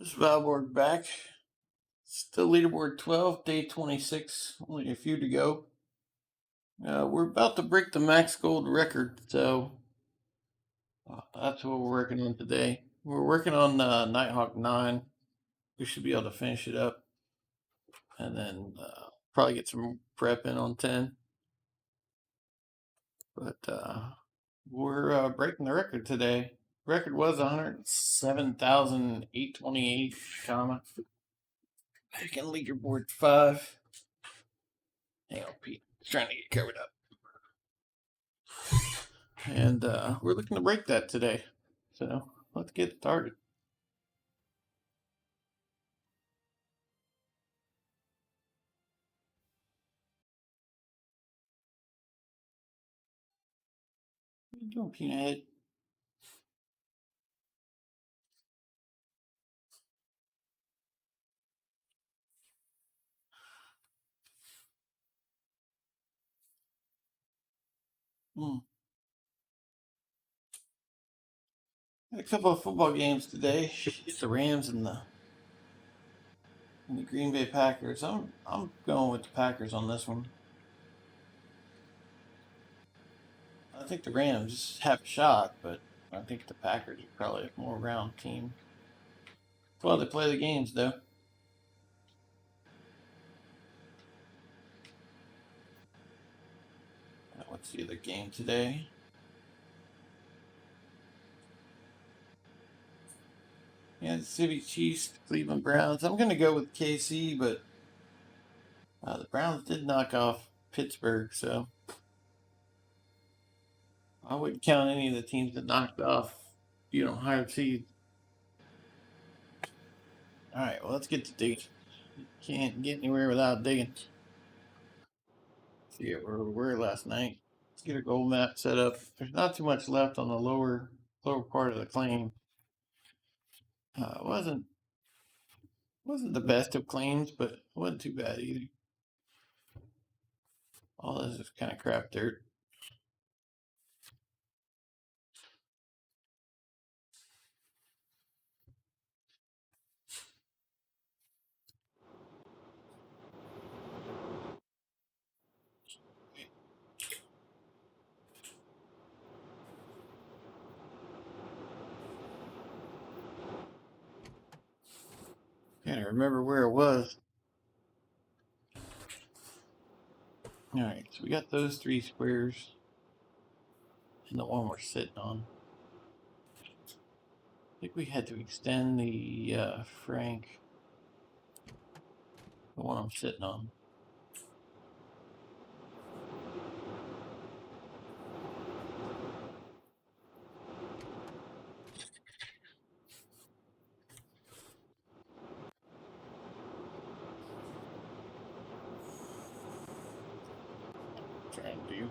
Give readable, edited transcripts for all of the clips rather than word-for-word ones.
This is Valborg back. Still leaderboard 12, day 26, only a few to go. We're about to break the max gold record, so that's what we're working on today. We're working on Nighthawk 9. We should be able to finish it up and then probably get some prep in on 10. But we're breaking the record today. Record was 107,828, comma. Back in leaderboard 5. Hang on, Pete. Trying to get covered up. And we're looking to break that today. So let's get started. What are you doing, Peanut Head? Had a couple of football games today. It's the Rams and the Green Bay Packers. I'm going with the Packers on this one. I think the Rams have a shot, but I think the Packers are probably a more round team. Well, they play the games though. What's the other game today? Kansas City Chiefs, Cleveland Browns. I'm going to go with KC, but the Browns did knock off Pittsburgh, so I wouldn't count any of the teams that knocked off, higher seed. All right, well, let's get to digging. Can't get anywhere without digging. See where we were last night. Let's get a gold map set up. There's not too much left on the lower part of the claim. Wasn't the best of claims, but it wasn't too bad either. All this is kind of crap dirt. Can't remember where it was. All right, so we got those 3 squares and the one we're sitting on. I think we had to extend the Frank, the one I'm sitting on. Trying to do.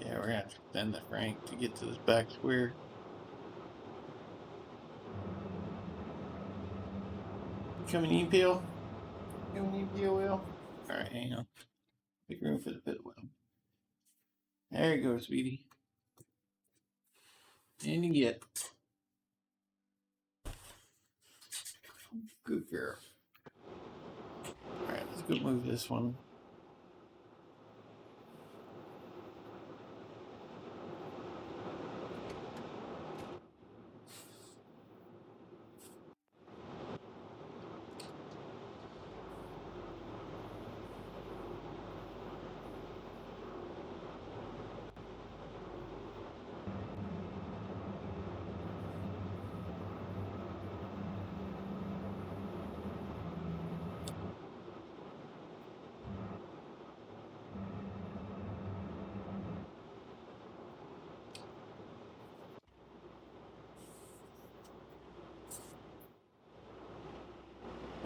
Yeah, we're gonna have to extend the Frank to get to this back square. Coming in, Peel? Coming in, Peel, Will? Alright, hang on. Make room for the pit wheel. There you go, sweetie. And you get. Good girl. Alright, let's go move this one.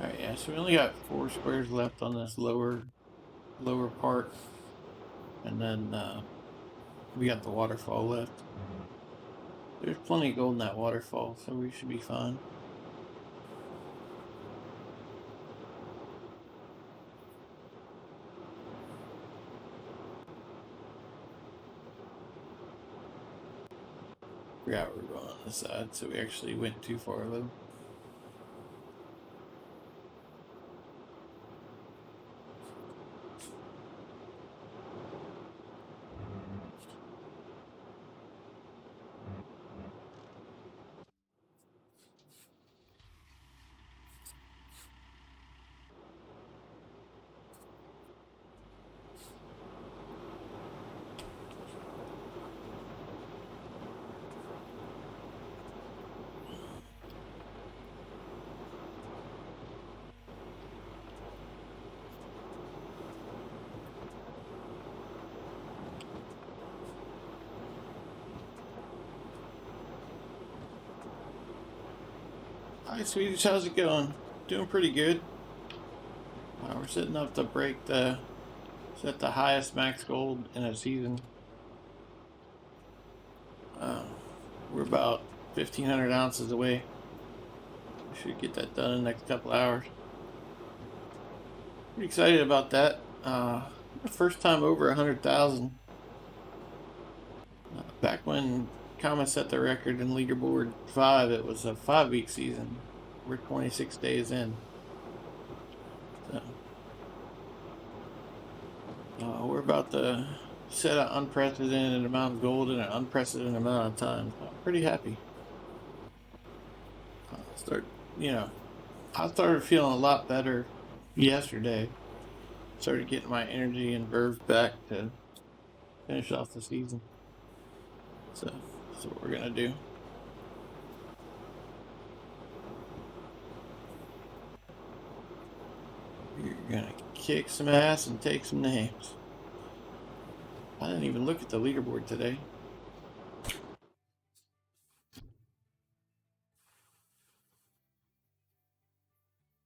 Alright, yeah, so we only got 4 squares left on this lower part. And then we got the waterfall left. There's plenty of gold in that waterfall, so we should be fine. Forgot we were going on the side, so we actually went too far though. Hi, Swedish. How's it going? Doing pretty good. We're setting up to set the highest max gold in a season. Uh, we're about 1,500 ounces away. We should get that done in the next couple hours. Pretty excited about that. First time over 100,000. Back when Kama set the record in leaderboard 5, it was a 5-week season. We're 26 days in. So, we're about to set an unprecedented amount of gold in an unprecedented amount of time. So I'm pretty happy. Start, you know, I started feeling a lot better yesterday. Started getting my energy and verve back to finish off the season. So that's what we're gonna do. You're gonna kick some ass and take some names. I didn't even look at the leaderboard today.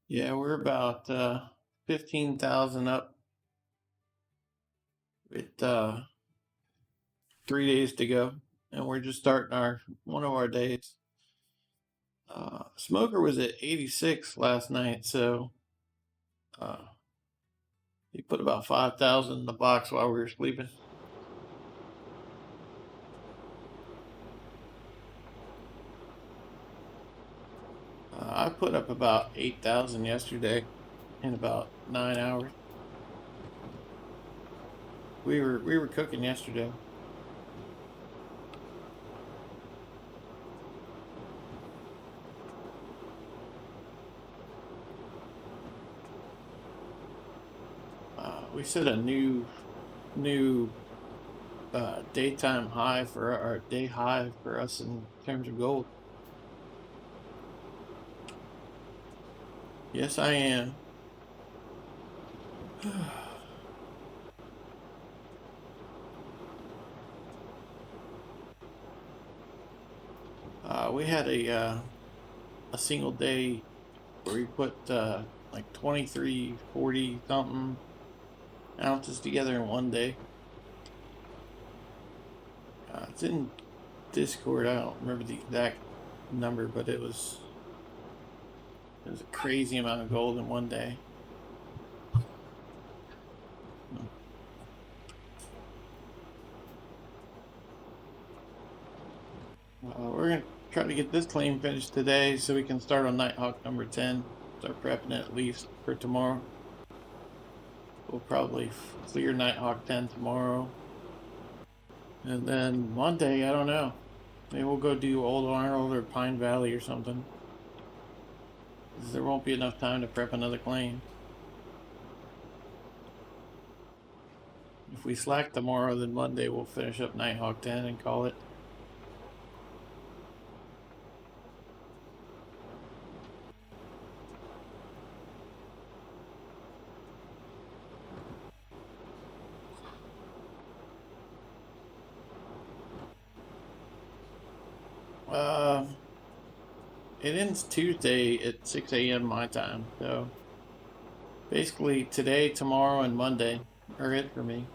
Yeah, we're about 15,000 up with 3 days to go, and we're just starting one of our days. Smoker was at 86 last night, so he put about 5,000 in the box while we were sleeping. I put up about 8,000 yesterday in about 9 hours. We were cooking yesterday. We set a new daytime high for our day high for us in terms of gold. Yes, I am. We had a single day where we put like 23, 40 something ounces together in one day. It's in Discord. I don't remember the exact number, but it was a crazy amount of gold in one day. We're gonna try to get this claim finished today so we can start on Nighthawk number 10. Start prepping it at least for tomorrow. We'll probably clear Nighthawk 10 tomorrow. And then Monday, I don't know. Maybe we'll go do Old Arnold or Pine Valley or something. There won't be enough time to prep another claim. If we slack tomorrow, then Monday we'll finish up Nighthawk 10 and call it. It ends Tuesday at 6 a.m. my time, so basically today, tomorrow, and Monday are it for me.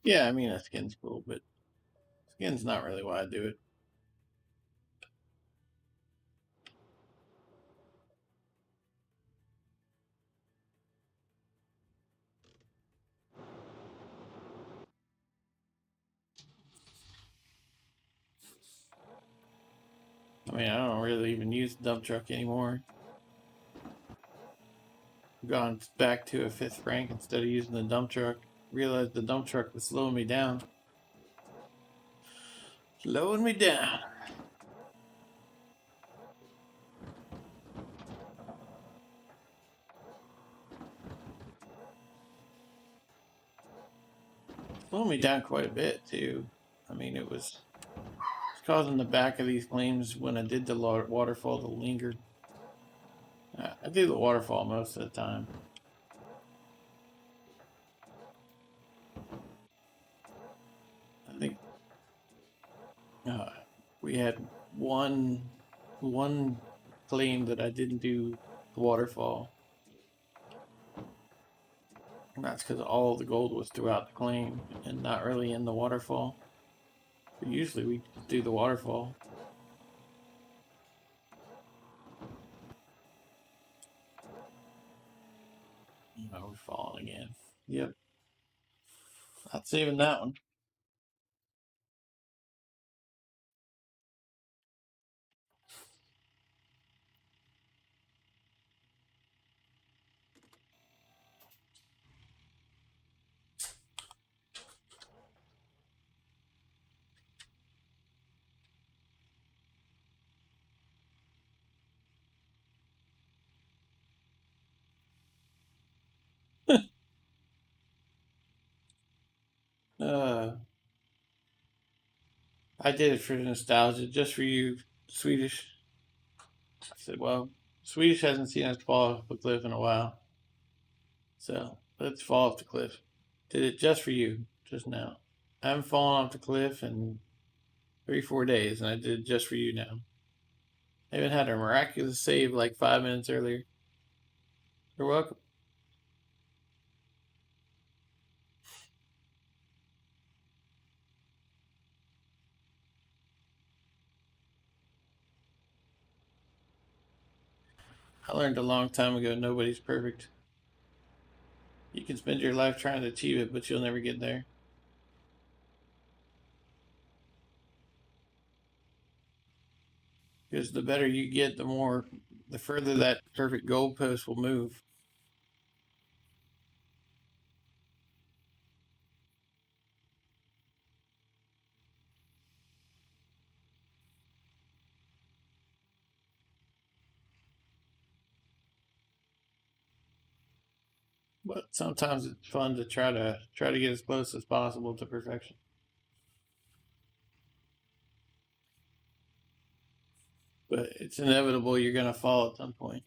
Yeah, I mean, a skin's cool, but skin's not really why I do it. I mean, I don't really even use the dump truck anymore. I've gone back to a fifth rank instead of using the dump truck. Realized the dump truck was slowing me down. Slowing me down. Slowing me down quite a bit, too. I mean, it was causing the back of these claims when I did the waterfall to linger. I do the waterfall most of the time. I think uh, we had one claim that I didn't do the waterfall. And that's because all the gold was throughout the claim and not really in the waterfall. But usually we do the waterfall. Oh, we're falling again. Yep. Not saving that one. uh, I did it for nostalgia, just for you, Swedish. I said, well, Swedish hasn't seen us fall off a cliff in a while. So let's fall off the cliff. Did it just for you, just now. I haven't fallen off the cliff in 3, 4 days, and I did it just for you now. I even had a miraculous save like 5 minutes earlier. You're welcome. I learned a long time ago nobody's perfect. You can spend your life trying to achieve it, but you'll never get there. Because the better you get, the further that perfect goalpost will move. But sometimes it's fun to try to get as close as possible to perfection. But it's inevitable you're gonna fall at some point.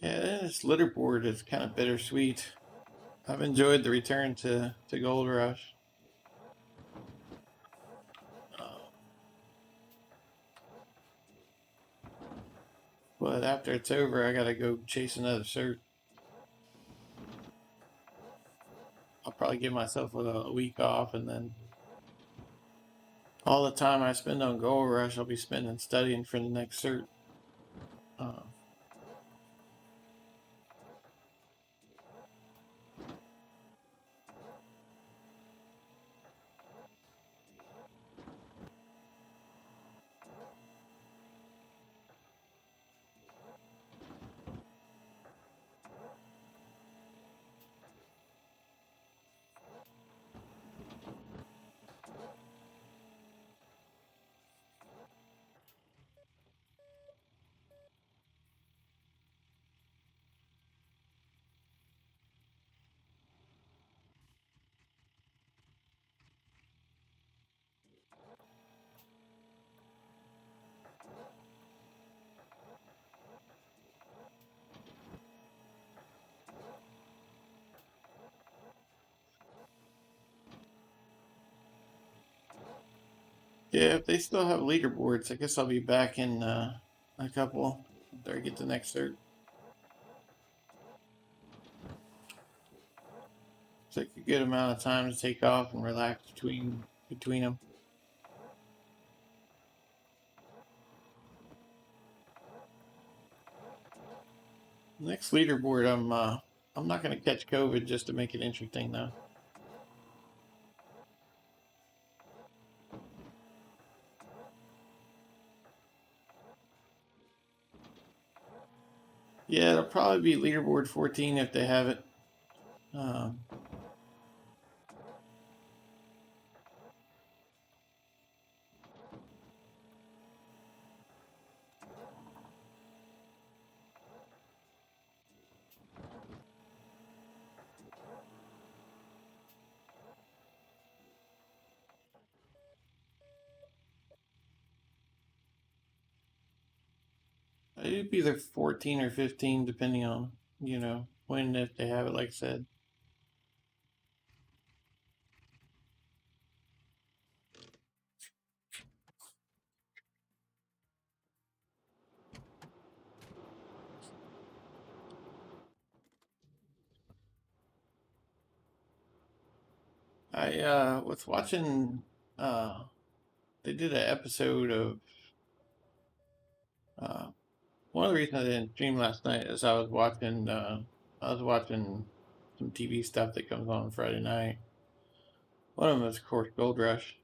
Yeah, this leaderboard is kind of bittersweet. I've enjoyed the return to Gold Rush. Uh, but after it's over, I gotta go chase another cert. I'll probably give myself a week off, and then all the time I spend on Gold Rush, I'll be spending studying for the next cert. Uh, Yeah, if they still have leaderboards, I guess I'll be back in a couple after I get the next cert. It's like a good amount of time to take off and relax between them. Next leaderboard, I'm not gonna catch COVID just to make it interesting though. Yeah, it'll probably be leaderboard 14 if they have it. Um, It'd be either 14 or 15, depending on when if they have it. Like I said. I was watching. They did an episode of. Uh, One of the reasons I didn't stream last night is I was watching. I was watching some TV stuff that comes on Friday night. One of them is, of course, Gold Rush,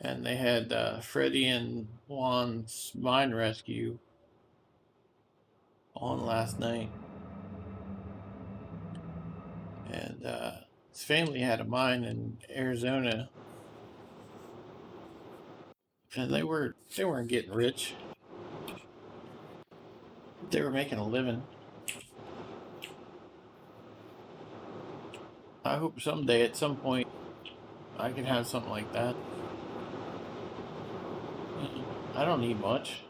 and they had Freddie and Juan's mine rescue on last night, and his family had a mine in Arizona, and they weren't getting rich. They were making a living. I hope someday, at some point, I can have something like that. I don't need much.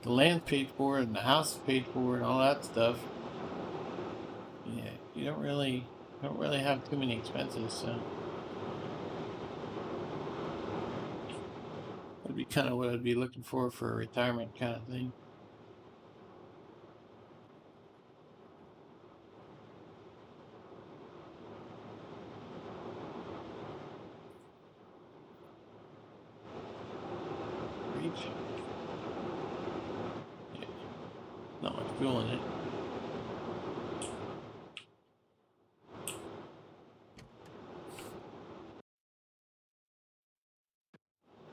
The land paid for and the house paid for and all that stuff. Yeah, you don't really have too many expenses, so that'd be kind of what I'd be looking for a retirement kind of thing. Reach. Yeah, not much fuel in it.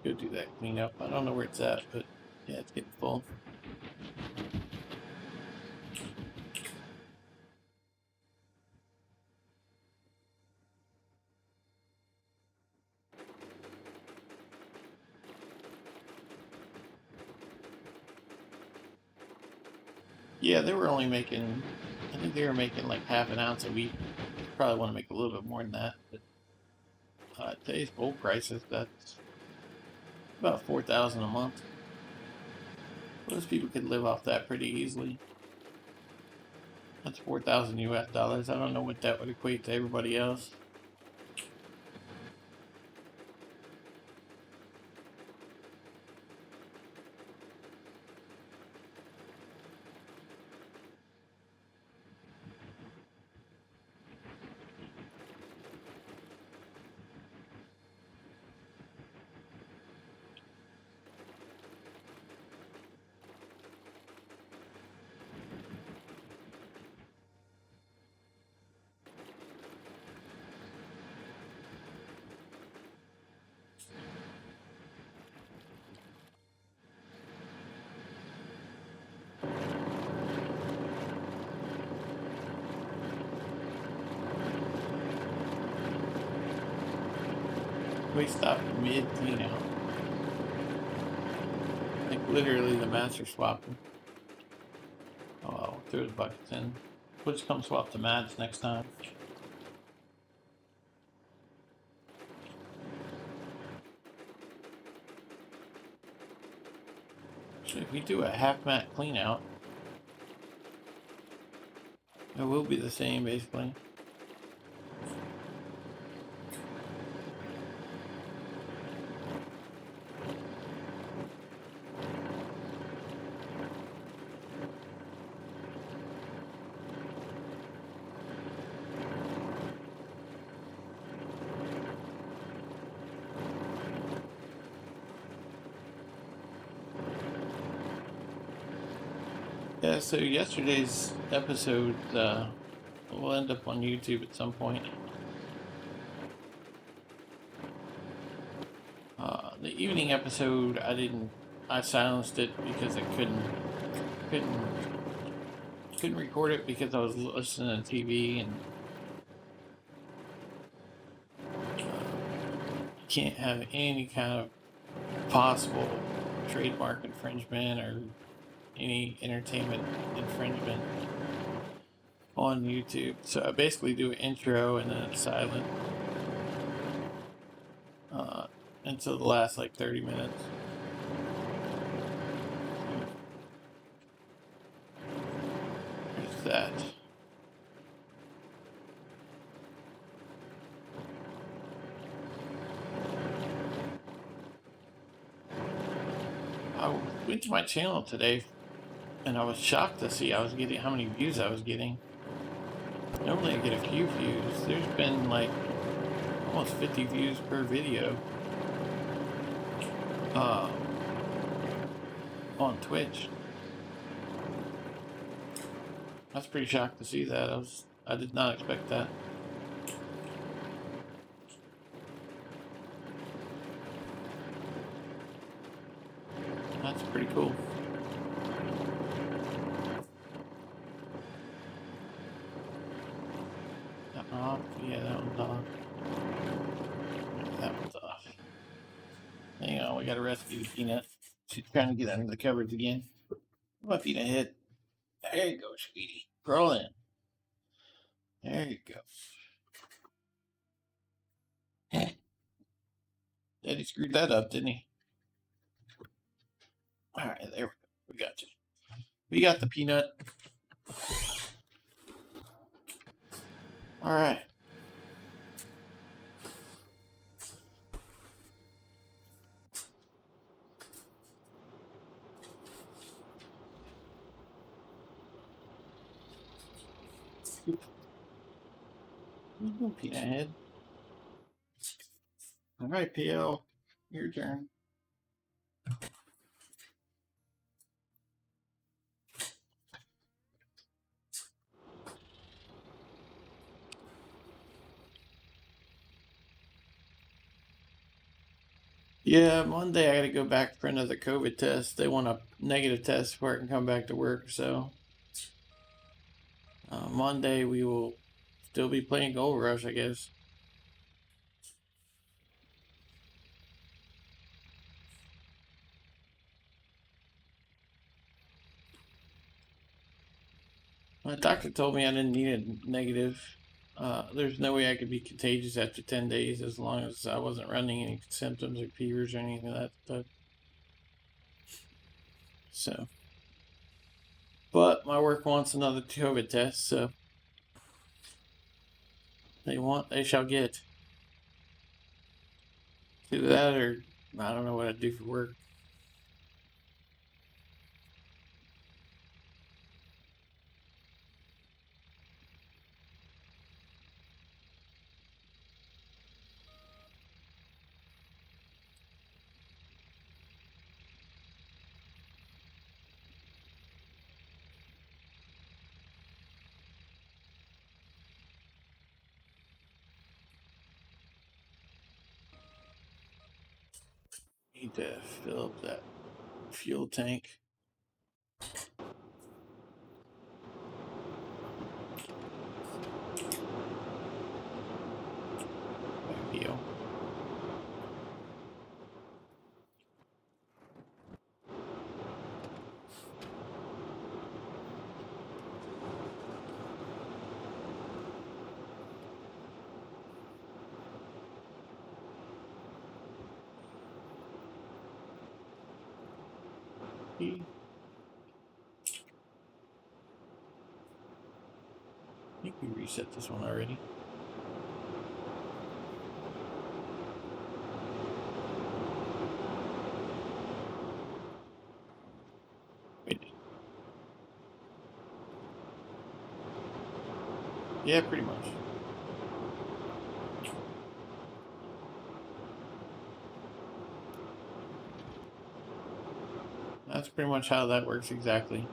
Go do that cleanup. I don't know where it's at, but yeah, it's getting full. Yeah, they were only making. I think they were making like half an ounce a week. Probably want to make a little bit more than that, but today's gold prices, that's about 4,000 a month. Most people could live off that pretty easily. That's 4,000 US dollars. I don't know what that would equate to everybody else. We stopped mid clean out. Like literally the master swapped them. Oh, I'll throw the buckets in. We'll just come swap the mats next time. So if we do a half mat clean out, it will be the same basically. Yeah, so yesterday's episode will end up on YouTube at some point. The evening episode, I silenced it because I couldn't record it because I was listening to TV and can't have any kind of possible trademark infringement or any entertainment infringement on YouTube. So I basically do an intro and then it's silent until the last like 30 minutes. There's that. I went to my channel today and I was shocked to see how many views I was getting. Normally I get a few views. There's been like almost 50 views per video on Twitch. I was pretty shocked to see that. I did not expect that. That's pretty cool. That one off? Yeah, that one's off. That one's off. Hang on, we gotta rescue the peanut. She's trying to get under the covers again. My peanut hit. There you go, sweetie. Crawl in. There you go. Daddy screwed that up, didn't he? All right, there we go. We got you. We got the peanut. All right. No peanut head. All right, PL. Your turn. Yeah, Monday I got to go back for another COVID test. They want a negative test before I can come back to work. So Monday we will still be playing Gold Rush, I guess. My doctor told me I didn't need a negative. There's no way I could be contagious after 10 days as long as I wasn't running any symptoms or fevers or anything of that stuff. So, but my work wants another COVID test, so they shall get. Either that or I don't know what I'd do for work. Need to fill up that fuel tank. IPO. I think we reset this one already. Wait. Yeah, pretty much. That's pretty much how that works exactly.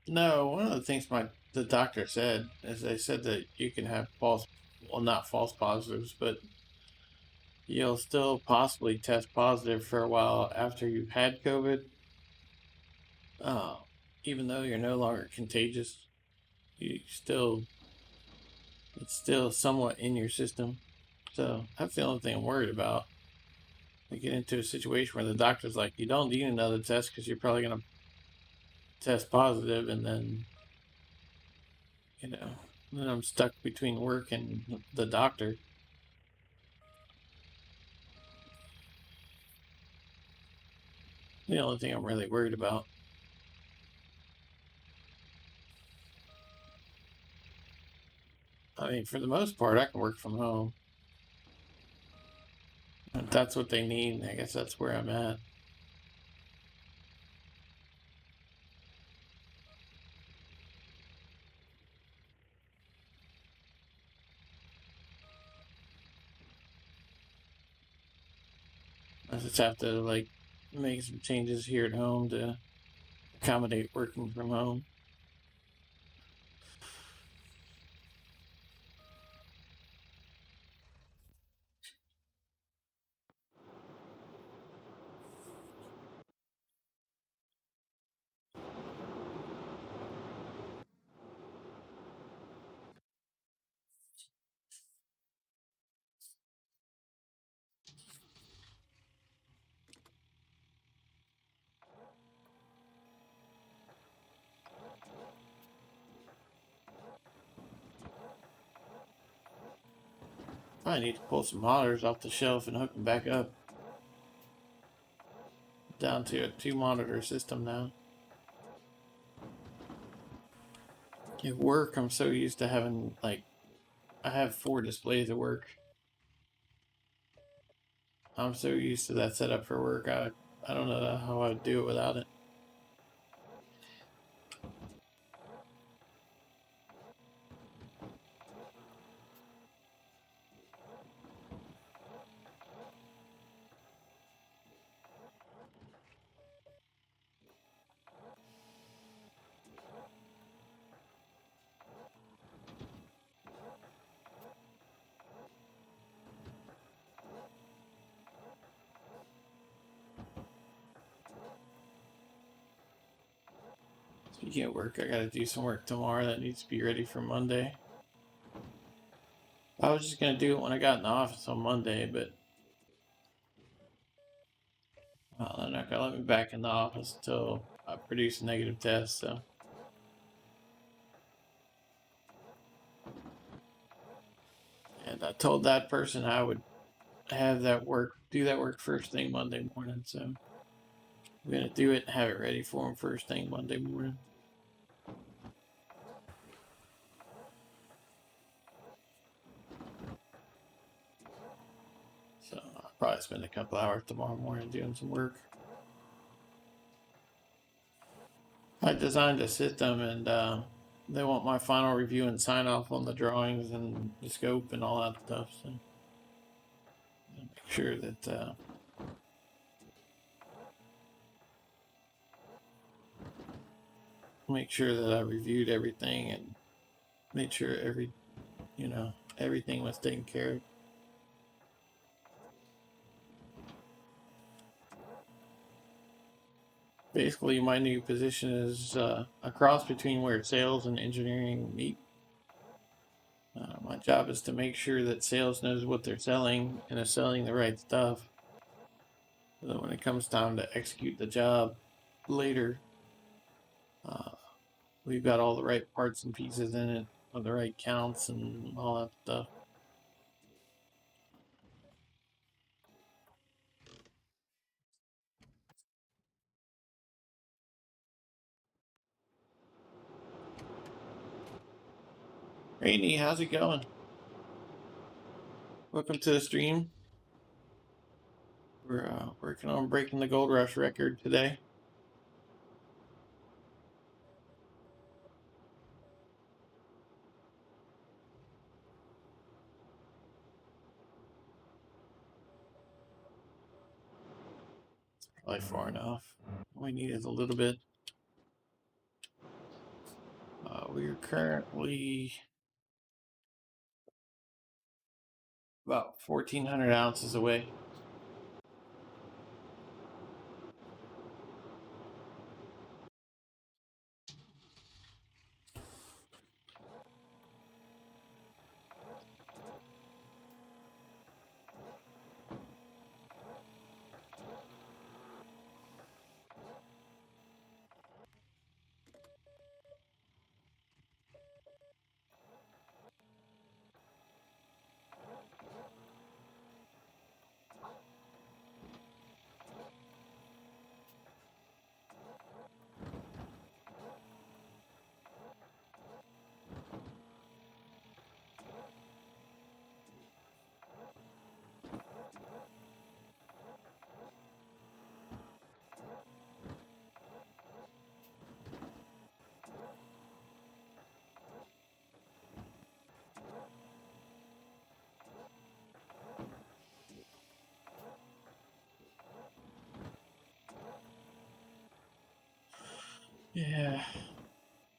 No, one of the things the doctor said is they said that you can have well, not false positives, but you'll still possibly test positive for a while after you've had COVID. Uh, Even though you're no longer contagious, you still it's still somewhat in your system. So that's the only thing I'm worried about. I get into a situation where the doctor's like, you don't need another test because you're probably gonna test positive, and then you know, then I'm stuck between work and the doctor. The only thing I'm really worried about. I mean, for the most part, I can work from home. If that's what they need, I guess that's where I'm at. I just have to like make some changes here at home to accommodate working from home. I need to pull some monitors off the shelf and hook them back up. Down to a 2 monitor system now. At work, I'm so used to having like I have 4 displays at work. I'm so used to that setup for work. I don't know how I'd do it without it. Speaking of work, I gotta do some work tomorrow that needs to be ready for Monday. I was just gonna do it when I got in the office on Monday, but well, they're not gonna let me back in the office until I produce a negative test. So, and I told that person I would do that work first thing Monday morning. So I'm gonna do it and have it ready for them first thing Monday morning. So I'll probably spend a couple hours tomorrow morning doing some work. I designed a system, and they want my final review and sign off on the drawings and the scope and all that stuff. So make sure that I reviewed everything and made sure everything was taken care of. Basically, my new position is a cross between where sales and engineering meet. My job is to make sure that sales knows what they're selling and is selling the right stuff. So that when it comes time to execute the job later, uh, we've got all the right parts and pieces in it, with the right counts and all that stuff. Rainy, how's it going? Welcome to the stream. We're working on breaking the Gold Rush record today. Probably far enough. We needed a little bit. We're currently about 1,400 ounces away. Yeah.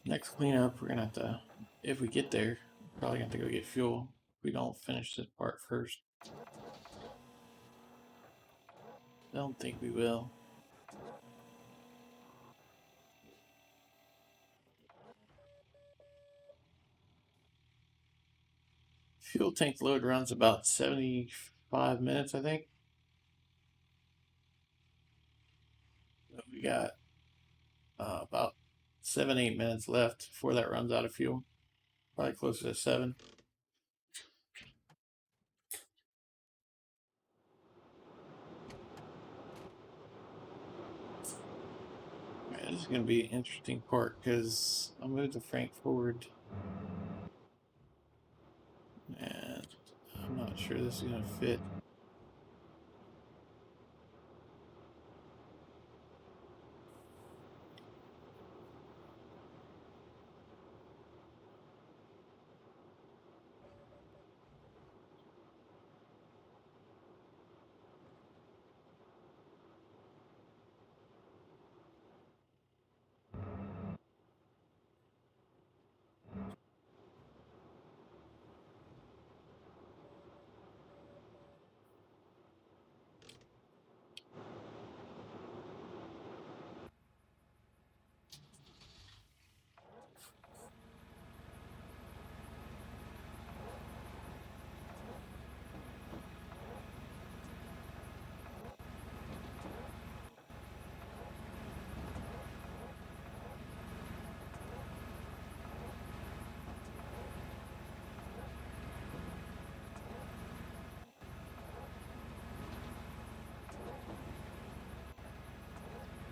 Next cleanup, we're gonna have to, if we get there, probably have to go get fuel. If we don't finish this part first. I don't think we will. Fuel tank load runs about 75 minutes, I think. We got about 7-8 minutes left before that runs out of fuel. Probably closer to 7. Man, this is going to be an interesting part because I'll move the Frank forward. And I'm not sure this is going to fit.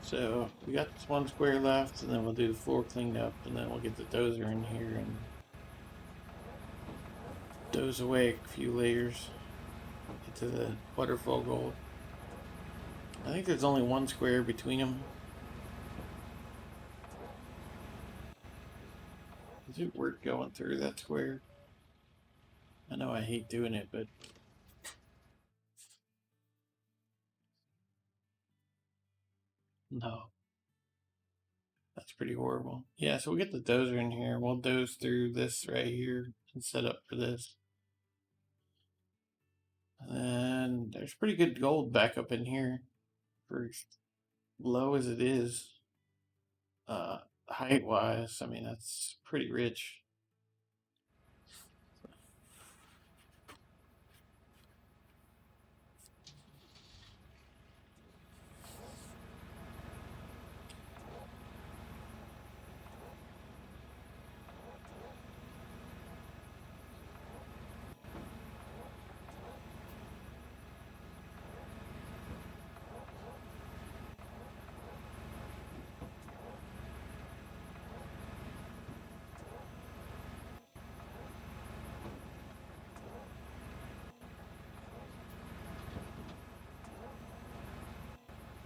So we got this one square left, and then we'll do the floor cleanup, and then we'll get the dozer in here and doze away a few layers into the waterfall gold. I think there's only one square between them. Is it worth going through that square? I know I hate doing it, but no. That's pretty horrible. Yeah, so we'll get the dozer in here. We'll doze through this right here and set up for this. And there's pretty good gold back up in here for low as it is. Height wise, I mean, that's pretty rich.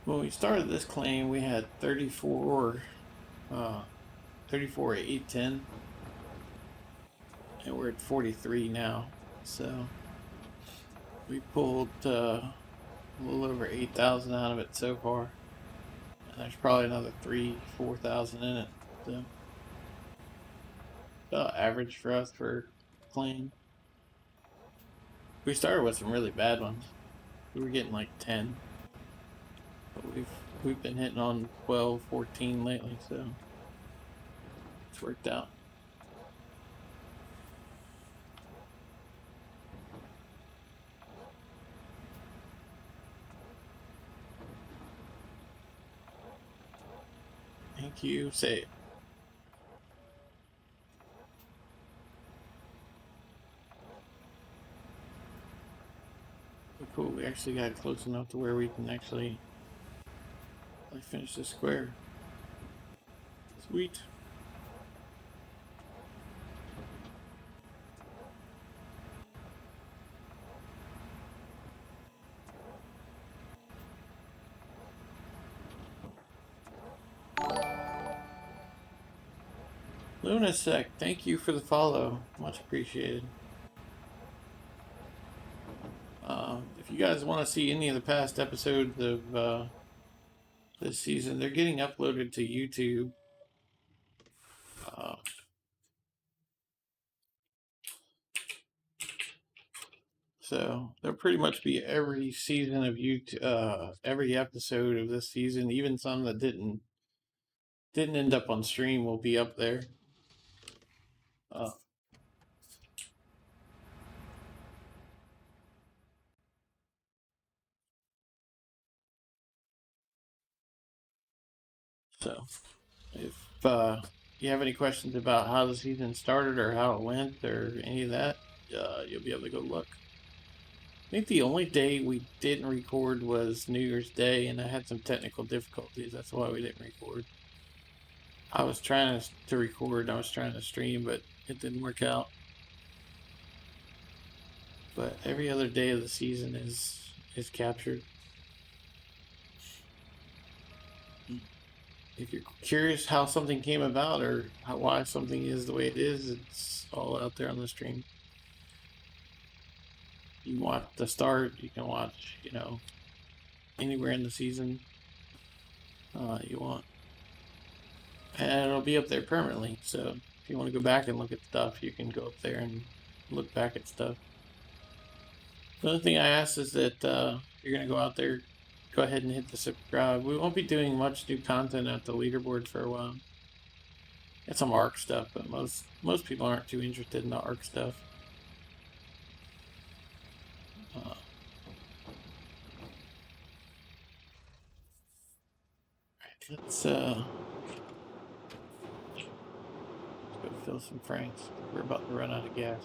When we started this claim, we had 34 810, and we're at 43 now. So we pulled a little over 8,000 out of it so far. And there's probably another 3,000 4,000 in it. So average for us for playing. We started with some really bad ones. We were getting like 10, but we've been hitting on 12, 14 lately, so it's worked out. Thank you. Say it. Cool. We actually got close enough to where we can actually finish the square. Sweet. Lunasec, thank you for the follow. Much appreciated. If you guys want to see any of the past episodes of this season, they're getting uploaded to YouTube. So there'll pretty much be every season of YouTube, every episode of this season, even some that didn't end up on stream will be up there. So if you have any questions about how the season started or how it went or any of that, you'll be able to go look. I think the only day we didn't record was New Year's Day, and I had some technical difficulties. That's why we didn't record. I was trying to record, I was trying to stream, but it didn't work out. But every other day of the season is captured. If you're curious how something came about or why something is the way it is, it's all out there on the stream. You can watch the start, you can watch, anywhere in the season you want. And it'll be up there permanently. So if you want to go back and look at stuff, you can go up there and look back at stuff. The only thing I ask is that you're going to go out there, go ahead and hit the subscribe. We won't be doing much new content at the leaderboard for a while. It's some ARC stuff, but most people aren't too interested in the ARC stuff. Let's go fill some franks. We're about to run out of gas.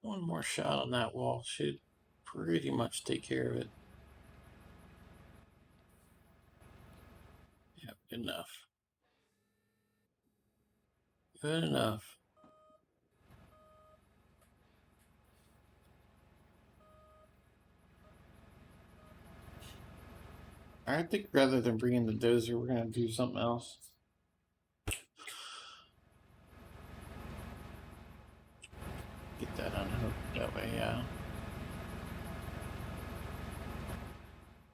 One more shot on that wall should pretty much take care of it. Yep, good enough. Good enough. I think rather than bringing the dozer, we're going to do something else. Get that unhooked that way, yeah.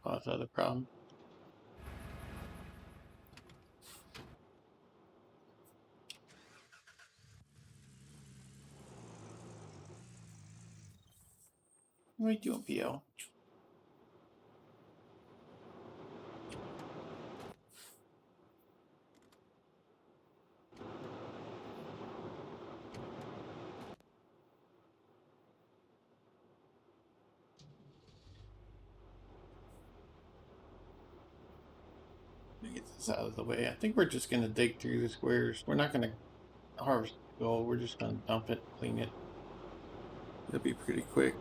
Cause other problem. What are you doing, PO? Get this out of the way. I think we're just going to dig through the squares. We're not going to harvest gold. We're just going to dump it, clean it. It'll be pretty quick.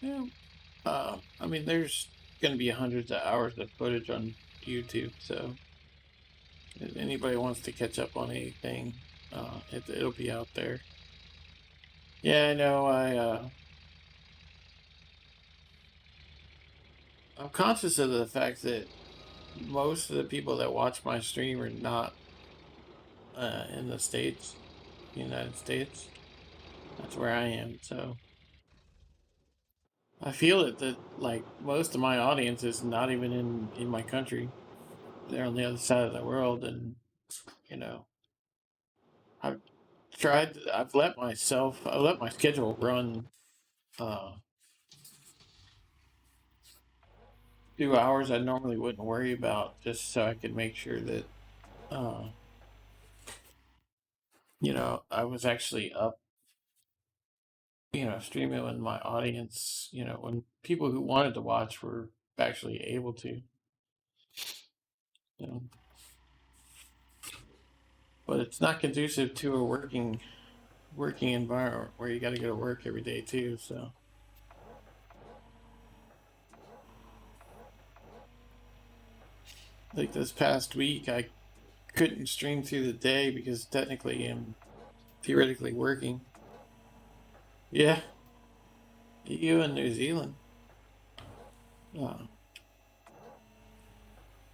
Yeah. I mean, there's going to be hundreds of hours of footage on YouTube, so if anybody wants to catch up on anything, it'll be out there. Yeah, I know. I'm conscious of the fact that most of the people that watch my stream are not in the States, the United States. That's where I am, so I feel it that like most of my audience is not even in my country. They're on the other side of the world, and you know, I've I've let my schedule run 2 hours I normally wouldn't worry about, just so I could make sure that uh, I was actually up, streaming when my audience, when people who wanted to watch were actually able to, you know. But it's not conducive to a working environment where you got to go to work every day too. So, like this past week, I couldn't stream through the day because technically I'm theoretically working. Yeah, EU and New Zealand. Uh,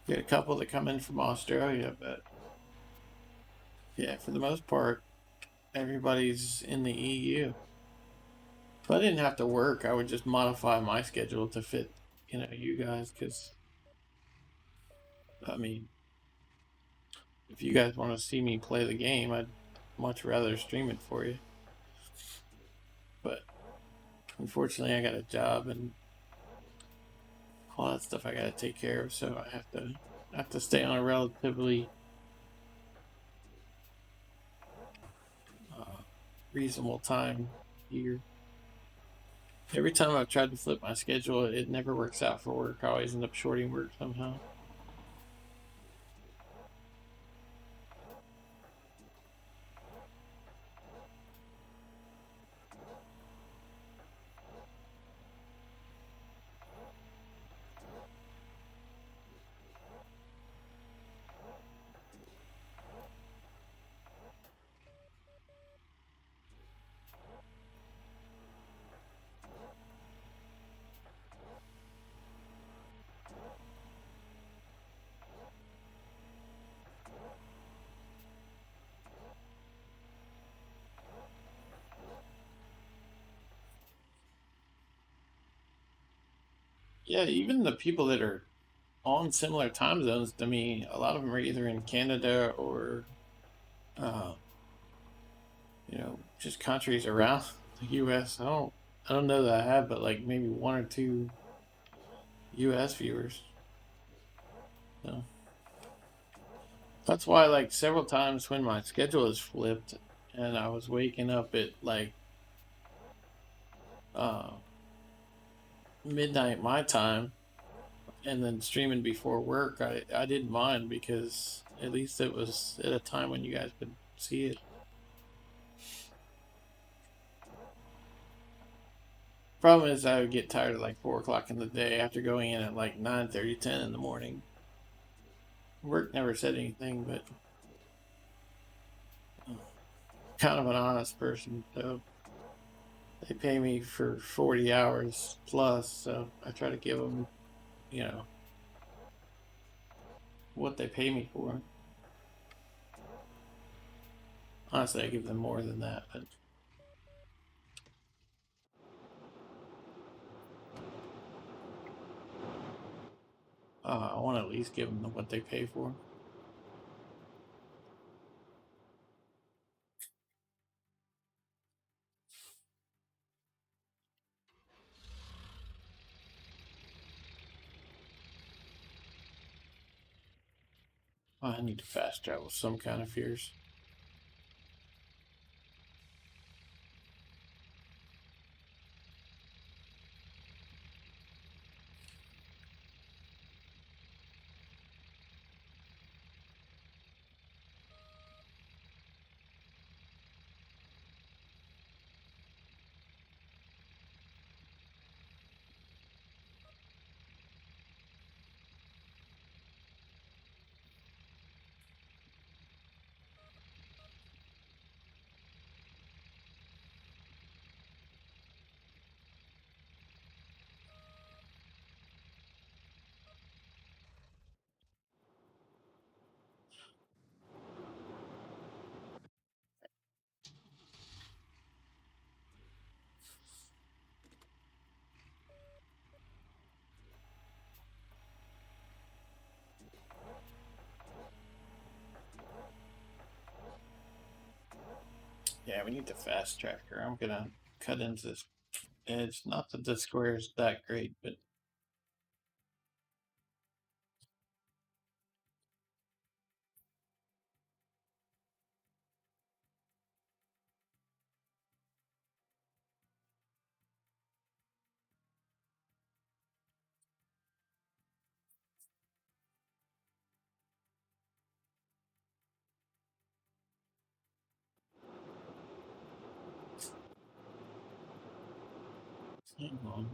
Get a couple that come in from Australia, but yeah, for the most part, everybody's in the EU. If I didn't have to work, I would just modify my schedule to fit, you guys. Because I mean, if you guys want to see me play the game, I'd much rather stream it for you. But unfortunately, I got a job and all that stuff I got to take care of, so I have to stay on a relatively reasonable time here. Every time I've tried to flip my schedule, it never works out for work. I always end up shorting work somehow. Yeah, even the people that are on similar time zones to me, a lot of them are either in Canada or, uh, just countries around The US. I don't know that I have, but like maybe one or two US viewers. So that's why like several times when my schedule is flipped and I was waking up at like uh midnight my time and then streaming before work, I didn't mind because at least it was at a time when you guys could see it. Problem is I would get tired at like 4 o'clock in the day after going in at like 9:30, 10 in the morning. Work never said anything, but kind of an honest person, so they pay me for 40 hours plus, so I try to give them, you know, what they pay me for. Honestly, I give them more than that, but I want to at least give them what they pay for. I need to fast travel some kind of fears. Yeah, we need to fast track her. I'm gonna cut into this edge. Not that the square is that great, but hang on.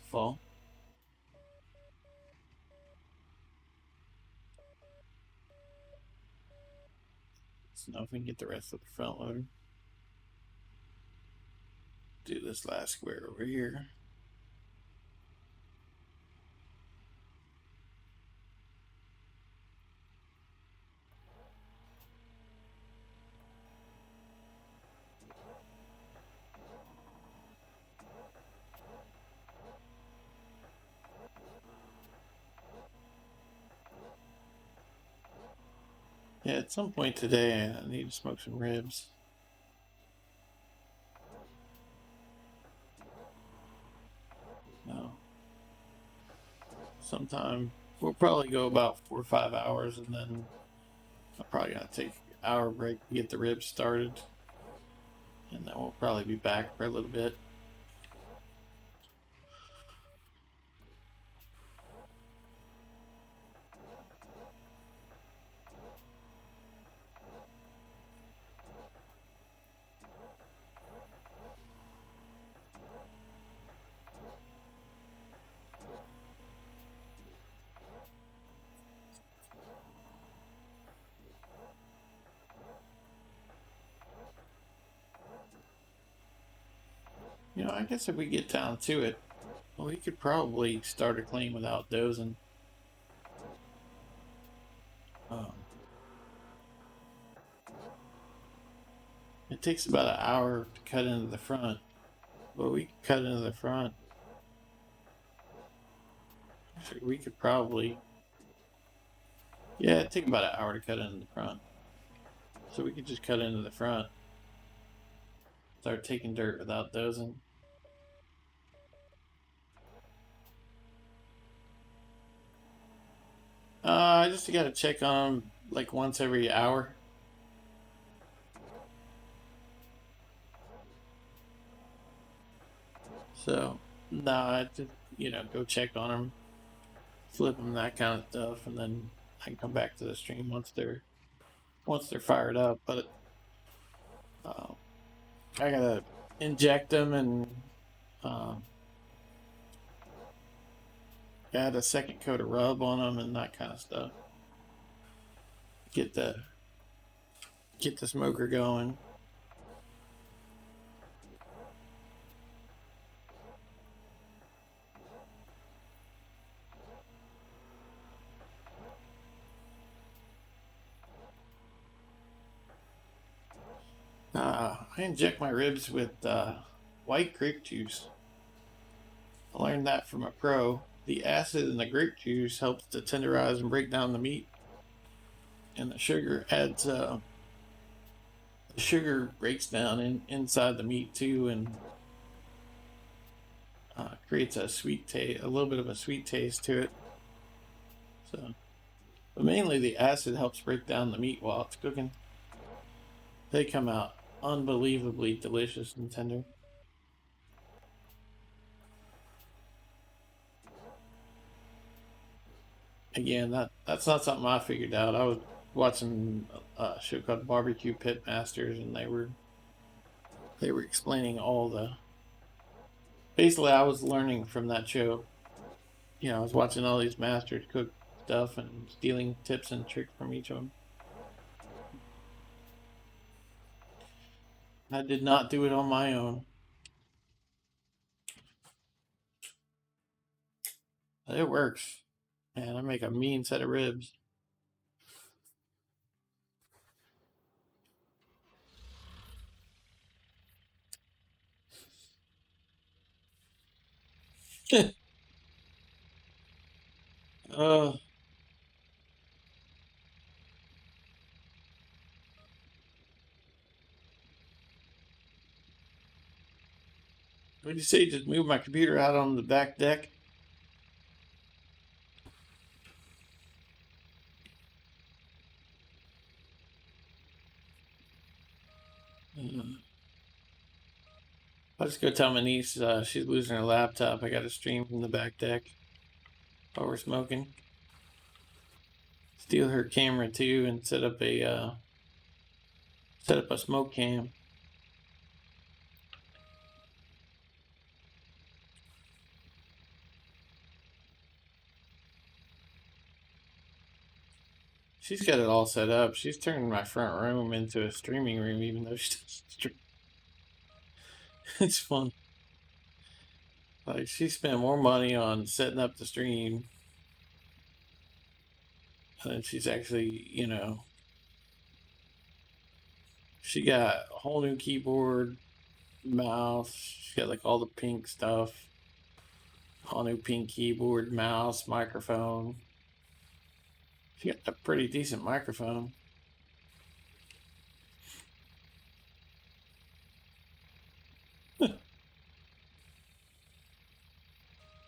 fall. Let's know if we can get the rest of the front loader. Do this last square over here. Yeah, at some point today, I need to smoke some ribs. No. Sometime we'll probably go about 4 or 5 hours, and then I'm probably gonna take an hour break to get the ribs started, and then we'll probably be back for a little bit. You know, I guess if we get down to it, we could probably start a clean without dozing. Um, it takes about an hour to cut into the front, but we could cut into the front. Actually, we could probably, yeah, it'd take about an hour to cut into the front. So we could just cut into the front, start taking dirt without dozing. I just got to check on them like once every hour. So, no, I just, go check on them, flip them, that kind of stuff, and then I can come back to the stream once they're fired up. But I gotta inject them and add a second coat of rub on them and that kind of stuff. Get the smoker going. I inject my ribs with white grape juice. I learned that from a pro. The acid in the grape juice helps to tenderize and break down the meat, and the sugar adds. The sugar breaks down inside the meat too, and creates a sweet taste, a little bit of a sweet taste to it. So, but mainly the acid helps break down the meat while it's cooking. They come out unbelievably delicious and tender. Again, that's not something I figured out. I was watching a show called Barbecue Pit Masters, and they were explaining all the. Basically, I was learning from that show. I was watching all these masters cook stuff and stealing tips and tricks from each of them. I did not do it on my own. It works. Man, I make a mean set of ribs. uh, what did you say? Just move my computer out on the back deck? I'll just go tell my niece she's losing her laptop. I got to stream from the back deck while we're smoking. Steal her camera too and set up a smoke cam. She's got it all set up. She's turning my front room into a streaming room, even though she doesn't stream. It's fun. Like, she spent more money on setting up the stream than she's actually, she got a whole new keyboard, mouse. She's got like all the pink stuff. All new pink keyboard, mouse, microphone. She got a pretty decent microphone. Oh,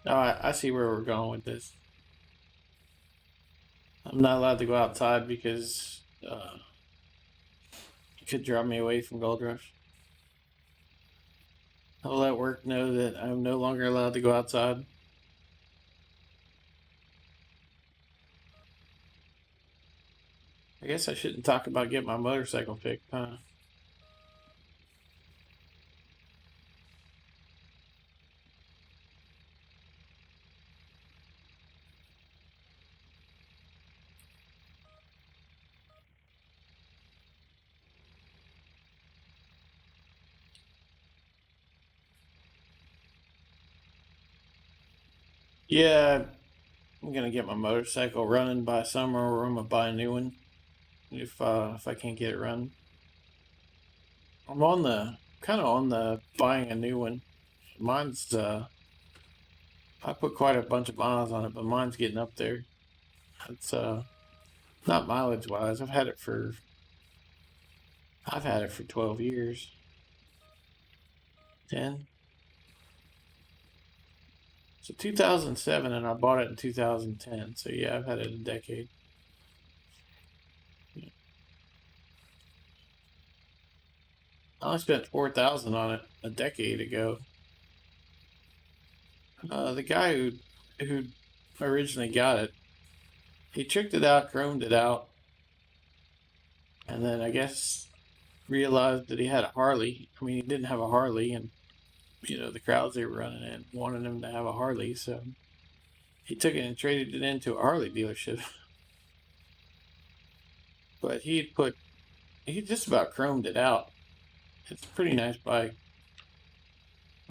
I see where we're going with this. I'm not allowed to go outside because it could draw me away from Gold Rush. I'll let work know that I'm no longer allowed to go outside. I guess I shouldn't talk about getting my motorcycle fixed, huh? Yeah, I'm gonna get my motorcycle running by summer, or I'm gonna buy a new one if I can't get it running. I'm on the kind of on the buying a new one. Mine's I put quite a bunch of miles on it, but mine's getting up there. It's not mileage wise. I've had it for 12 years. 10. So 2007, and I bought it in 2010. So yeah, I've had it a decade. I only spent 4,000 on it a decade ago. The guy who originally got it, he tricked it out, chromed it out, and then I guess realized that he had a Harley. I mean, he didn't have a Harley, and the crowds they were running in wanted him to have a Harley, so he took it and traded it into a Harley dealership. But he just about chromed it out. It's a pretty nice bike.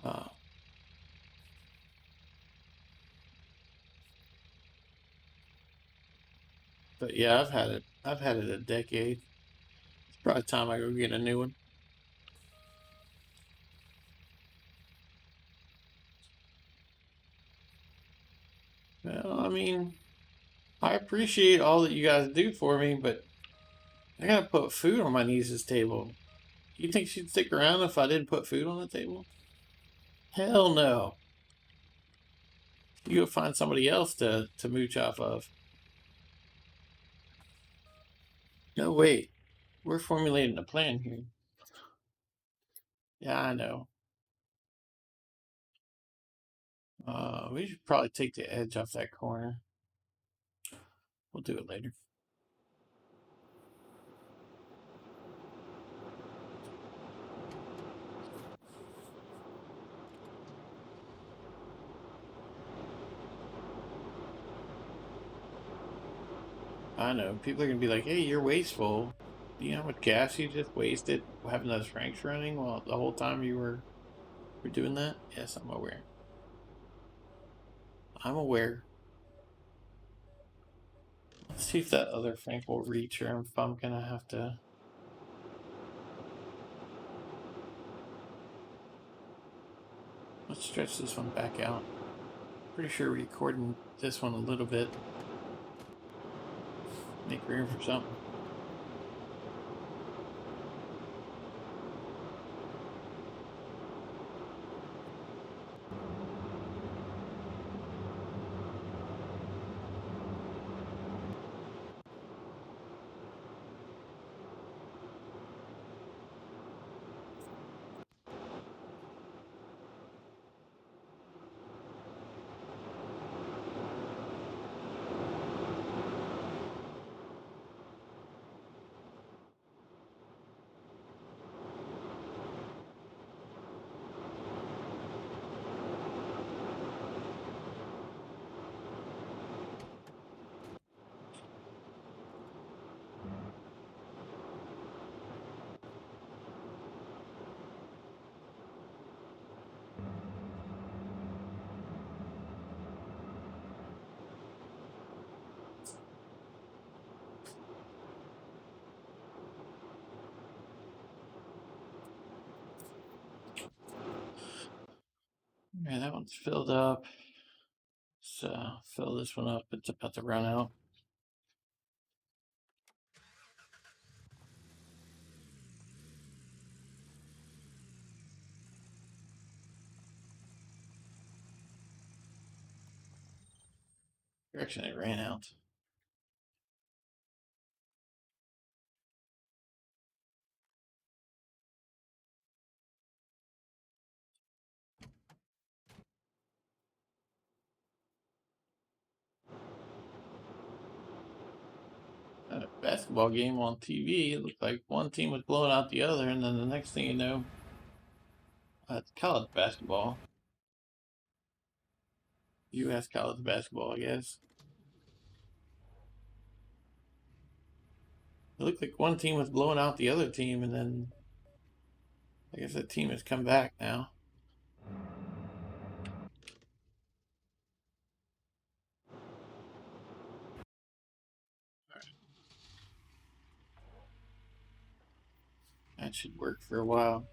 Uh, but yeah, I've had it. I've had it a decade. It's probably time I go get a new one. Well, I mean, I appreciate all that you guys do for me, but I gotta put food on my niece's table. You think she'd stick around if I didn't put food on the table? Hell no. You go find somebody else to mooch off of. No, wait. We're formulating a plan here. Yeah, I know. We should probably take the edge off that corner. We'll do it later. I know. People are gonna be like, "Hey, you're wasteful. Do you know how much gas you just wasted having those ranks running while the whole time you were doing that?" Yes, I'm aware. I'm aware. Let's see if that other Frank will reach, or if I'm gonna have to. Let's stretch this one back out. Pretty sure recording this one a little bit. Make room for something. Okay, that one's filled up. So fill this one up. It's about to run out. Correction, it ran out. A basketball game on TV. It looked like one team was blowing out the other, and then the next thing you know, it's college basketball. U.S. college basketball, I guess. It looked like one team was blowing out the other team, and then I guess that team has come back now. That should work for a while.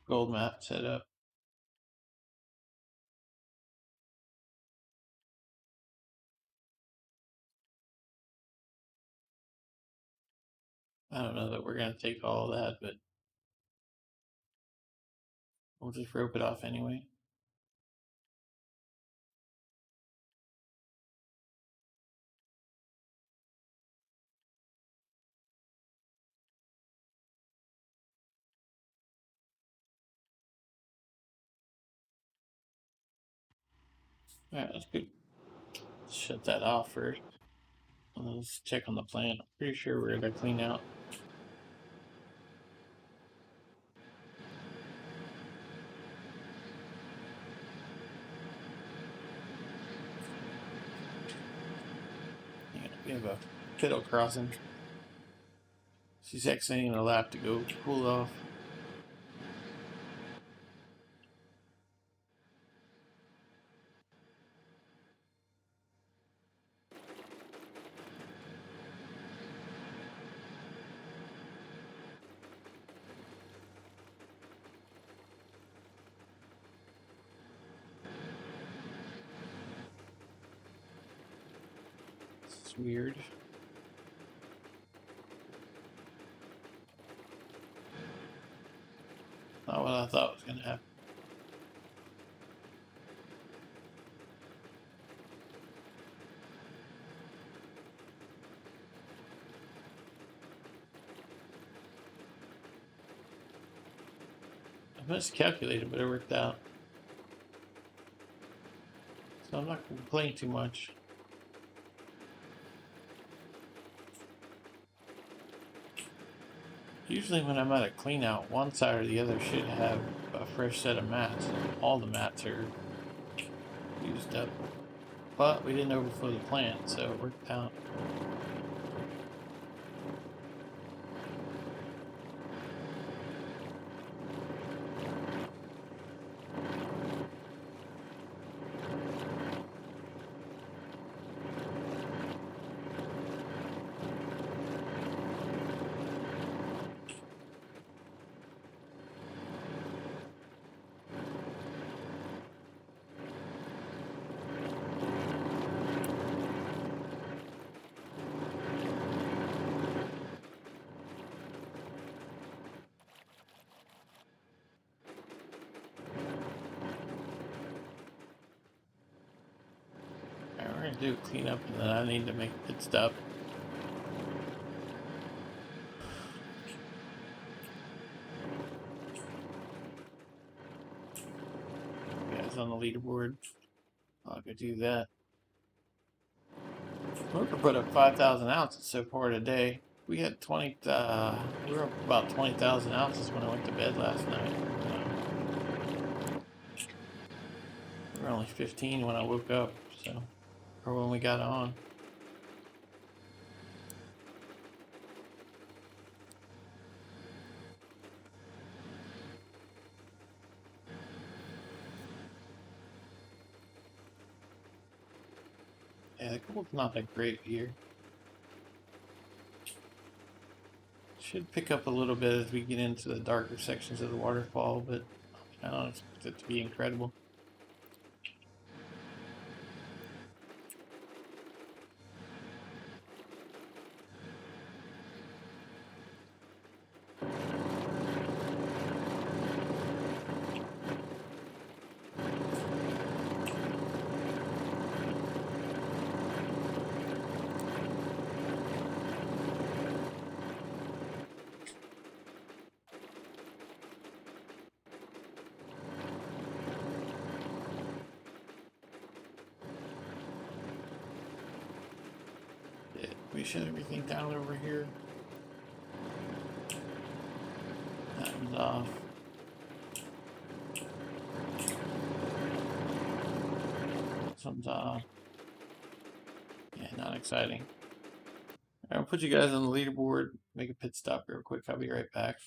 Gold map set up. I don't know that we're going to take all of that, but we'll just rope it off anyway. Alright, let's go shut that off first. Let's check on the plan. I'm pretty sure we're going to clean out. Yeah, we have a kiddo crossing. She's exiting the lap to go cool off. It's weird. Not what I thought was going to happen. I miscalculated, but it worked out. So I'm not going to complain too much. Usually when I'm at a clean out, one side or the other should have a fresh set of mats. All the mats are used up. But we didn't overflow the plant, so it worked out. Alright, we're going to do a cleanup and then I need to make a pit stop. Guys on the leaderboard. I'll go do that. We're going to put up 5,000 ounces so far today. We had we were up about 20,000 ounces when I went to bed last night. We were only 15 when I woke up, so, or when we got on. Yeah, the cold's not that great here. Should pick up a little bit as we get into the darker sections of the waterfall, but I don't expect it to be incredible. Yeah, we shut everything down over here. That one's off. This one's off. Yeah, not exciting. I'll put you guys on the leaderboard, make a pit stop real quick. I'll be right back.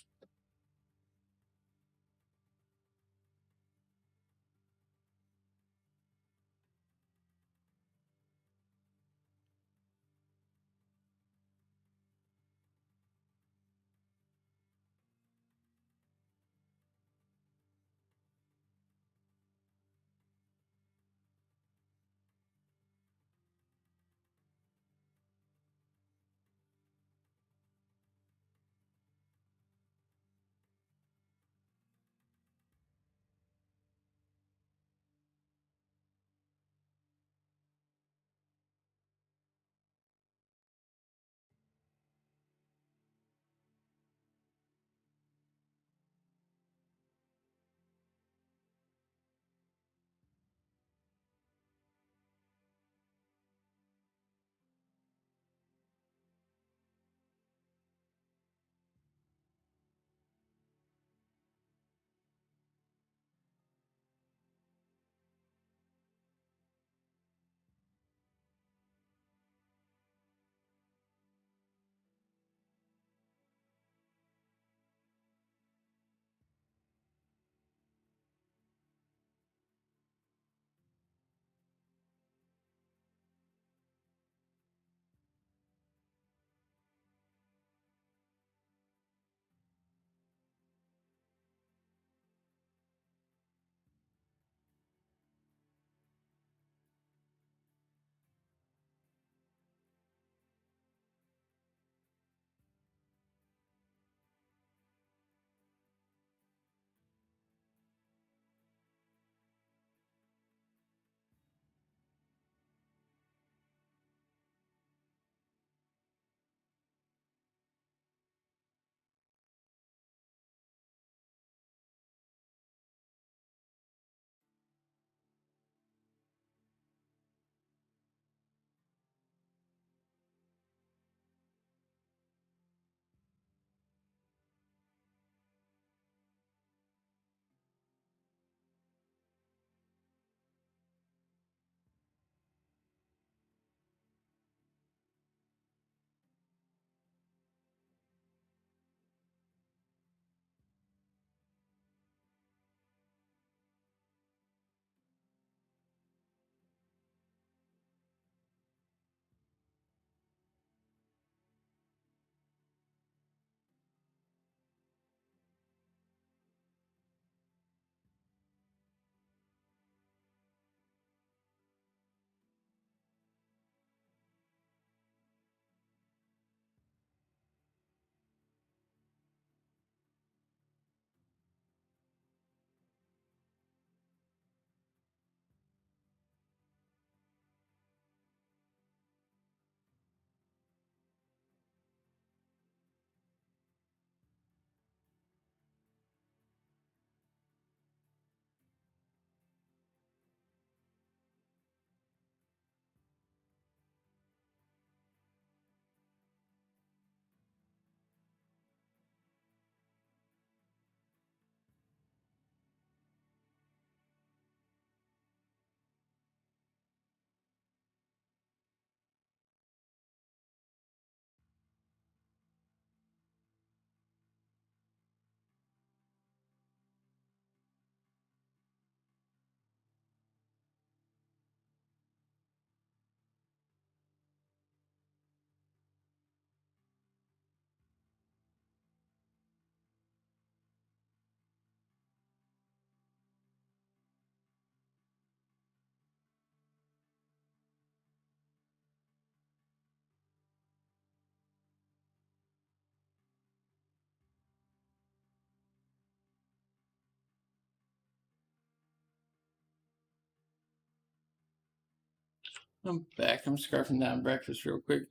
I'm back. I'm scarfing down breakfast real quick.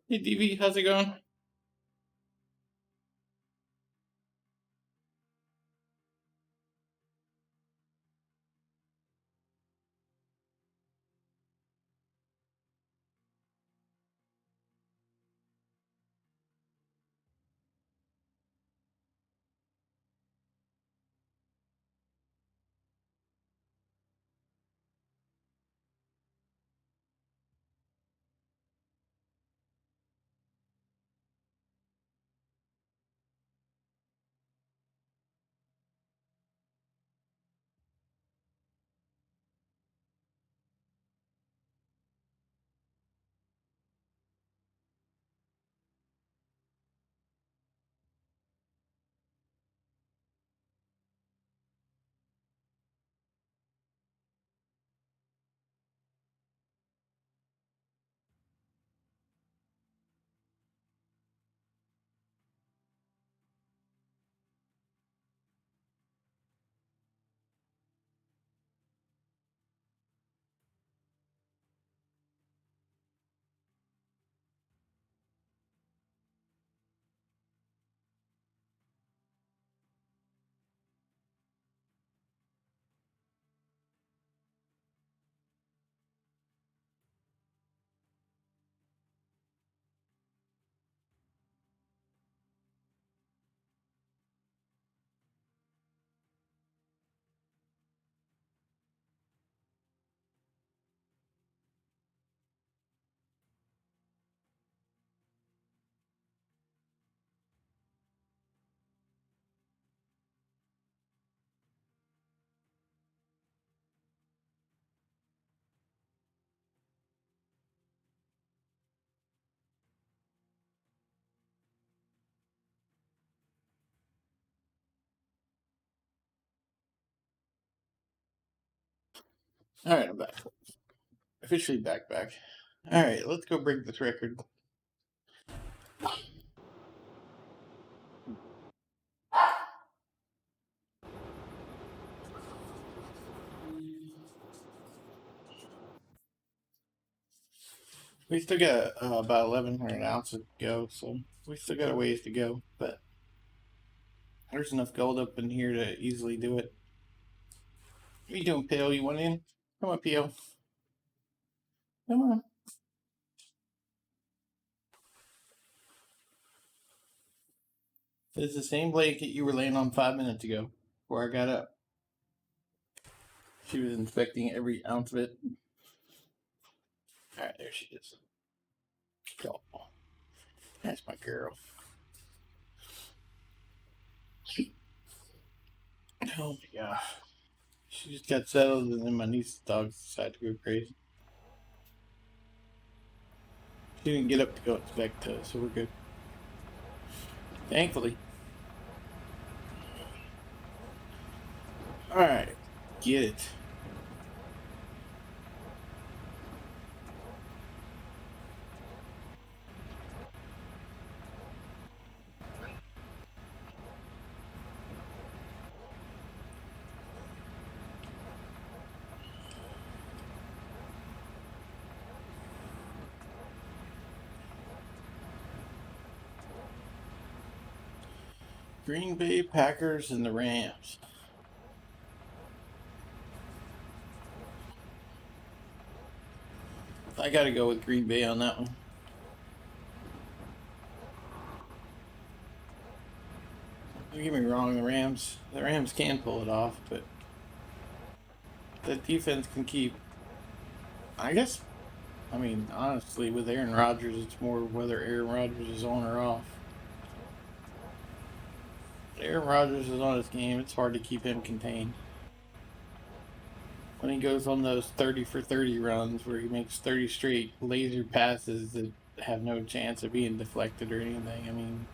Hey, DV, how's it going? All right, I'm back. Officially back. All right, let's go break this record. We still got about 1,100 ounces to go, so we still got a ways to go. But there's enough gold up in here to easily do it. What are you doing, Pale? You want in? Come on, Pale. Come on. It's the same blanket you were laying on 5 minutes ago before I got up. She was inspecting every ounce of it. All right, there she is. Oh, that's my girl. Oh my gosh. She just got settled, and then my niece's dogs decided to go crazy. She didn't get up to go inspect us, so we're good. Thankfully. All right, get it. Green Bay Packers and the Rams. I got to go with Green Bay on that one. Don't get me wrong, the Rams can pull it off, but the defense can keep. I guess. I mean, honestly, with Aaron Rodgers, it's more whether Aaron Rodgers is on or off. Aaron Rodgers is on his game. It's hard to keep him contained. When he goes on those 30 for 30 runs where he makes 30 straight laser passes that have no chance of being deflected or anything, I mean,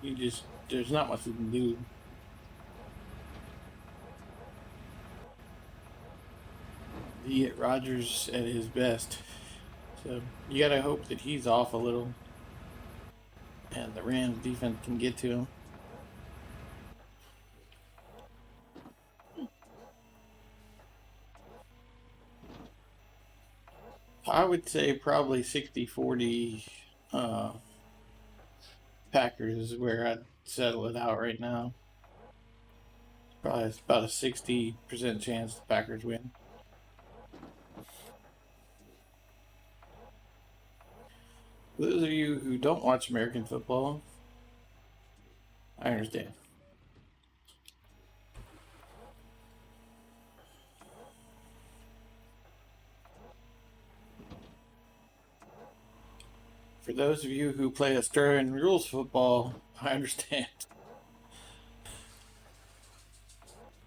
there's not much you can do. You get Rodgers at his best. So you got to hope that he's off a little and the Rams defense can get to him. I would say probably 60-40 Packers is where I'd settle it out right now. Probably it's about a 60% chance the Packers win. For those of you who don't watch American football, I understand. For those of you who play Australian rules football, I understand.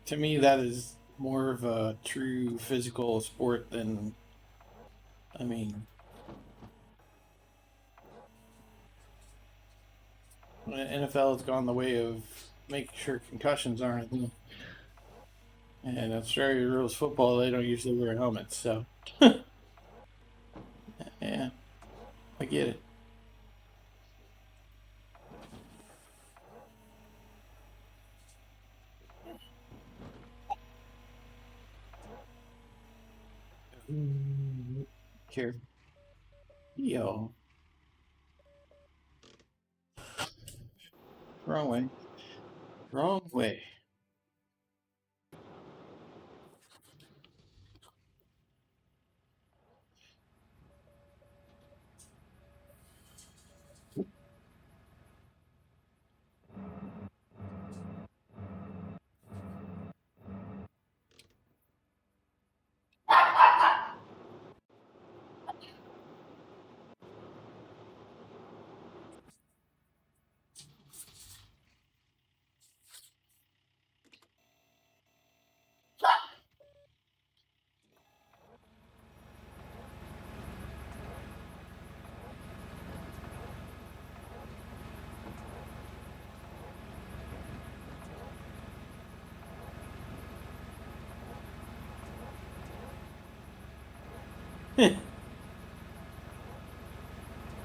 To me, that is more of a true physical sport than, I mean, NFL has gone the way of making sure concussions aren't. And Australian rules football, they don't usually wear helmets, so yeah, I get it. Here, yo, wrong way, wrong way.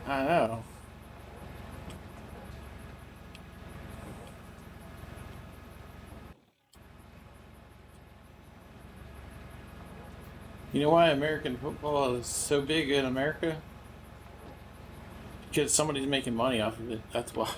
I know. You know why American football is so big in America? Because somebody's making money off of it. That's why.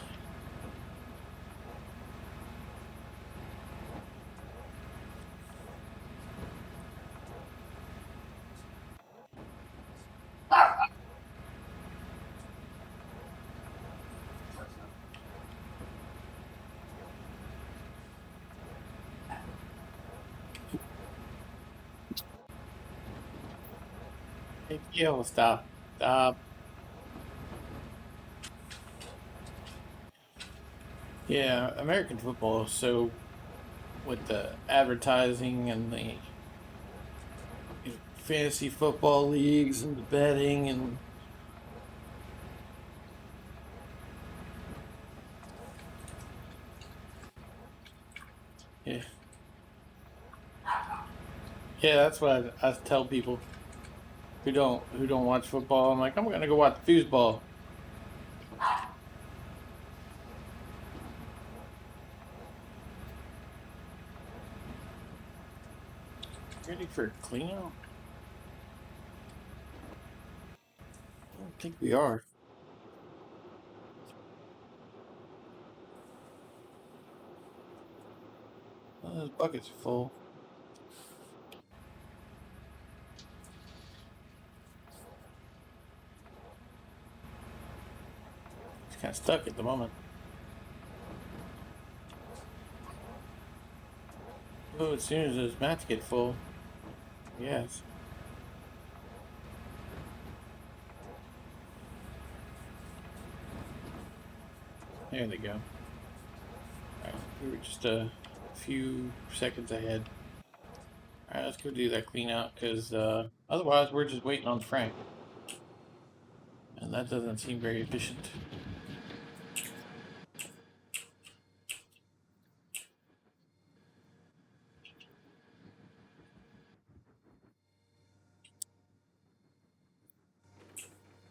Hey, yo, stop, stop. Yeah, American football is so with the advertising and the fantasy football leagues and the betting and yeah, yeah. That's what I tell people who don't watch football. I'm like, I'm gonna go watch foosball. Ready for a clean out? I don't think we are. Those buckets are full. It's kind of stuck at the moment. Oh, as soon as those mats get full, yes. There they go. All right, we were just a few seconds ahead. All right, let's go do that clean out because otherwise we're just waiting on Frank, and that doesn't seem very efficient.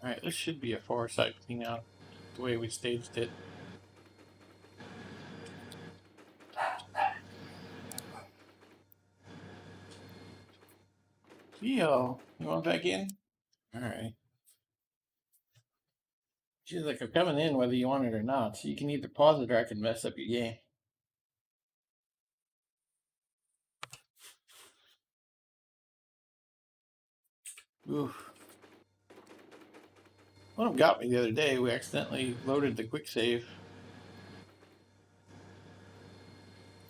All right, this should be a far side clean out the way we staged it. Yo, you want back in? All right. She's like, I'm coming in whether you want it or not. So you can either pause it or I can mess up your game. Oof. One of them got me the other day. We accidentally loaded the quick save.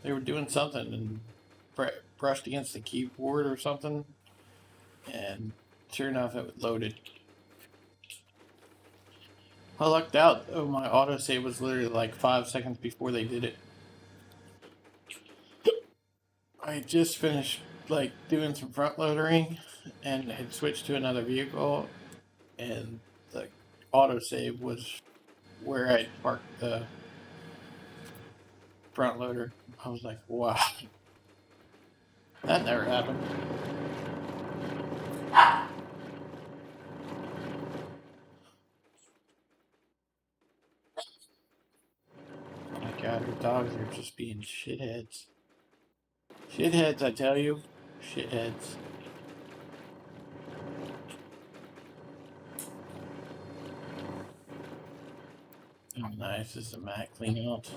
They were doing something and brushed against the keyboard or something. And sure enough, it loaded. I lucked out. Oh, my autosave was literally like 5 seconds before they did it. I just finished like doing some front loadering and had switched to another vehicle, and the autosave was where I parked the front loader. I was like, wow, that never happened. Oh my god, her dogs are just being shitheads. Shitheads, I tell you. Shitheads. Oh, nice. This is a mat clean out.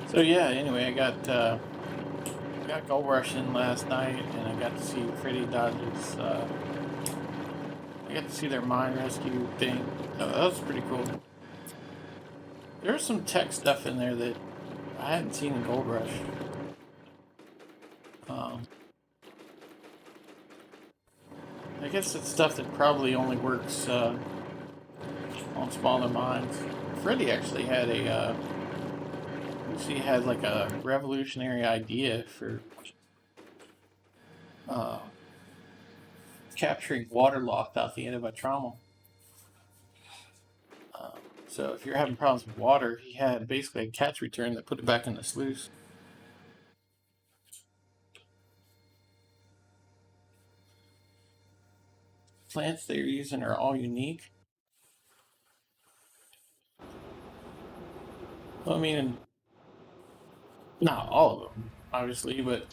So yeah, anyway, I got Gold Rush in last night, and I got to see Freddy Dodge's. I got to see their mine rescue thing. That was pretty cool. There's some tech stuff in there that I hadn't seen in Gold Rush. I guess it's stuff that probably only works on smaller mines. Freddy actually had he had like a revolutionary idea for uh, capturing water loft out the end of a trommel. So if you're having problems with water, he had basically a catch return that put it back in the sluice. Plants they're using are all unique. Well, I mean, not all of them, obviously, but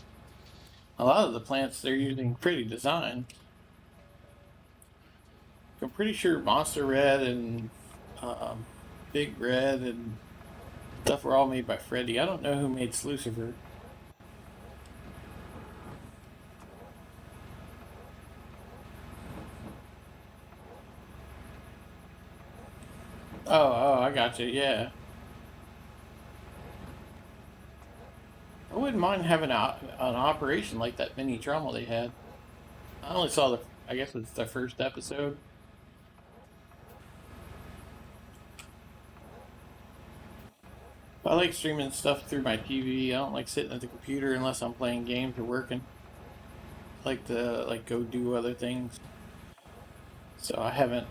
a lot of the plants they're using pretty design. I'm pretty sure Monster Red and um, Big Red and stuff were all made by Freddy. I don't know who made Slucifer. Oh, I got you. Yeah, I wouldn't mind having an operation like that mini trommel they had. I only saw I guess it's the first episode. I like streaming stuff through my TV. I don't like sitting at the computer unless I'm playing games or working. I like to go do other things. So I haven't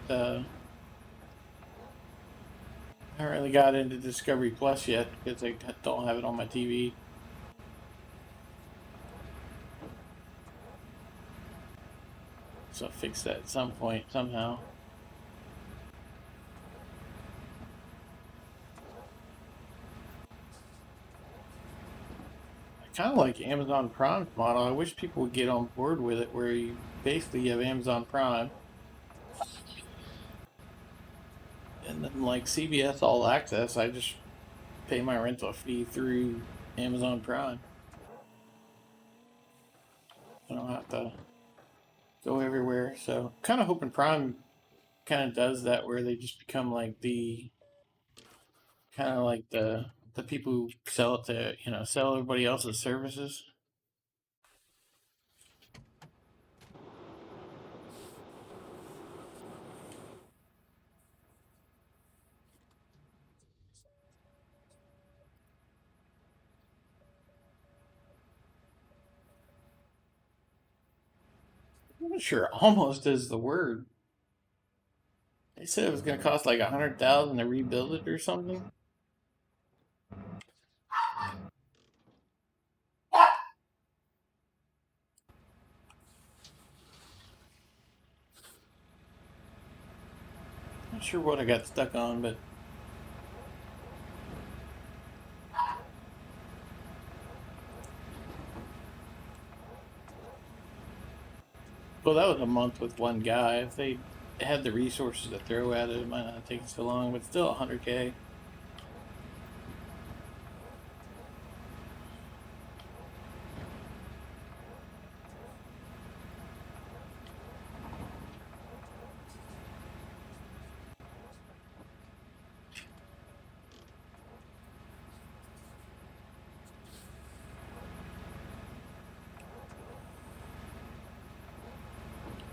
really got into Discovery Plus yet because I don't have it on my TV. So I'll fix that at some point somehow. I kind of like Amazon Prime's model. I wish people would get on board with it, where you basically have Amazon Prime, and then like CBS All Access, I just pay my rental fee through Amazon Prime. I don't have to go everywhere. So kind of hoping Prime kind of does that, where they just become like the kind of like the people who sell it to sell everybody else's services. I'm not sure almost is the word. They said it was going to cost like 100,000 to rebuild it or something. Not sure what I got stuck on, but well, that was a month with one guy. If they had the resources to throw at it, it might not take so long, but still 100K.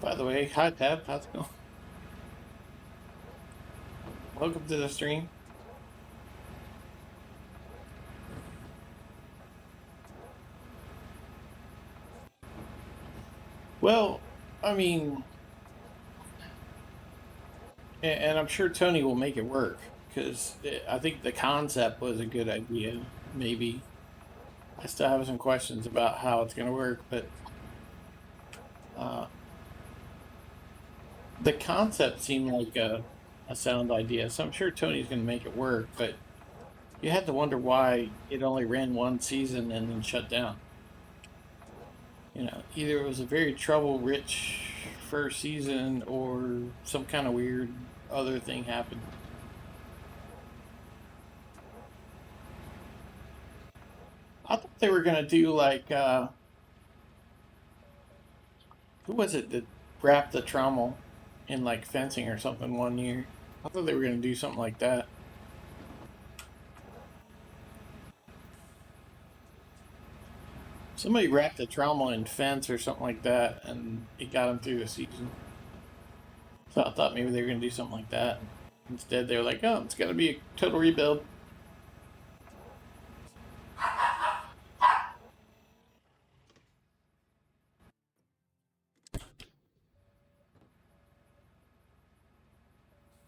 By the way, hi Tab, how's it going? Welcome to the stream. Well, I mean, and I'm sure Tony will make it work because I think the concept was a good idea. Maybe I still have some questions about how it's going to work, but uh, the concept seemed like a sound idea. So I'm sure Tony's going to make it work, but you had to wonder why it only ran one season and then shut down. You know, either it was a very trouble rich first season or some kind of weird other thing happened. I thought they were gonna do like who was it that wrapped the trommel in like fencing or something one year? I thought they were gonna do something like that. Somebody wrapped the trommel in fence or something like that, and it got them through the season. So I thought maybe they were gonna do something like that. Instead, they were like, "Oh, it's gonna be a total rebuild."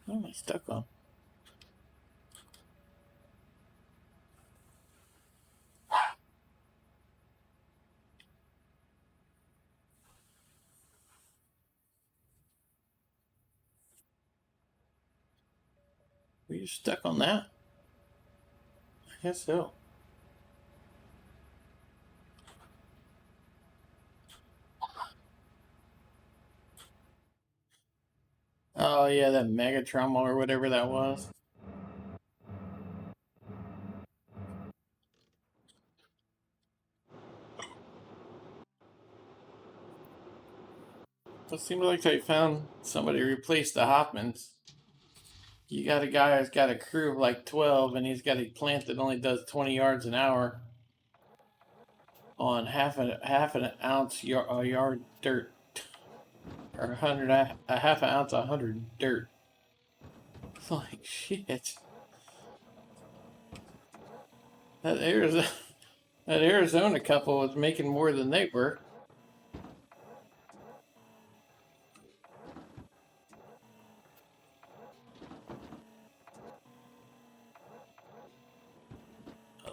What am I stuck on? Were you stuck on that? I guess so. Oh yeah, that mega trommel or whatever that was. It seemed like they found somebody to replace the Hoffmans. You got a guy who's got a crew of like 12, and he's got a plant that only does 20 yards an hour on half an ounce a yard dirt, or a half an ounce 100 dirt. It's like shit. That Arizona that Arizona couple was making more than they were.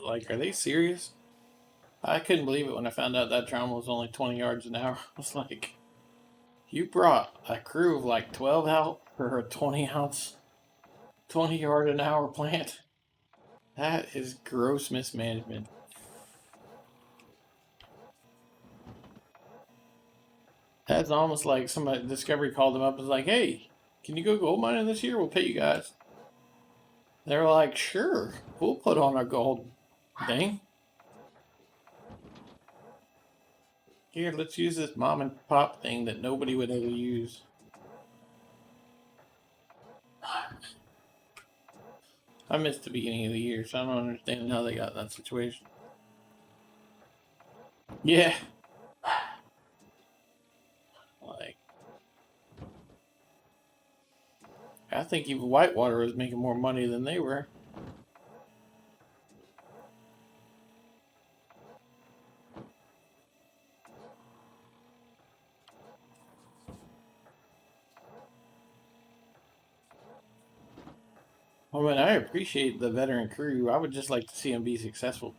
Like, are they serious? I couldn't believe it when I found out that drum was only 20 yards an hour. I was like, you brought a crew of like 12 out for a 20 yard an hour plant? That is gross mismanagement. That's almost like somebody, Discovery called them up and was like, hey, can you go gold mining this year? We'll pay you guys. They were like, sure, we'll put on our gold thing. Here, let's use this mom and pop thing that nobody would ever use. I missed the beginning of the year, so I don't understand how they got in that situation. Yeah. Like, I think even Whitewater was making more money than they were. I mean, I appreciate the veteran crew. I would just like to see them be successful.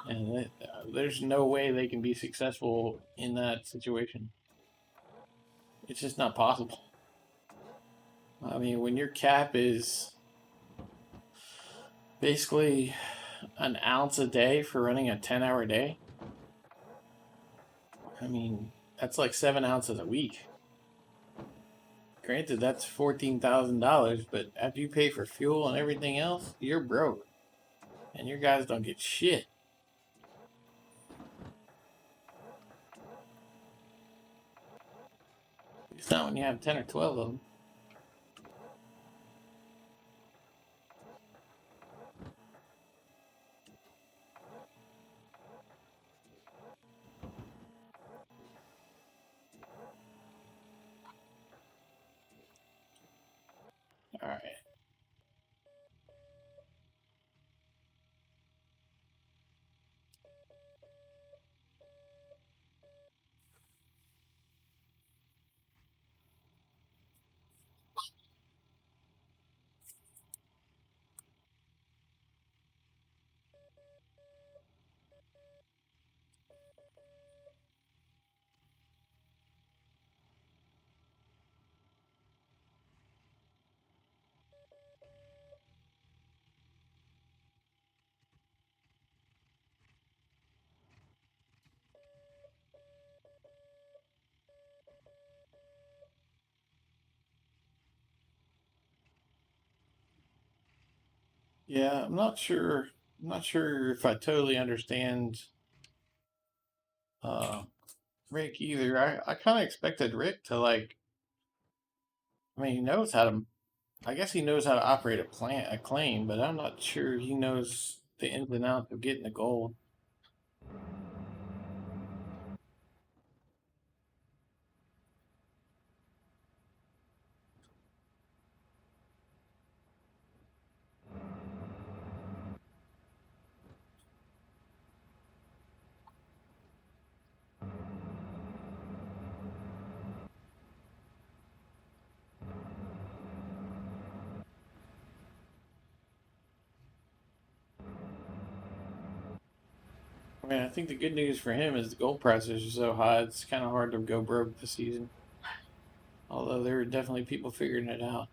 And there's no way they can be successful in that situation. It's just not possible. I mean, when your cap is basically an ounce a day for running a 10-hour day, I mean, that's like 7 ounces a week. Granted, that's $14,000, but after you pay for fuel and everything else, you're broke. And your guys don't get shit. It's not when you have 10 or 12 of them. All right. Yeah, I'm not sure. I'm not sure if I totally understand uh, Rick either. I kind of expected Rick to like. I mean, he knows how to. I guess he knows how to operate a claim, but I'm not sure he knows the ins and outs of getting the gold. I mean, I think the good news for him is the gold prices are so high. It's kind of hard to go broke this season. Although there are definitely people figuring it out.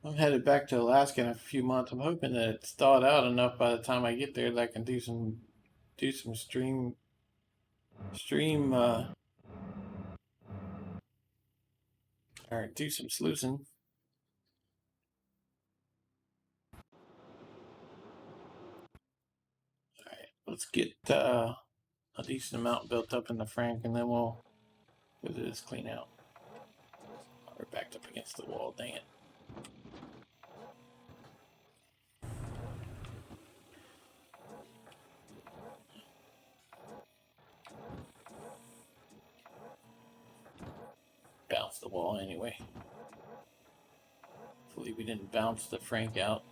I'm headed back to Alaska in a few months. I'm hoping that it's thawed out enough by the time I get there that I can do some stream or do some sluicing. All right, let's get a decent amount built up in the Frank, and then we'll do this clean out. We're backed up against the wall. Dang it! Bounce the wall anyway. Hopefully we didn't bounce the Frank out.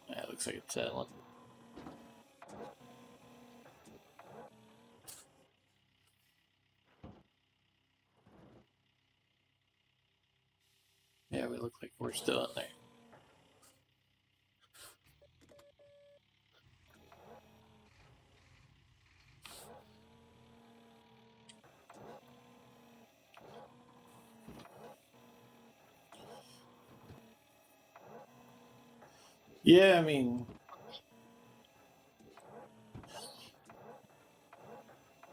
That looks like it's settling. Yeah, we look like we're still in there. Yeah, I mean,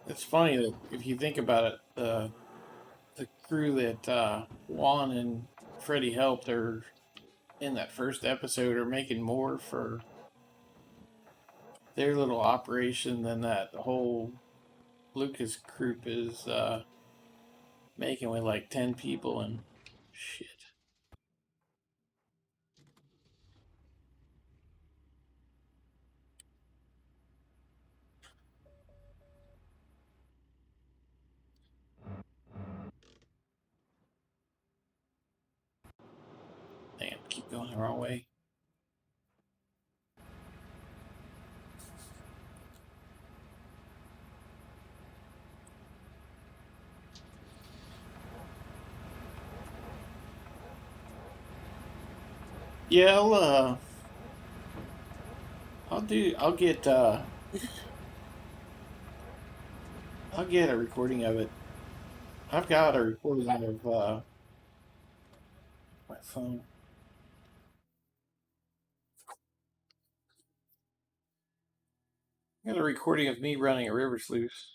it's funny that if you think about it, the crew that Juan and Freddie helped are in that first episode are making more for their little operation than that whole Lucas group is making with like 10 people and shit. Damn, keep going the wrong way. Yeah, I'll get a recording of it. I've got a recording of my phone. I got a recording of me running a river sluice.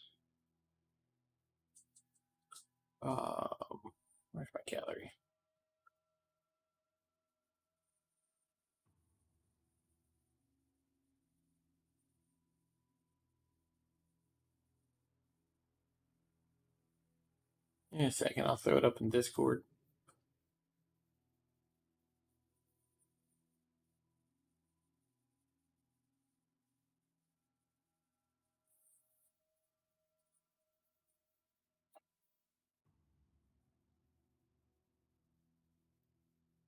Where's my gallery? In a second, I'll throw it up in Discord.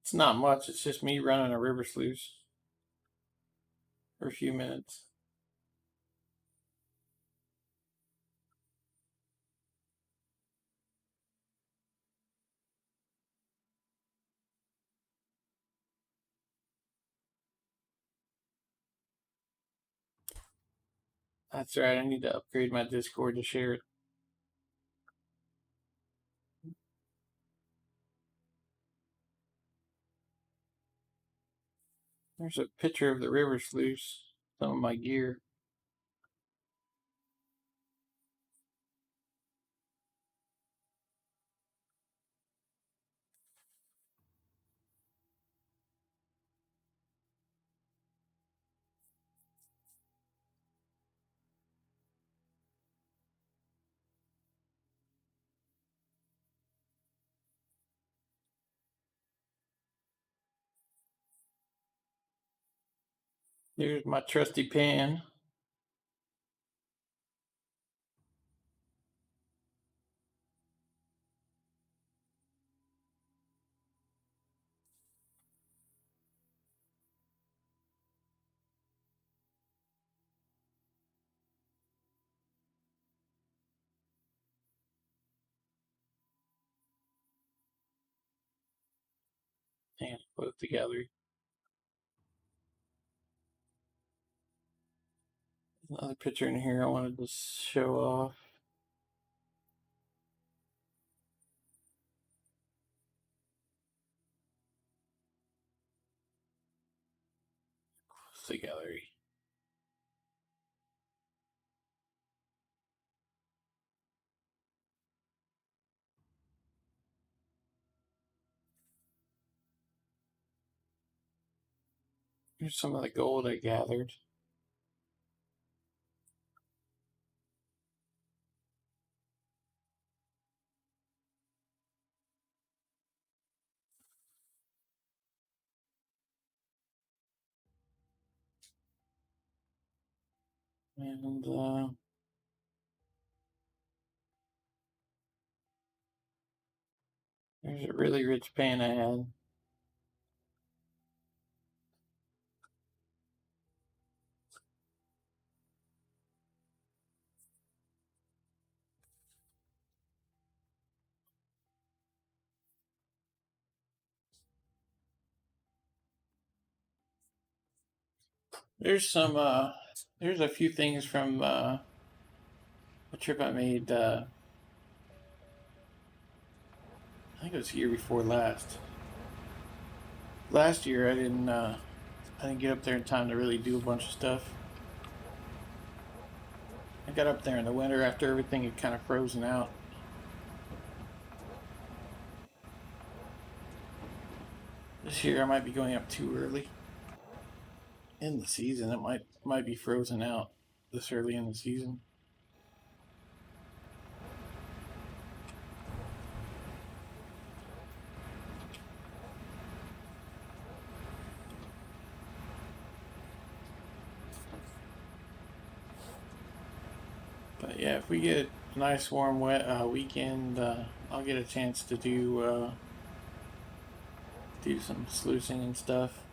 It's not much. It's just me running a river sluice for a few minutes. That's right. I need to upgrade my Discord to share it. There's a picture of the river sluice. Some of my gear. There's my trusty pan. And both together. Another picture in here I wanted to show off. Close the gallery. Here's some of the gold I gathered. And there's a really rich pan I had. There's some there's a few things from a trip I made I think it was the year before last. Last year I didn't get up there in time to really do a bunch of stuff. I got up there in the winter after everything had kind of frozen out. This year I might be going up too early in the season. It might be frozen out this early in the season. But yeah, if we get a nice warm wet weekend, I'll get a chance to do some sluicing and stuff.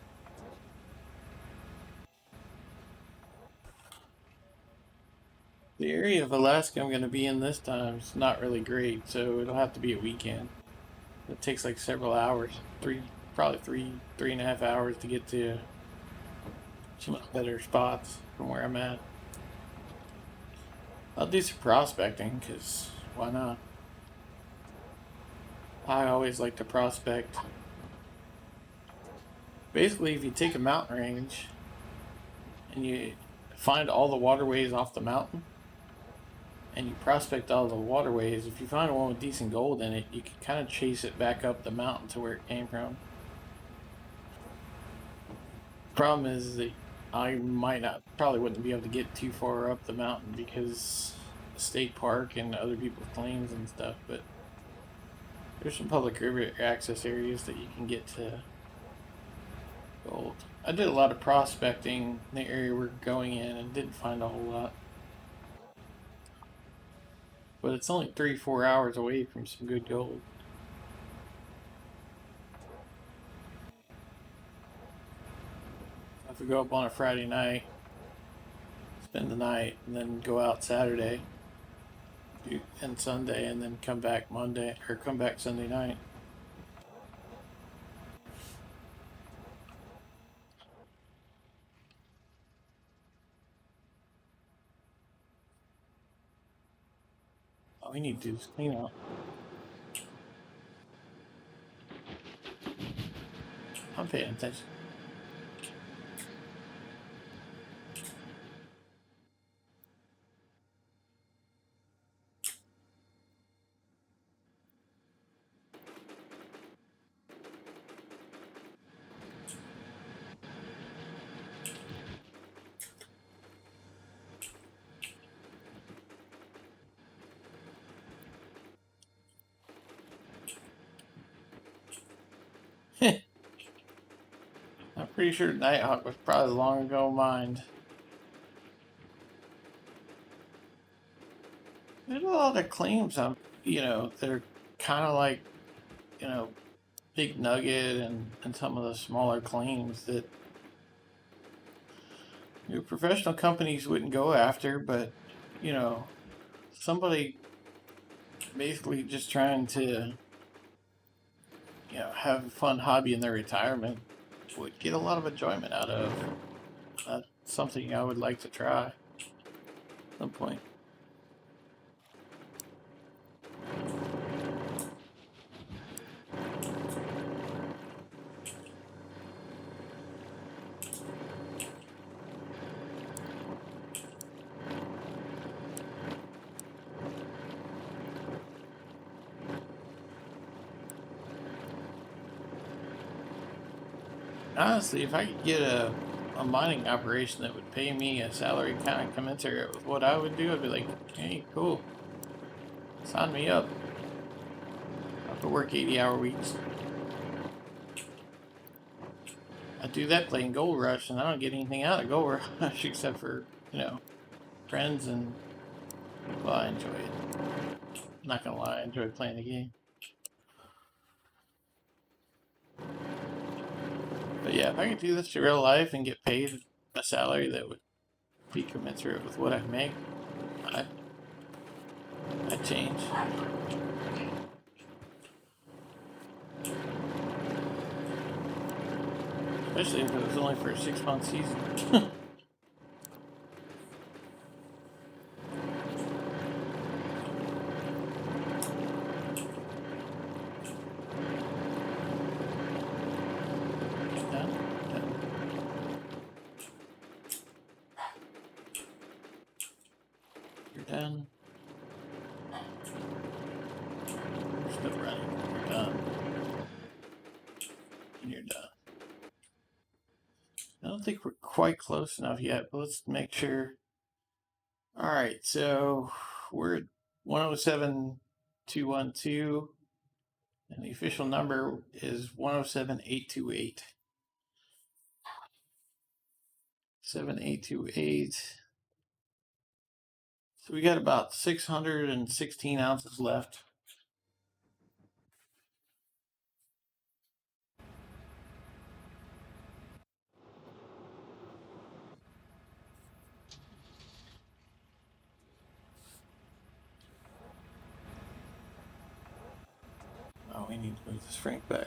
The area of Alaska I'm going to be in this time is not really great, so it'll have to be a weekend. It takes like several hours, probably 3.5 hours to get to some better spots from where I'm at. I'll do some prospecting, because why not? I always like to prospect. Basically, if you take a mountain range and you find all the waterways off the mountain and you prospect all the waterways, if you find one with decent gold in it, you can kind of chase it back up the mountain to where it came from. Problem is that I probably wouldn't be able to get too far up the mountain because state park and other people's claims and stuff, but there's some public river access areas that you can get to gold. I did a lot of prospecting in the area we're going in and didn't find a whole lot. But it's only 3-4 hours away from some good gold. If we go up on a Friday night, spend the night, and then go out Saturday and Sunday, and then come back Monday, or come back Sunday night. All we need to do is clean out. I'm paying attention. I'm pretty sure Nighthawk was probably long ago mined. There's a lot of claims on, they're kind of like, Big Nugget and some of the smaller claims that professional companies wouldn't go after, but somebody basically just trying to have a fun hobby in their retirement would get a lot of enjoyment out of. That's something I would like to try at some point. Honestly, if I could get a mining operation that would pay me a salary kind of commensurate with what I would do, I'd be like, hey, cool. Sign me up. I could work 80-hour weeks. I do that playing Gold Rush, and I don't get anything out of Gold Rush except for, friends and, well, I enjoy it. I'm not gonna lie, I enjoy playing the game. But yeah, if I could do this in real life and get paid a salary that would be commensurate with what I make, I'd change. Especially if it was only for a 6-month season. You're done. You're still running. You're done. And you're done. I don't think we're quite close enough yet, but let's make sure. All right, so we're at 107,212, and the official number is 107,828. 7828. So we got about 616 ounces left. Oh, we need to move this Frank back.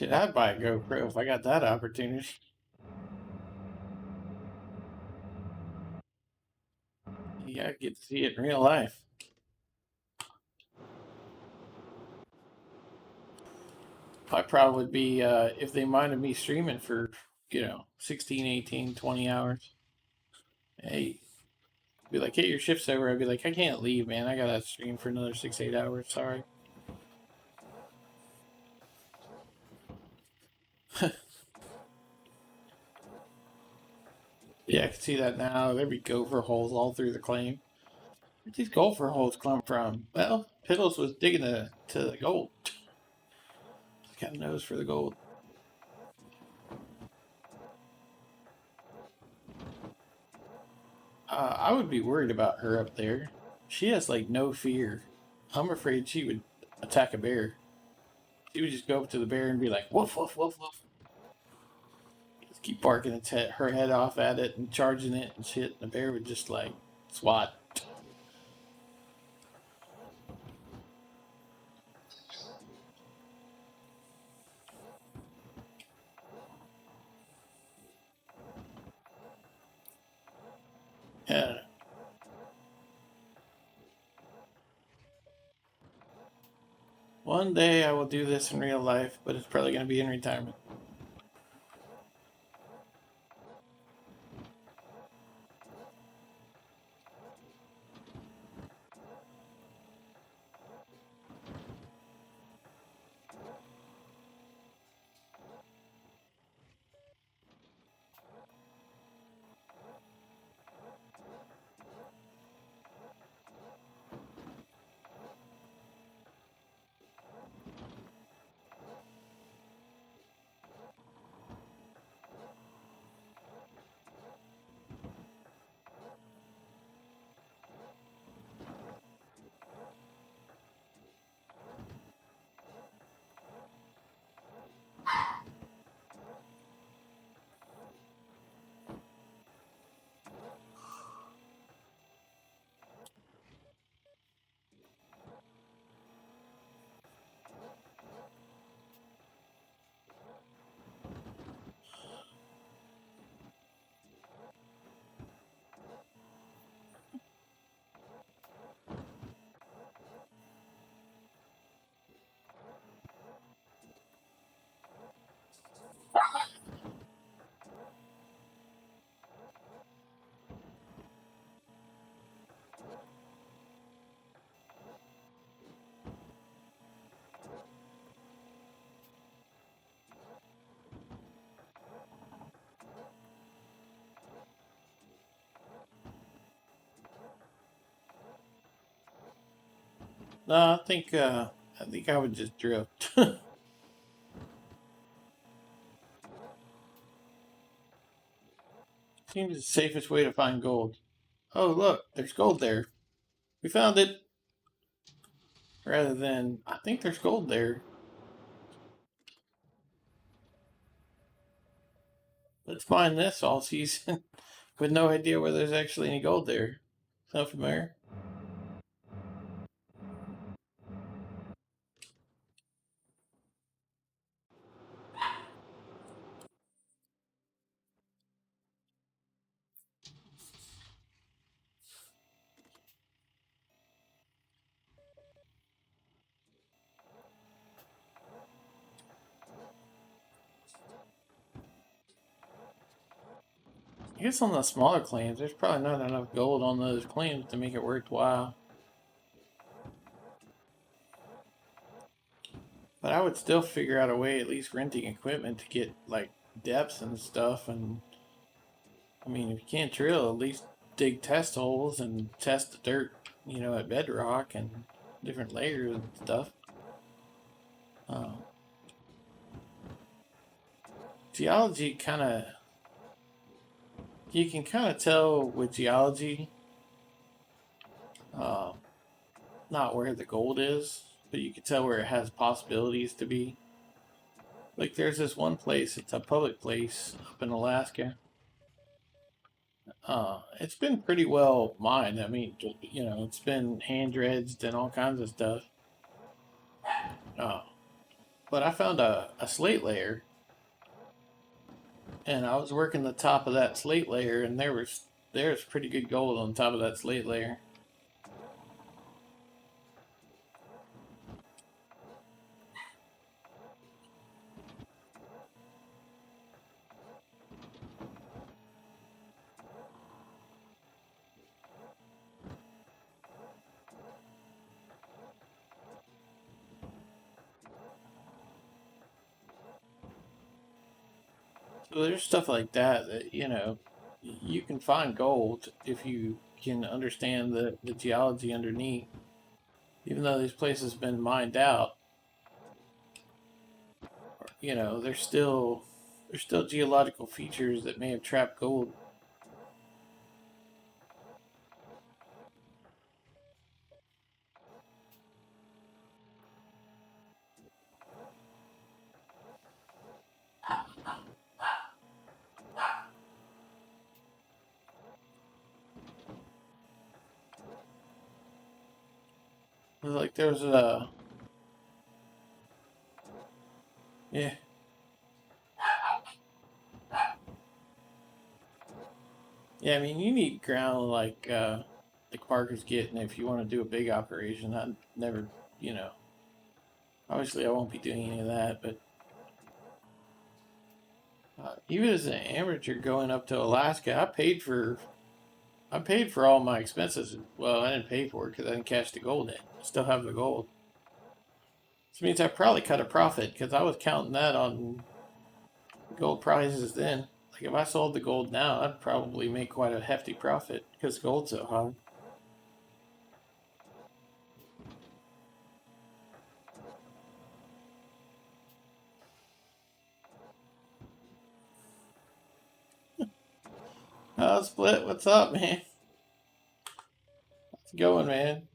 Shit, I'd buy a GoPro if I got that opportunity. Yeah, I get to see it in real life. I probably would be, if they minded me streaming for, 16, 18, 20 hours. Hey, be like, hey, your shift's over. I'd be like, I can't leave, man. I gotta stream for another 6, 8 hours. Sorry. Yeah, I can see that now. There'd be gopher holes all through the claim. Where'd these gopher holes come from? Well, Piddles was digging to the gold. He's got a nose for the gold. I would be worried about her up there. She has like no fear. I'm afraid she would attack a bear. She would just go up to the bear and be like, woof, woof, woof, woof. Just keep barking her head off at it and charging it and shit. And the bear would just like swat. Yeah. One day I will do this in real life, but it's probably going to be in retirement. No, I think I would just drift. Seems the safest way to find gold. Oh, look, there's gold there. We found it. Rather than, I think there's gold there. Let's mine this all season with no idea whether there's actually any gold there. Sound familiar? I guess on the smaller claims, there's probably not enough gold on those claims to make it worthwhile. But I would still figure out a way, at least renting equipment to get like depths and stuff. And I mean, if you can't drill, at least dig test holes and test the dirt, at bedrock and different layers and stuff. Uh, Geology kind of, you can kind of tell with geology, uh, not where the gold is, but you can tell where it has possibilities to be. Like there's this one place, it's a public place up in Alaska. It's been pretty well mined. I mean, it's been hand dredged and all kinds of stuff. Uh, but I found a slate layer, and I was working the top of that slate layer, and there's pretty good gold on top of that slate layer. So there's stuff like that that, you can find gold if you can understand the geology underneath. Even though these places have been mined out, there's still geological features that may have trapped gold. Like there's a yeah. Yeah, I mean, you need ground like Parker's getting if you want to do a big operation. I never, you know, obviously I won't be doing any of that, but even as an amateur going up to Alaska, I paid for all my expenses. Well, I didn't pay for it because I didn't cash the gold in. I still have the gold. Which means I probably cut a profit because I was counting that on gold prices then. Like if I sold the gold now, I'd probably make quite a hefty profit because gold's so high. Oh, Split, what's up, man? How's it going, man?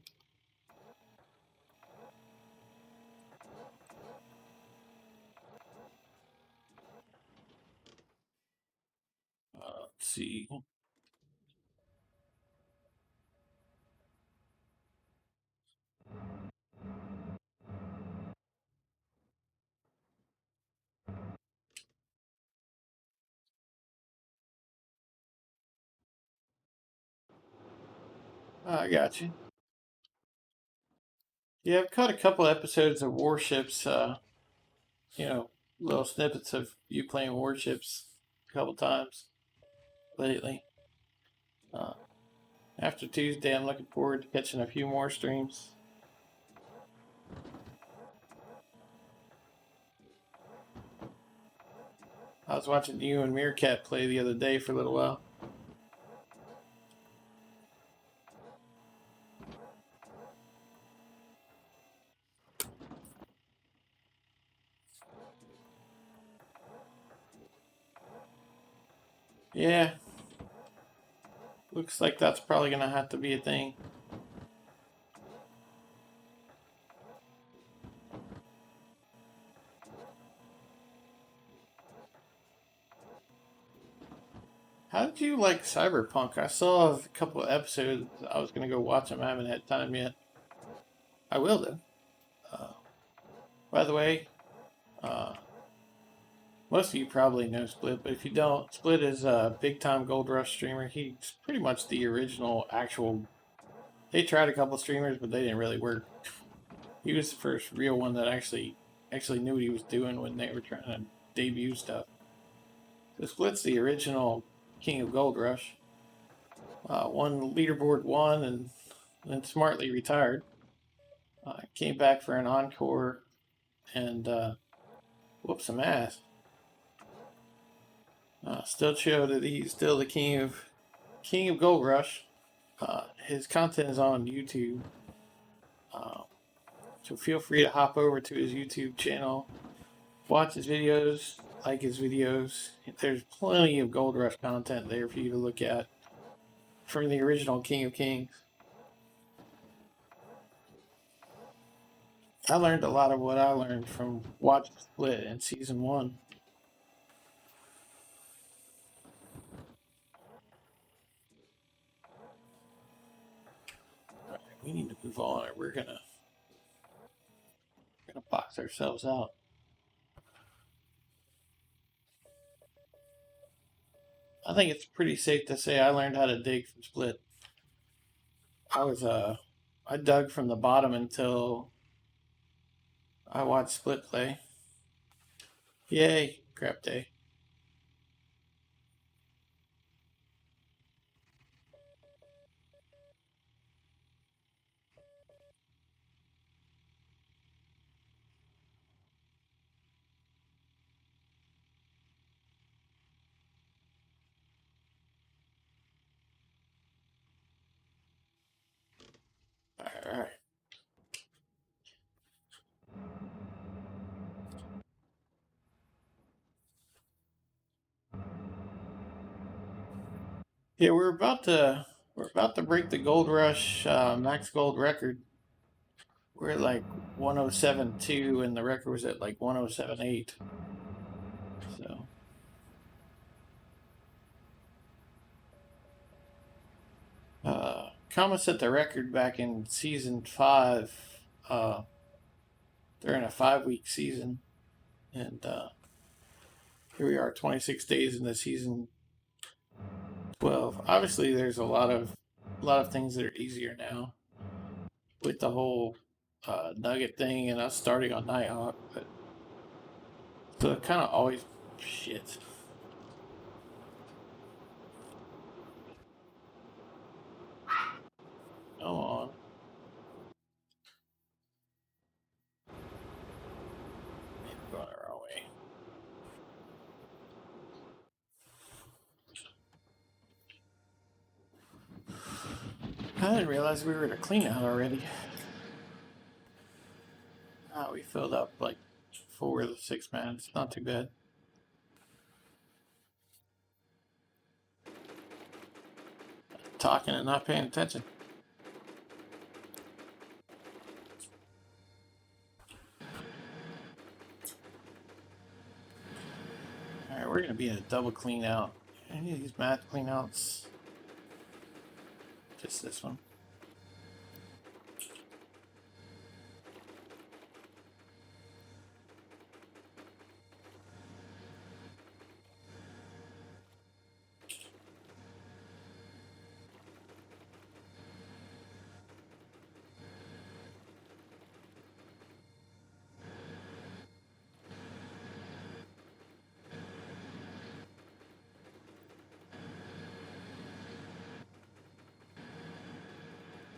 Let's see. I got you. Yeah, I've caught a couple episodes of Warships. You know, little snippets of you playing Warships a couple times lately. Uh, After Tuesday, I'm looking forward to catching a few more streams. I was watching you and Meerkat play the other day for a little while. Yeah, looks like that's probably gonna have to be a thing. How did you like Cyberpunk? I saw a couple of episodes. I was gonna go watch them. I haven't had time yet. I will though. Uh, by the way, uh, most of you probably know Split, but if you don't, Split is a big time Gold Rush streamer. He's pretty much the original actual. They tried a couple streamers, but they didn't really work. He was the first real one that actually knew what he was doing when they were trying to debut stuff. So Split's the original King of Gold Rush. Won leaderboard one and then smartly retired. Came back for an encore and whooped some ass. Still show that he's still the king of Gold Rush. His content is on YouTube, uh, so feel free to hop over to his YouTube channel, watch his videos, like his videos. There's plenty of Gold Rush content there for you to look at from the original King of Kings. I learned a lot of what I learned from watching Split in season one. All right, we need to move on, or we're gonna box ourselves out. I think it's pretty safe to say I learned how to dig from Split. I dug from the bottom until I watched Split play. Yay, crap day. All right. Yeah, we're about to break the Gold Rush max gold record. We're at like 107.2, and the record was at like 107.8. So, Kama set the record back in season 5. Uh, they're in a 5-week season, and here we are, 26 days into season 12. Obviously, there's a lot of things that are easier now with the whole nugget thing and us starting on Nighthawk, but so it kind of always shit. Come on. Going the wrong way. I didn't realize we were in a clean out already. We filled up like 4 of the 6 man. It's not too bad. Talking and not paying attention. Alright, we're going to be in a double clean out. Any of these matte clean outs? Just this one.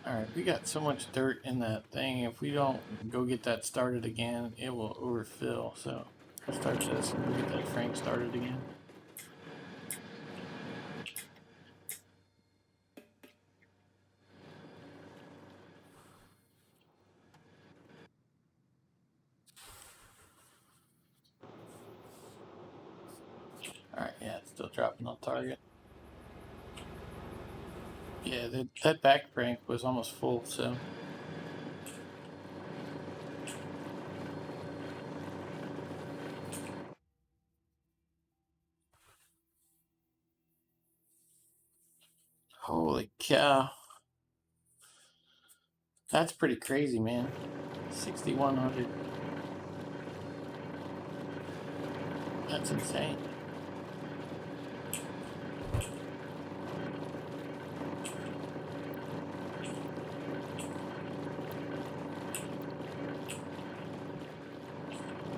Alright, we got so much dirt in that thing. If we don't go get that started again, it will overfill. So, start this and go get that Frank started again. Alright, yeah, it's still dropping on target. Yeah, that back crank was almost full, so. Holy cow. That's pretty crazy, man. 6,100. That's insane.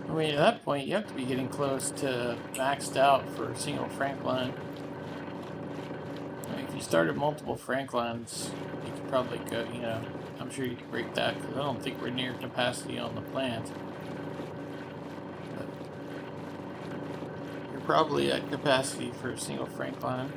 I mean, at that point, you have to be getting close to maxed out for a single Franklin. I mean, if you started multiple Franklins, you could probably go, I'm sure you could break that, because I don't think we're near capacity on the plant. But you're probably at capacity for a single Franklin.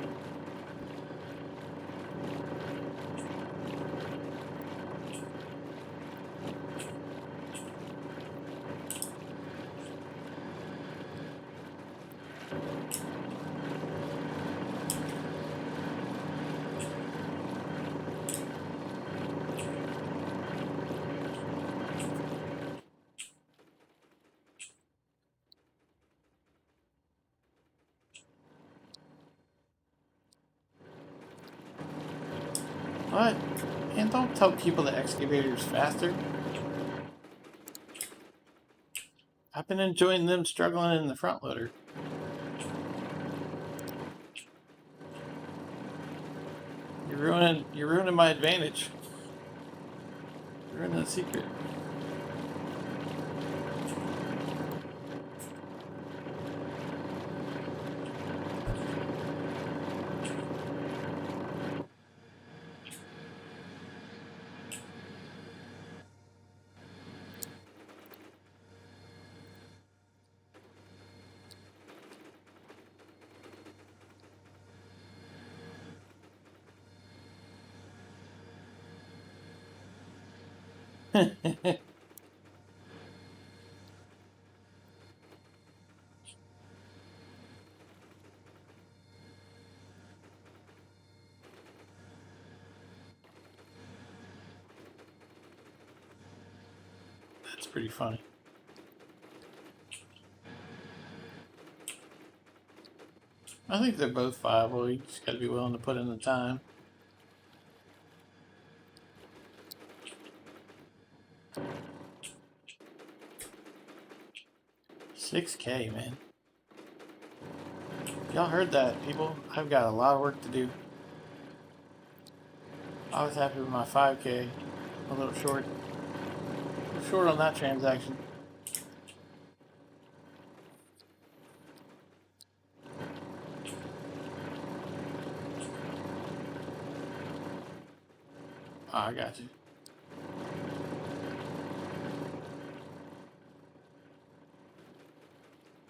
What? And don't tell people the excavator's faster. I've been enjoying them struggling in the front loader. You're ruining my advantage. You're ruining the secret. That's pretty funny. I think they're both viable. You just got to be willing to put in the time. 6K, man. Y'all heard that, people? I've got a lot of work to do. I was happy with my 5K. A little short. A little short on that transaction. Oh, I got you.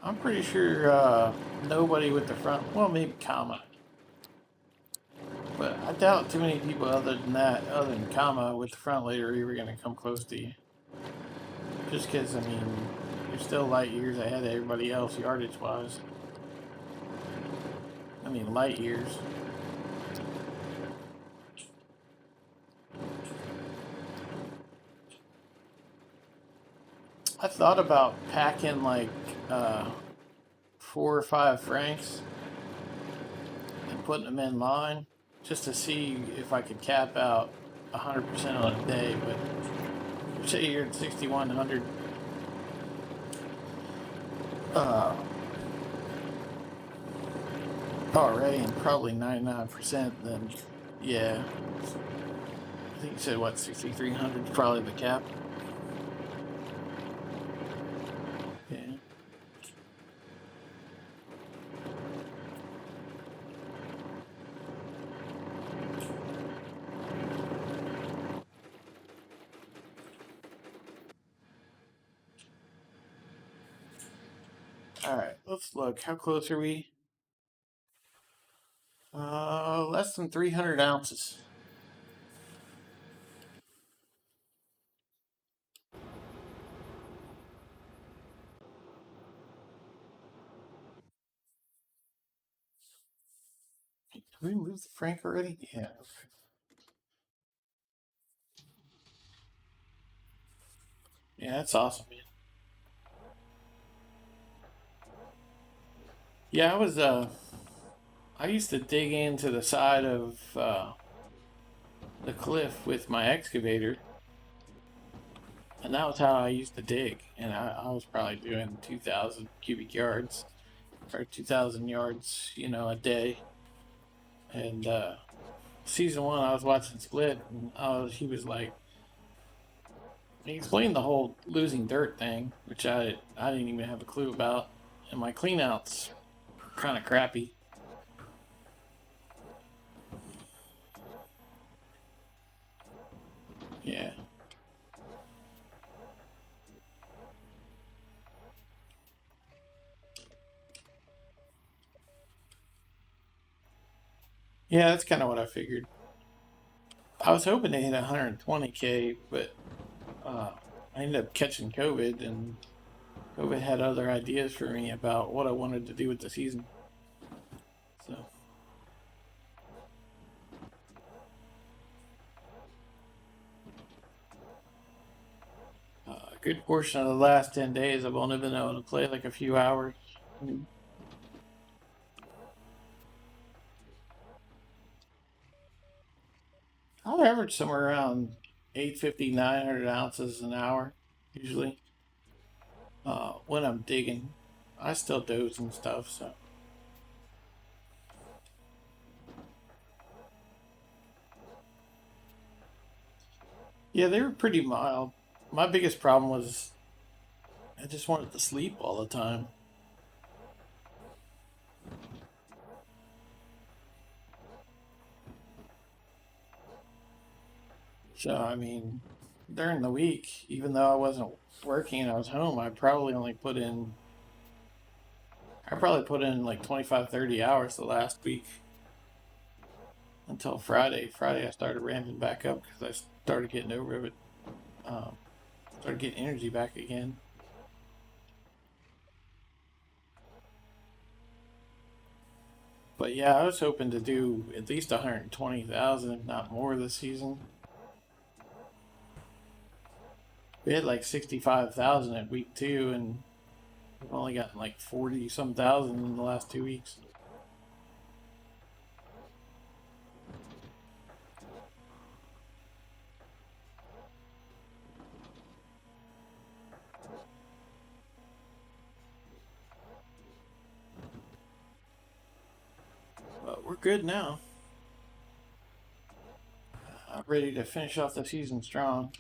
I'm pretty sure nobody with the front, well, maybe comma. But I doubt too many people other than that, other than comma, with the front lid are ever going to come close to you. Just because, I mean, you're still light years ahead of everybody else, yardage-wise. I mean, light years. I thought about packing like 4 or 5 franks and putting them in line just to see if I could cap out 100% on a day. But say you're at 6,100 already and probably 99%, then yeah. I think you said what, 6,300 is probably the cap. Yeah. Alright, let's look. How close are we? Less than 300 ounces. Did we move the frank already? Yeah. Yeah, that's awesome, man. Yeah, I used to dig into the side of the cliff with my excavator, and that was how I used to dig. And I was probably doing 2,000 cubic yards or 2,000 yards, you know, a day. And season one, I was watching Split, and he was like, he explained the whole losing dirt thing, which I didn't even have a clue about. And my cleanouts were kind of crappy. Yeah. Yeah, that's kind of what I figured. I was hoping to hit 120K, but I ended up catching COVID, and COVID had other ideas for me about what I wanted to do with the season. So, a good portion of the last 10 days, I've only been able to play like a few hours. I'll average somewhere around 850, 900 ounces an hour, usually, when I'm digging. I still doze and stuff, so. Yeah, they were pretty mild. My biggest problem was I just wanted to sleep all the time. So, I mean, during the week, even though I wasn't working and I was home, I probably put in like 25, 30 hours the last week until Friday. Friday, I started ramping back up because I started getting over it, um, started getting energy back again. But yeah, I was hoping to do at least 120,000, if not more, this season. We had like 65,000 at week two, and we've only gotten like 40 some thousand in the last 2 weeks. But we're good now. I'm ready to finish off the season strong.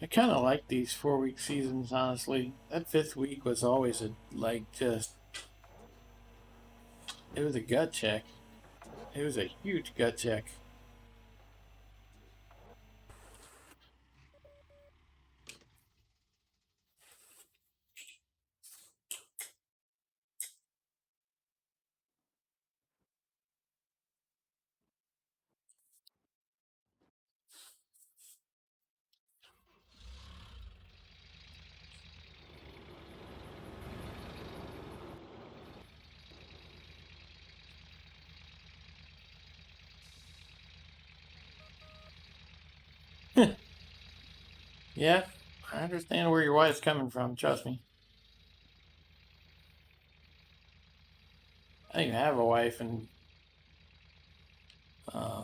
I kind of like these 4 week seasons, honestly. That fifth week was always it was a gut check. It was a huge gut check. Yeah, I understand where your wife's coming from, trust me. I don't even have a wife, and uh,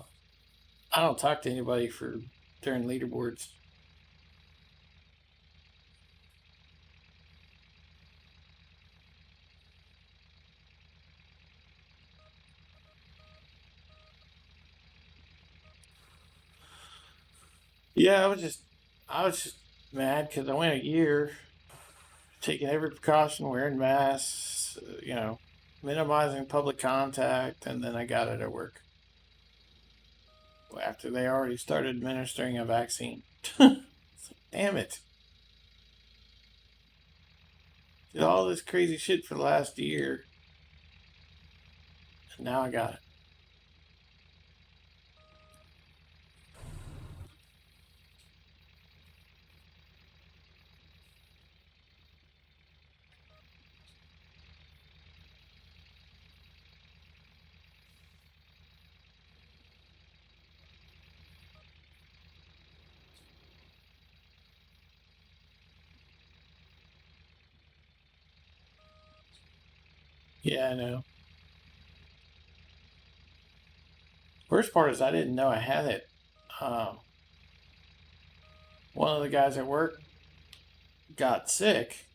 I don't talk to anybody for during leaderboards. Yeah, I was just mad because I went a year taking every precaution, wearing masks, minimizing public contact, and then I got it at work after they already started administering a vaccine. Damn it! Did all this crazy shit for the last year, and now I got it. Yeah, I know. Worst part is I didn't know I had it. Um, one of the guys at work got sick,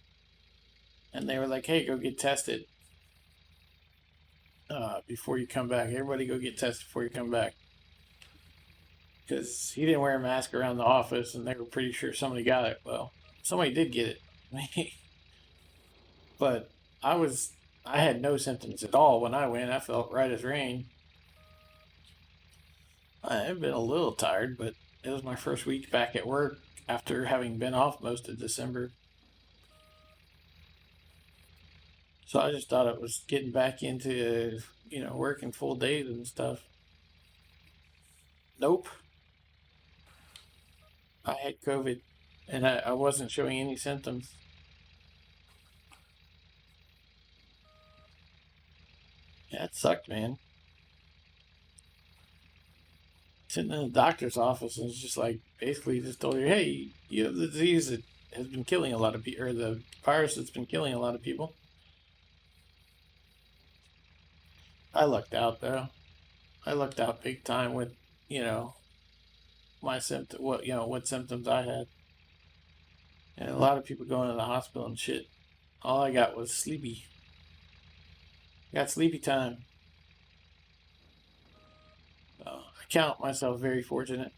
and they were like, "Hey, go get tested before you come back. Everybody, go get tested before you come back." Because he didn't wear a mask around the office, and they were pretty sure somebody got it. Well, somebody did get it, but I was I had no symptoms at all when I went. I felt right as rain. I've been a little tired, but it was my first week back at work after having been off most of December. So I just thought it was getting back into, working full days and stuff. Nope. I had COVID and I wasn't showing any symptoms. Yeah, it sucked, man. Sitting in the doctor's office and it's just like basically just told you, hey, you have the disease that has been killing a lot of people, or the virus that's been killing a lot of people. I lucked out though. I lucked out big time with, you know, my symptom, what symptoms I had. and a lot of people going to the hospital and shit. All I got was sleepy. Got sleepy time. I count myself very fortunate.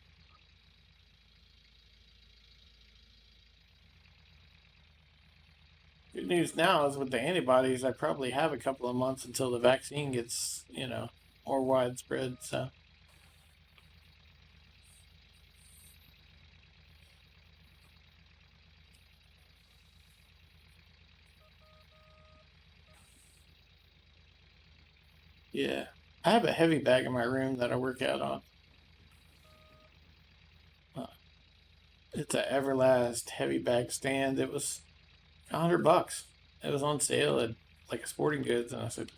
Good news now is with the antibodies, I probably have a couple of months until the vaccine gets, more widespread. So, yeah. I have a heavy bag in my room that I work out on. Uh, it's a Everlast heavy bag stand. It was $100. It was on sale at like a sporting goods, and I said,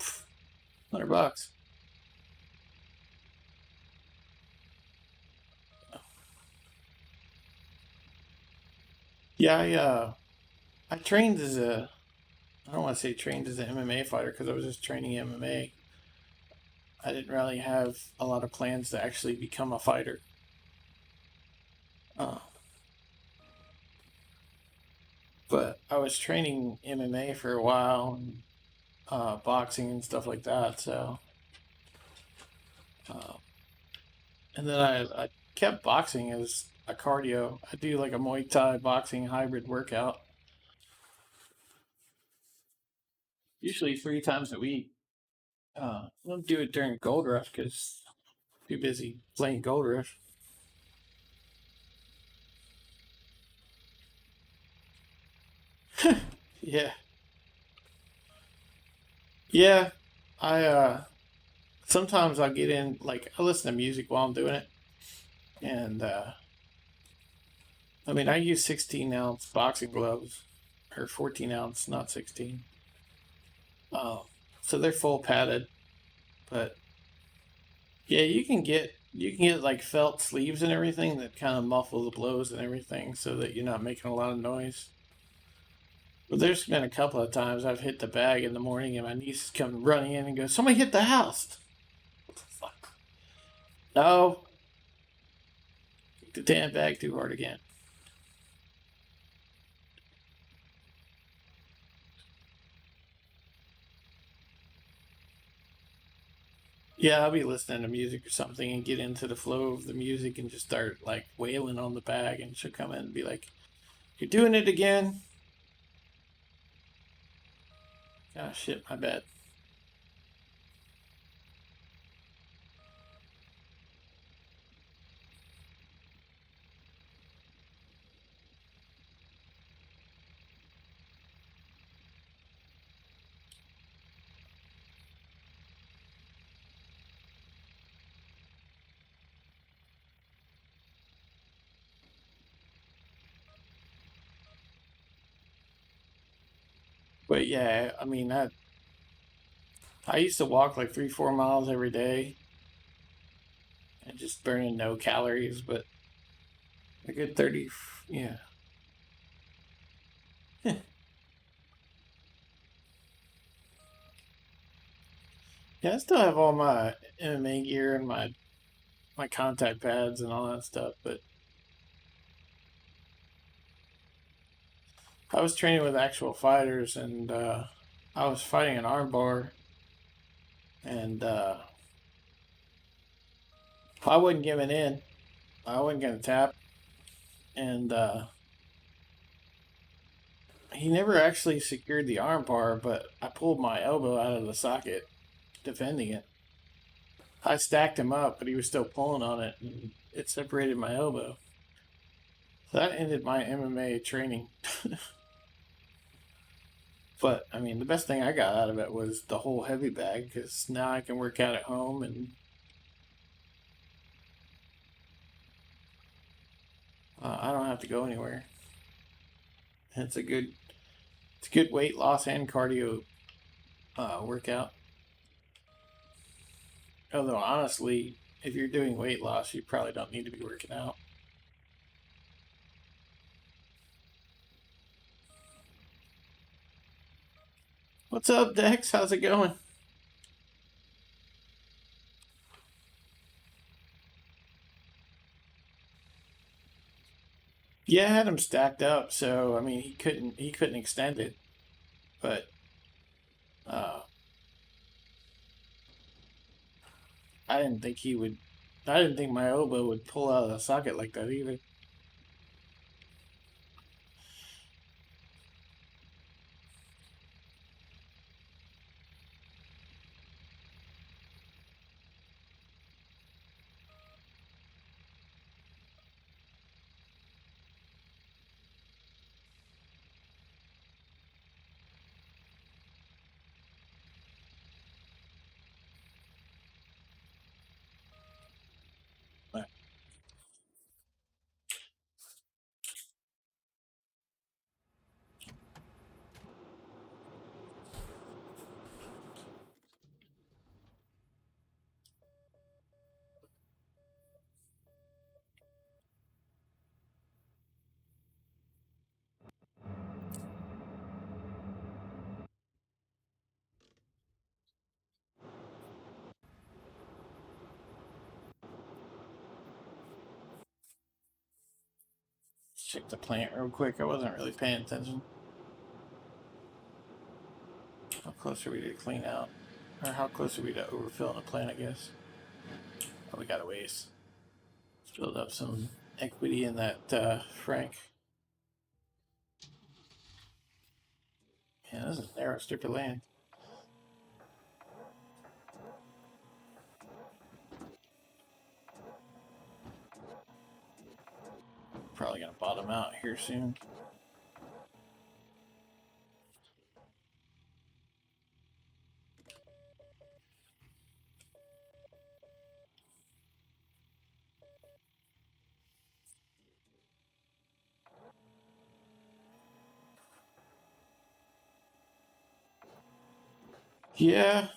$100. Yeah, I trained as a I don't want to say trained as an MMA fighter because I was just training MMA. I didn't really have a lot of plans to actually become a fighter. Uh, but I was training MMA for a while and boxing and stuff like that. So, uh, and then I kept boxing as a cardio. I do like a Muay Thai boxing hybrid workout, usually 3 times a week. I don't do it during Gold Rush because too busy playing Gold Rush. Yeah, yeah. I sometimes I'll get in like I listen to music while I'm doing it, and I mean I use 16-ounce boxing gloves or 14-ounce, not 16. Uh, so they're full padded, but yeah, you can get like felt sleeves and everything that kind of muffle the blows and everything, so that you're not making a lot of noise. But there's been a couple of times I've hit the bag in the morning and my niece come running in and goes, "Somebody hit the house." No, hit the damn bag too hard again. Yeah, I'll be listening to music or something and get into the flow of the music and just start like wailing on the bag, and she'll come in and be like, "You're doing it again." Ah, shit, my bad. But yeah, I mean, I used to walk like 3, 4 miles every day and just burning no calories, but a good 30, yeah. Yeah, I still have all my MMA gear and my contact pads and all that stuff, but I was training with actual fighters, and I was fighting an armbar, and I wasn't giving in. I wasn't gonna tap, and he never actually secured the armbar, but I pulled my elbow out of the socket defending it. I stacked him up, but he was still pulling on it, and it separated my elbow. So that ended my MMA training. But I mean, the best thing I got out of it was the whole heavy bag because now I can work out at home, and I don't have to go anywhere. It's a good weight loss and cardio workout. Although honestly, if you're doing weight loss, you probably don't need to be working out. What's up, Dex? How's it going? Yeah, I had him stacked up, so I mean he couldn't extend it, but uh, I didn't think he would. I didn't think my elbow would pull out of the socket like that either. Let's check the plant real quick. I wasn't really paying attention. How close are we to clean out? Or how close are we to overfilling the plant, I guess? Oh, we got a ways. Let's build up some equity in that Frank. Yeah, this is a narrow strip of land. Probably gonna bottom out here soon. Yeah.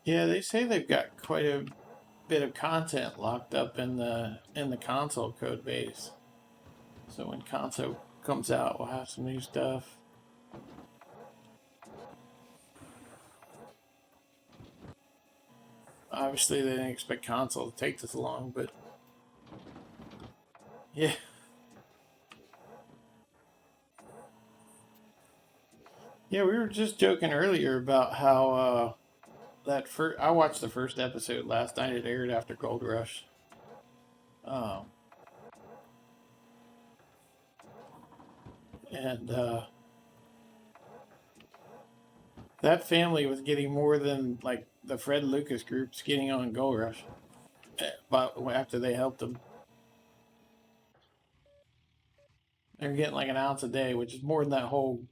Yeah, they say they've got quite a bit of content locked up in the console code base. So when console comes out, we'll have some new stuff. Obviously, they didn't expect console to take this long, but yeah. Yeah, we were just joking earlier about how that first. I watched the first episode last night. It aired after Gold Rush. Um, and that family was getting more than like the Fred Lucas groups getting on Gold Rush. But after they helped them, they're getting like an ounce a day, which is more than that whole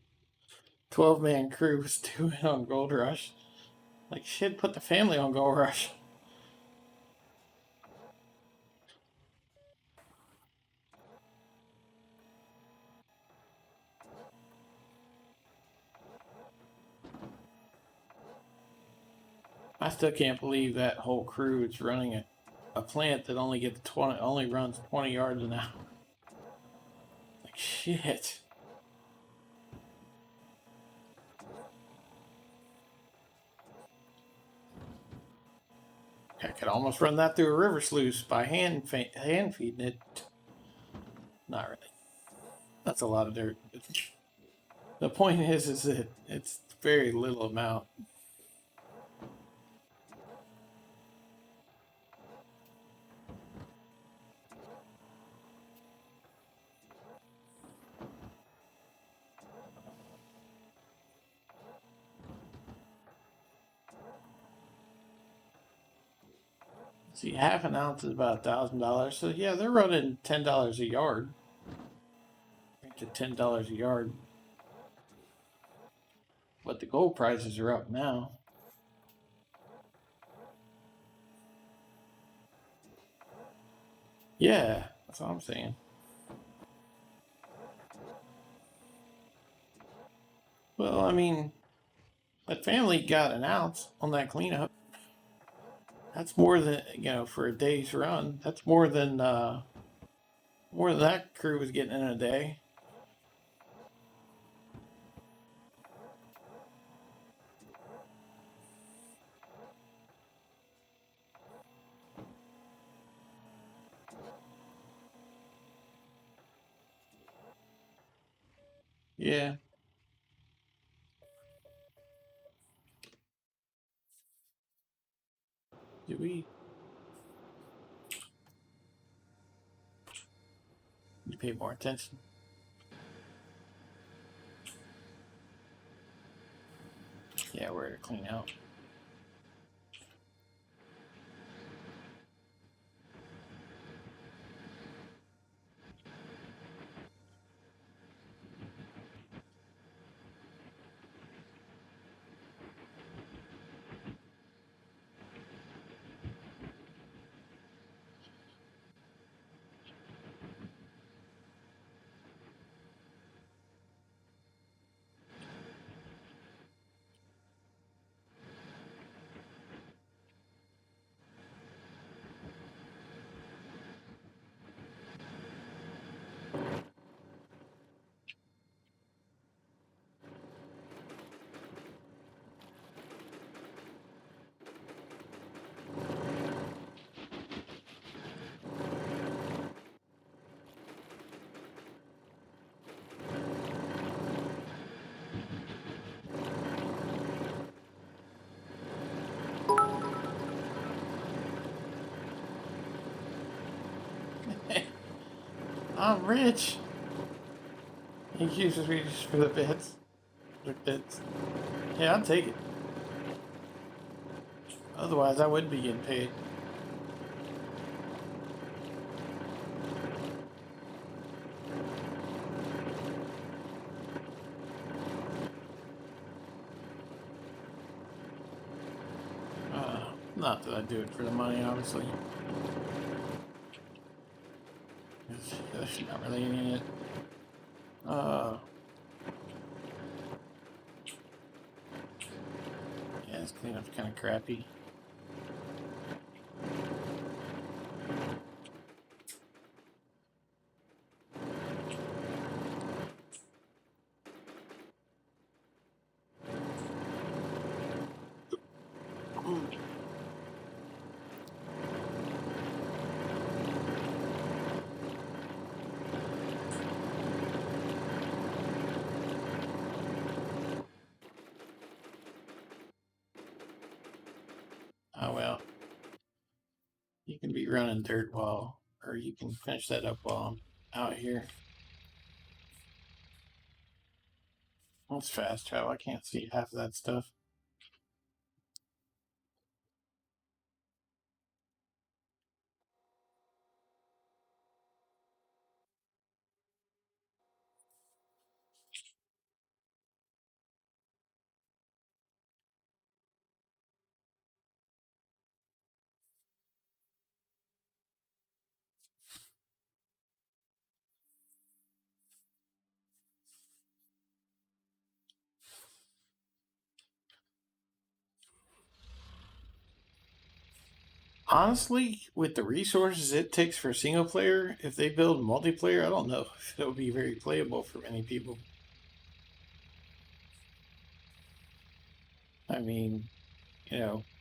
12-man crew was doing on Gold Rush. Like shit, put the family on Gold Rush. I still can't believe that whole crew is running a plant that only runs 20 yards an hour. Like shit. I could almost run that through a river sluice by hand feeding it. Not really. That's a lot of dirt. The point is that it's very little amount. See, half an ounce is about $1,000. So yeah, they're running $10 a yard. To $10 a yard. But the gold prices are up now. Yeah, that's what I'm saying. Well, I mean, that family got an ounce on that cleanup. That's more than, for a day's run. That's more than that crew was getting in a day. Yeah. Do we? You pay more attention. Yeah, we're to clean out. I'm rich. He uses me just for the bits. The bits. Yeah, I'll take it. Otherwise, I wouldn't be getting paid. Not that I do it for the money, obviously. There's not really any in it. Yeah, this cleanup's kind of crappy. Oh well. You can be running dirt or you can finish that up while I'm out here. That's fast travel. I can't see half of that stuff. Honestly, with the resources it takes for single player, if they build multiplayer, I don't know if it'll be very playable for many people. I mean,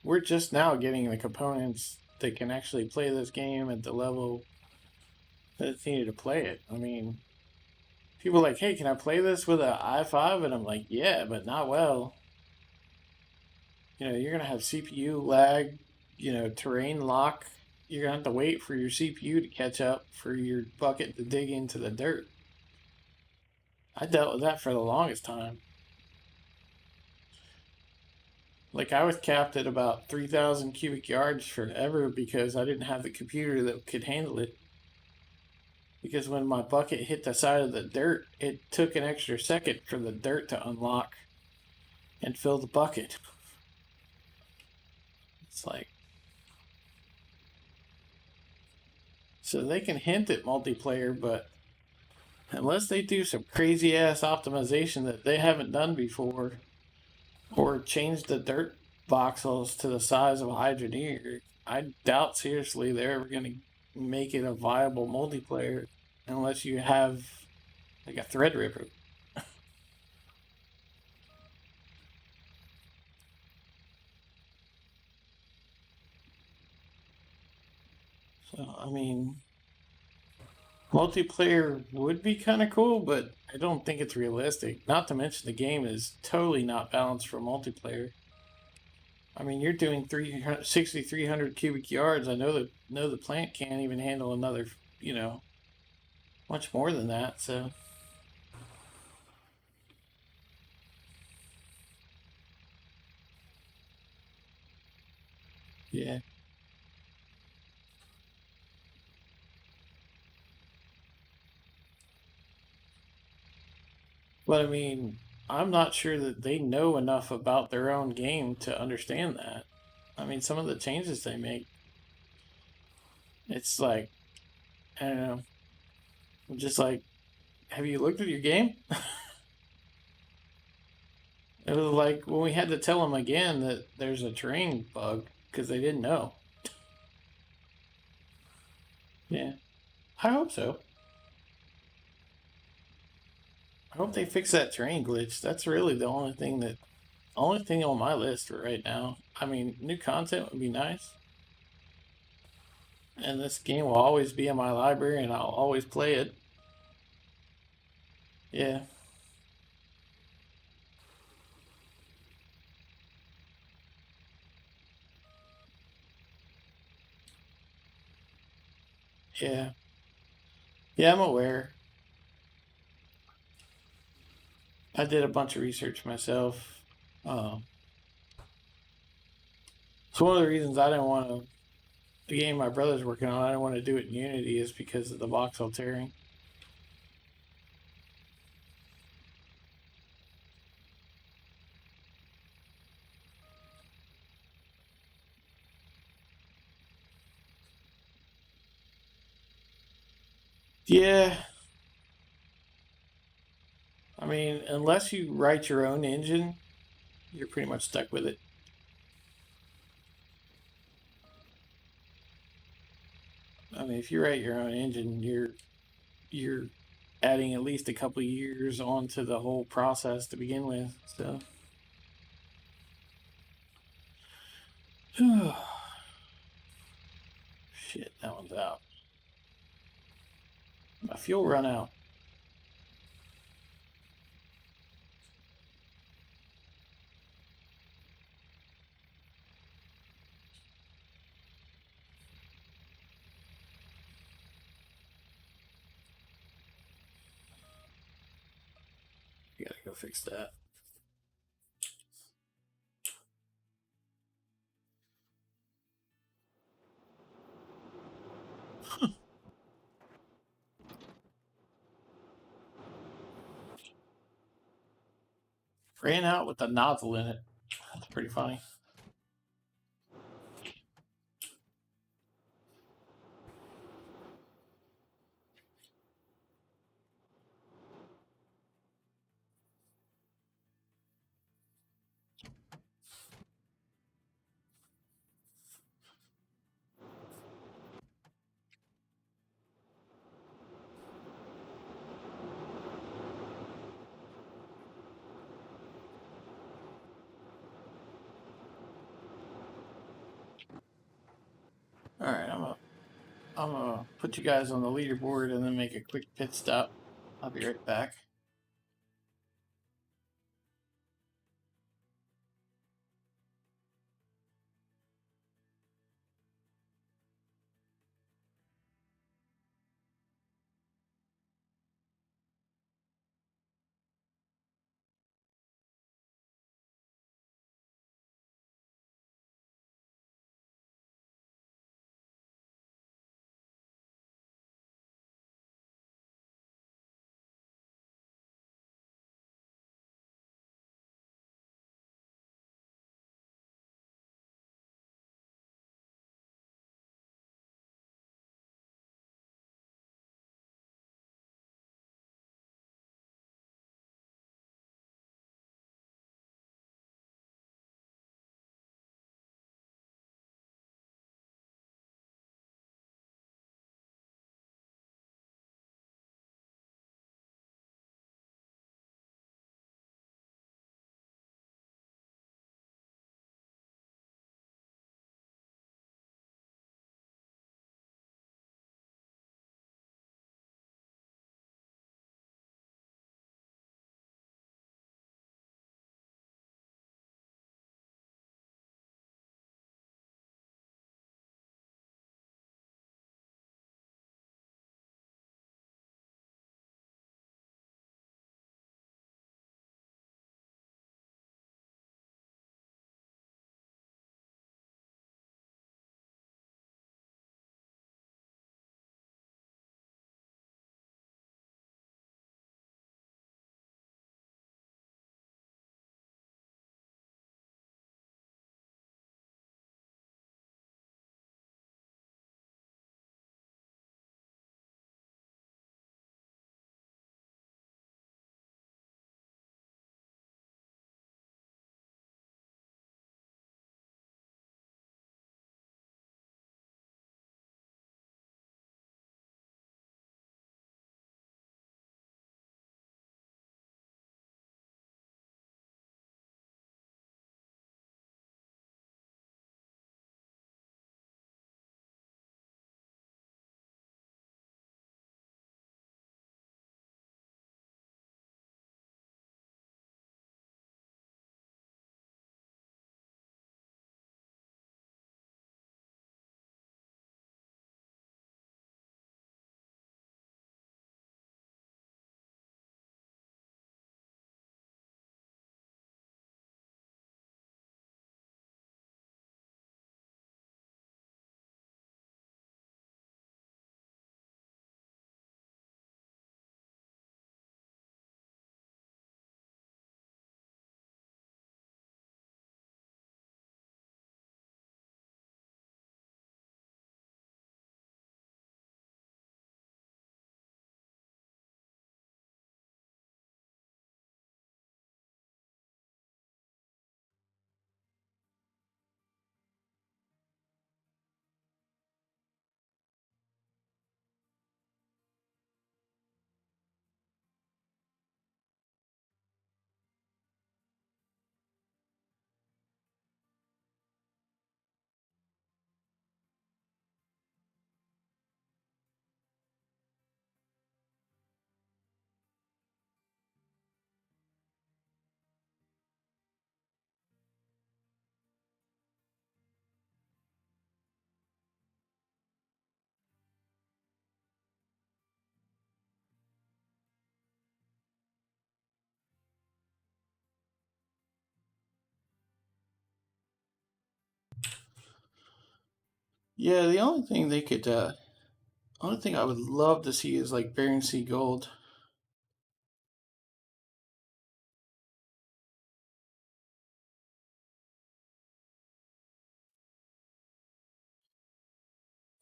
we're just now getting the components that can actually play this game at the level that it's needed to play it. I mean, people are like, hey, can I play this with an i5? And I'm like, yeah, but not well. You're going to have CPU lag, terrain lock. You're going to have to wait for your CPU to catch up for your bucket to dig into the dirt. I dealt with that for the longest time. Like, I was capped at about 3,000 cubic yards forever because I didn't have the computer that could handle it. Because when my bucket hit the side of the dirt, it took an extra second for the dirt to unlock and fill the bucket. It's like, so they can hint at multiplayer, but unless they do some crazy ass optimization that they haven't done before, or change the dirt voxels to the size of a Hydroneer, I doubt seriously they're ever going to make it a viable multiplayer unless you have like a Threadripper. So I mean, multiplayer would be kind of cool, but I don't think it's realistic. Not to mention the game is totally not balanced for multiplayer. I mean, you're doing 6,300 cubic yards. I know the plant can't even handle another, you know, much more than that. So yeah, but I mean, I'm not sure that they know enough about their own game to understand that. I mean, some of the changes they make, it's like I don't know, just like, have you looked at your game? It was like when we had to tell them again that there's a terrain bug because they didn't know. Yeah, I hope so. I hope they fix that terrain glitch. That's really the only thing on my list for right now. I mean, new content would be nice, and this game will always be in my library, and I'll always play it. Yeah, yeah, yeah. I'm aware. I did a bunch of research myself. Um, it's one of the reasons I didn't want to. The game my brother's working on, I didn't want to do it in Unity, is because of the voxel tearing. Yeah, I mean, unless you write your own engine, you're pretty much stuck with it. I mean, if you write your own engine, you're adding at least a couple of years onto the whole process to begin with. So, shit, that one's out. My fuel run out. I gotta go fix that. Ran out with the nozzle in it. That's pretty funny. All right, I'm gonna put you guys on the leaderboard and then make a quick pit stop. I'll be right back. Yeah, the only thing they could, only thing I would love to see is like Bering Sea Gold.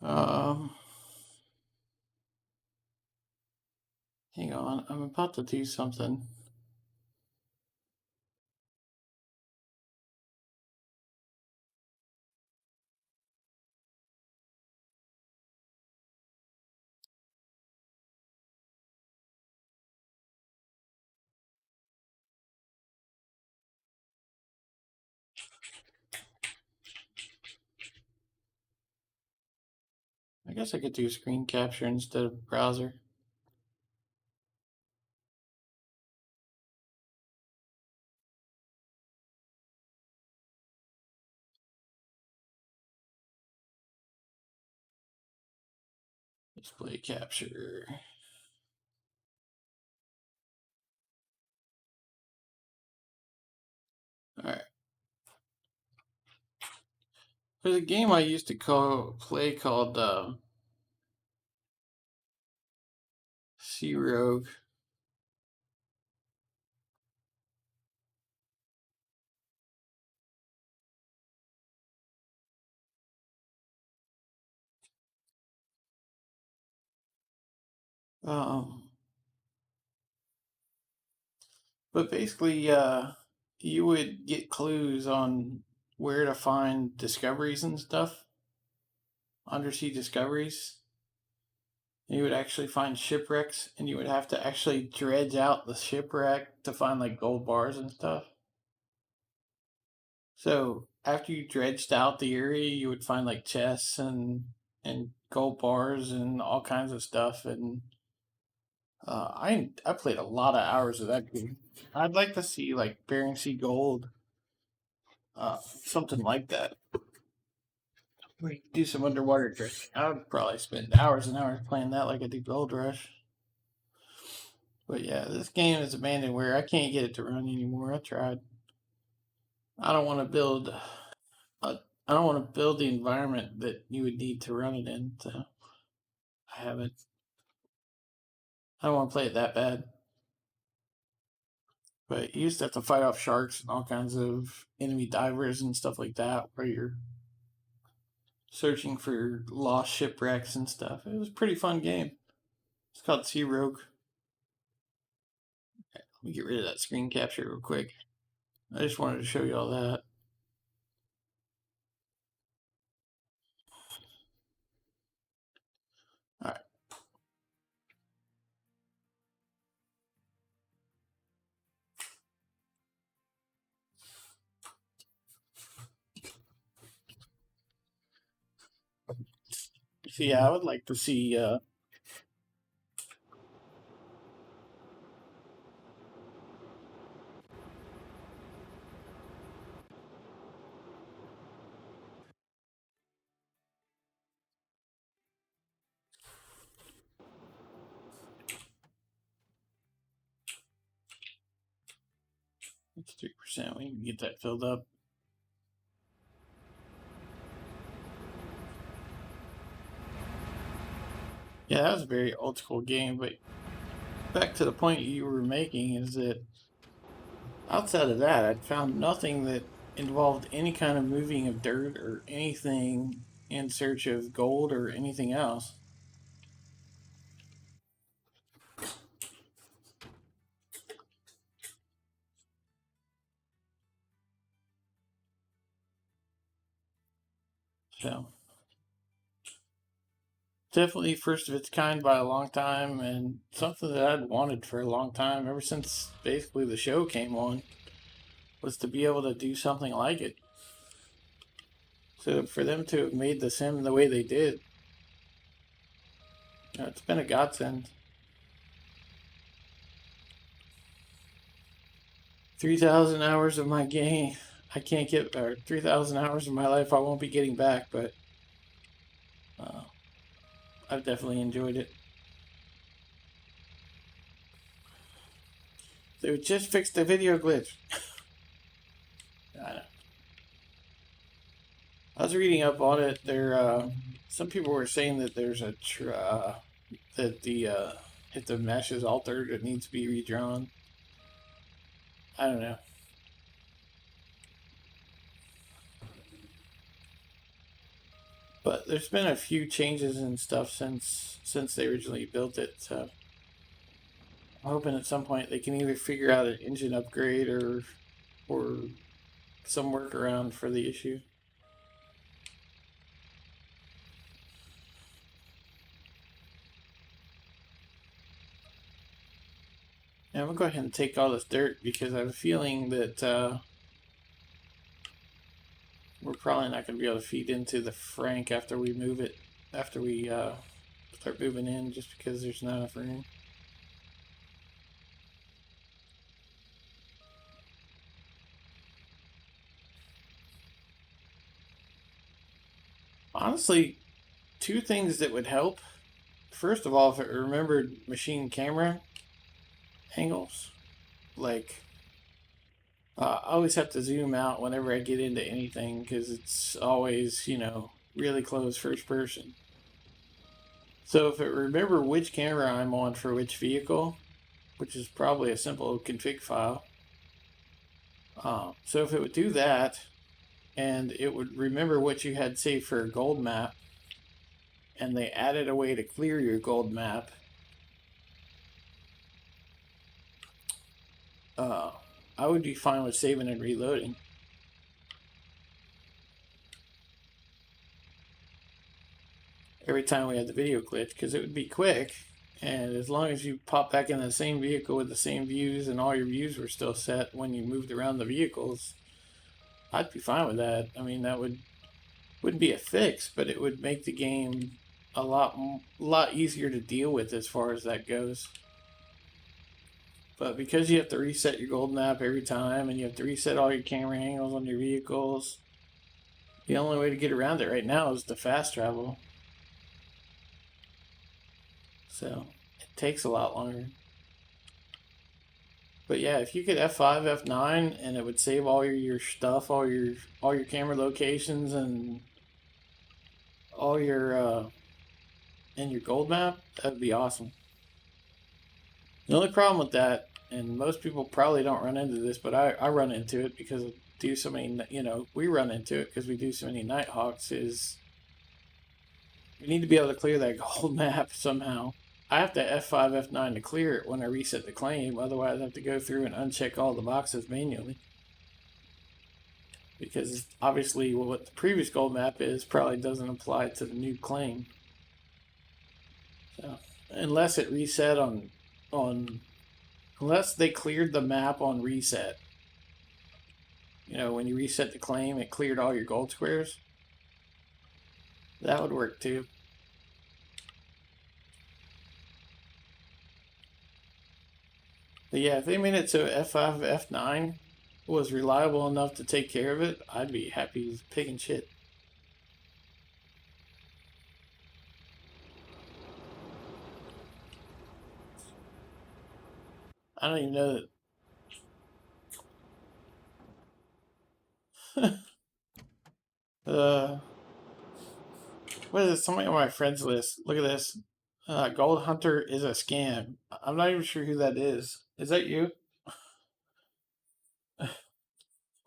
Um, Hang on, I'm about to do something. I guess I could do screen capture instead of browser. Display capture. All right. There's a game I used to play called Sea Rogue. Um, but basically, you would get clues on where to find discoveries and stuff, undersea discoveries. You would actually find shipwrecks, and you would have to actually dredge out the shipwreck to find like gold bars and stuff. So after you dredged out the area, you would find like chests and gold bars and all kinds of stuff. And I played a lot of hours of that game. I'd like to see like Bering Sea Gold, something like that. We do some underwater dredging. I would probably spend hours and hours playing that like I do Gold Rush. But yeah, this game is abandonware. I can't get it to run anymore. I tried. I don't want to build. I don't want to build the environment that you would need to run it in. So I haven't. I don't want to play it that bad. But you used to have to fight off sharks and all kinds of enemy divers and stuff like that, where you're searching for lost shipwrecks and stuff. It was a pretty fun game. It's called Sea Rogue. Let me get rid of that screen capture real quick. I just wanted to show you all that. All right. So yeah, I would like to see. It's 3%. We can get that filled up. Yeah, that was a very old school game. But back to the point you were making is that outside of that, I'd found nothing that involved any kind of moving of dirt or anything in search of gold or anything else. So definitely first of its kind by a long time, and something that I'd wanted for a long time ever since basically the show came on was to be able to do something like it. So for them to have made the sim the way they did, it's been a godsend. 3,000 hours of my game, I can't get, or 3,000 hours of my life I won't be getting back, but uh, I've definitely enjoyed it. They just fixed the video glitch. I was reading up on it. some people were saying that there's a that the if the mesh is altered, it needs to be redrawn. I don't know. But there's been a few changes and stuff since they originally built it. So I'm hoping at some point they can either figure out an engine upgrade or some workaround for the issue. Yeah, I'm gonna go ahead and take all this dirt because I have a feeling that we're probably not gonna be able to feed into the Frank after we move it, after we start moving in, just because there's not enough room. Honestly, two things that would help. First of all, if it remembered machine camera angles, like I always have to zoom out whenever I get into anything because it's always, really close first person. So if it remember which camera I'm on for which vehicle, which is probably a simple config file. So if it would do that, and it would remember what you had saved for a gold map, and they added a way to clear your gold map, uh, I would be fine with saving and reloading. Every time we had the video glitch, because it would be quick, and as long as you pop back in the same vehicle with the same views and all your views were still set when you moved around the vehicles, I'd be fine with that. I mean, that wouldn't be a fix, but it would make the game a lot easier to deal with as far as that goes. But because you have to reset your gold map every time and you have to reset all your camera angles on your vehicles, the only way to get around it right now is to fast travel. So it takes a lot longer. But yeah, if you could F5, F9 and it would save all your stuff, all your camera locations and all your and your gold map, that would be awesome. The only problem with that, and most people probably don't run into this, but I run into it because I do so many, we run into it because we do so many Nighthawks, is we need to be able to clear that gold map somehow. I have to F5, F9 to clear it when I reset the claim, otherwise I have to go through and uncheck all the boxes manually. Because obviously what the previous gold map is probably doesn't apply to the new claim. So, unless it reset on unless they cleared the map on reset. When you reset the claim, it cleared all your gold squares. That would work too. But yeah, if they made it so F5, F9 was reliable enough to take care of it, I'd be happy as picking shit. I don't even know that. What is it? Somebody on my friends list. Look at this. Gold Hunter is a scam. I'm not even sure who that is. Is that you?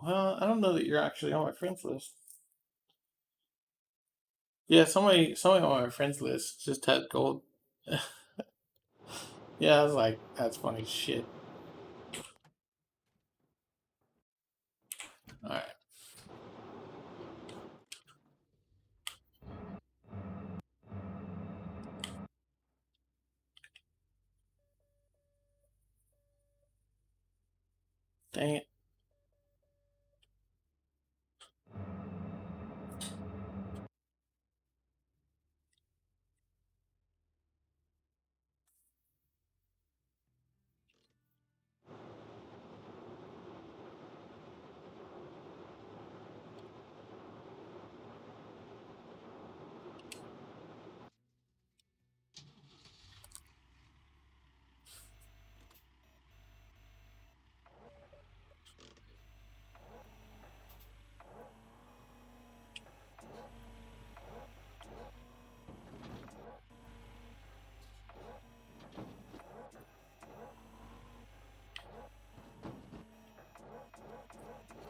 Well, I don't know that you're actually on my friends list. Yeah, somebody on my friends list just had gold. Yeah, I was like, that's funny shit. All right. Dang it.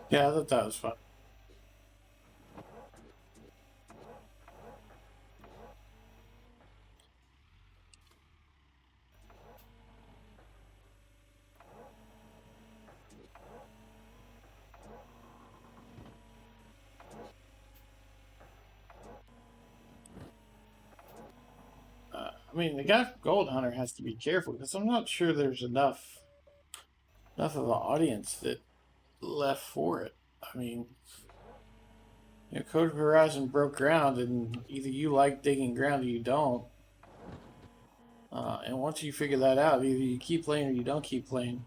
Yeah, I thought that was fun. I mean, the guy from Gold Hunter has to be careful because I'm not sure there's enough of an audience that left for it. I mean, Code Horizon broke ground, and either you like digging ground or you don't. And once you figure that out, either you keep playing or you don't keep playing.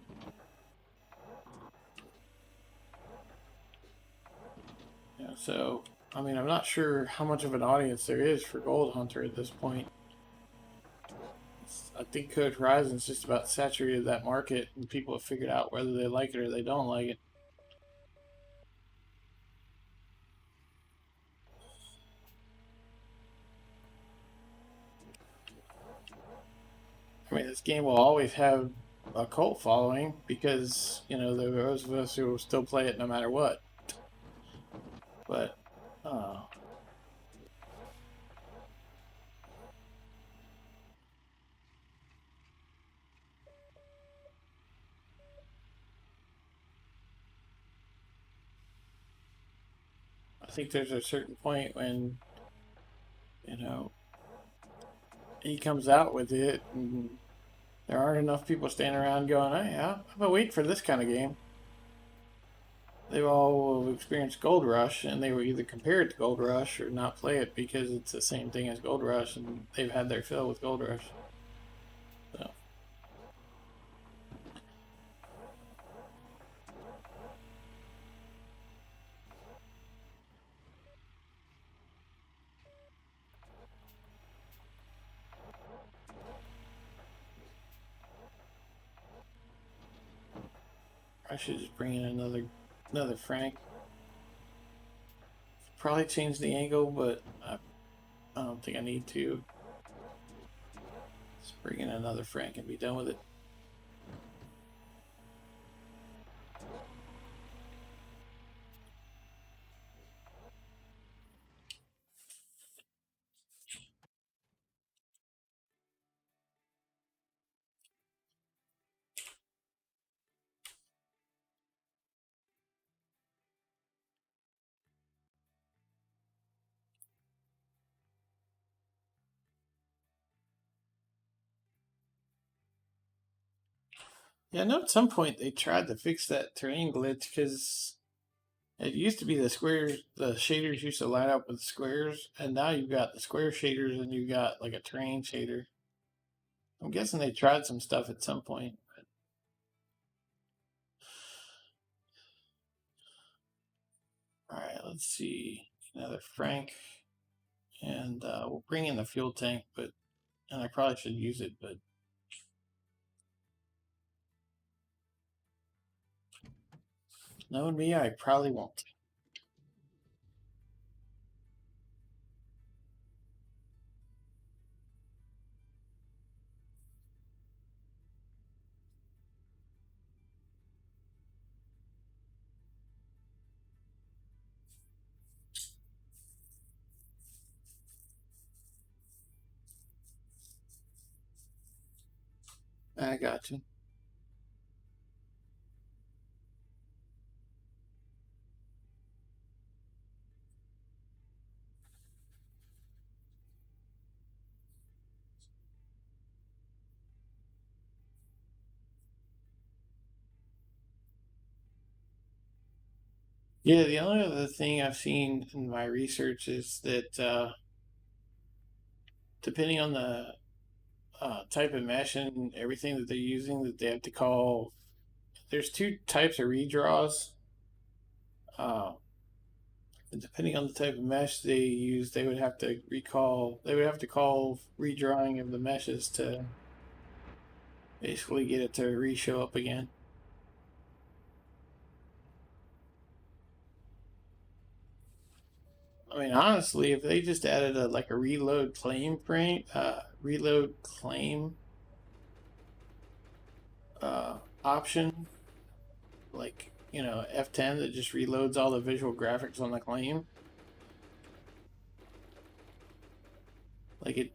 So, I mean, I'm not sure how much of an audience there is for Gold Hunter at this point. I think Code Horizon's just about saturated that market, and people have figured out whether they like it or they don't like it. I mean, this game will always have a cult following because those of us who will still play it no matter what. But I think there's a certain point when he comes out with it, and there aren't enough people standing around going, "Hey, I'm gonna wait for this kind of game." They've all experienced Gold Rush, and they will either compare it to Gold Rush or not play it because it's the same thing as Gold Rush, and they've had their fill with Gold Rush. So I should just bring in another Frank. Probably change the angle, but I don't think I need to. Just bring in another Frank and be done with it. Yeah, I know at some point they tried to fix that terrain glitch because it used to be the shaders used to line up with the squares, and now you've got the square shaders and you've got like a terrain shader. I'm guessing they tried some stuff at some point. All right, let's see. Another Frank, and we'll bring in the fuel tank, and I probably should use it, but knowing me, I probably won't. I got you. Yeah, the only other thing I've seen in my research is that depending on the type of mesh and everything that they're using, that they have to call. There's two types of redraws. Uh, and depending on the type of mesh they use, they would have to recall. They would have to call redrawing of the meshes to basically get it to re-show up again. I mean, honestly, if they just added a reload claim option, like F10 that just reloads all the visual graphics on the claim. Like it,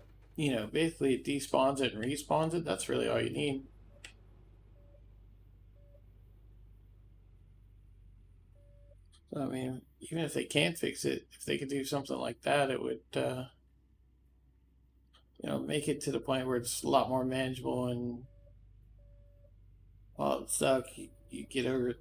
basically it despawns it and respawns it. That's really all you need. So, I mean, even if they can't fix it, if they could do something like that, it would, make it to the point where it's a lot more manageable. And while it sucks, you get over it.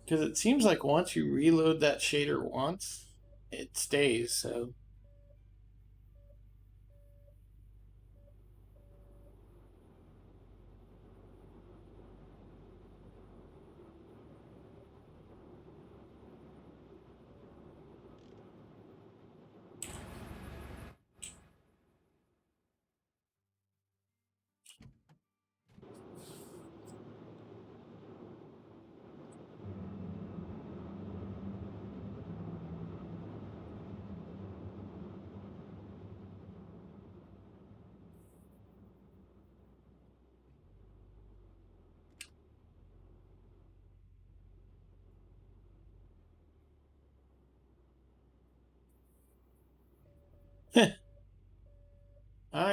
Because it seems like once you reload that shader once, it stays. So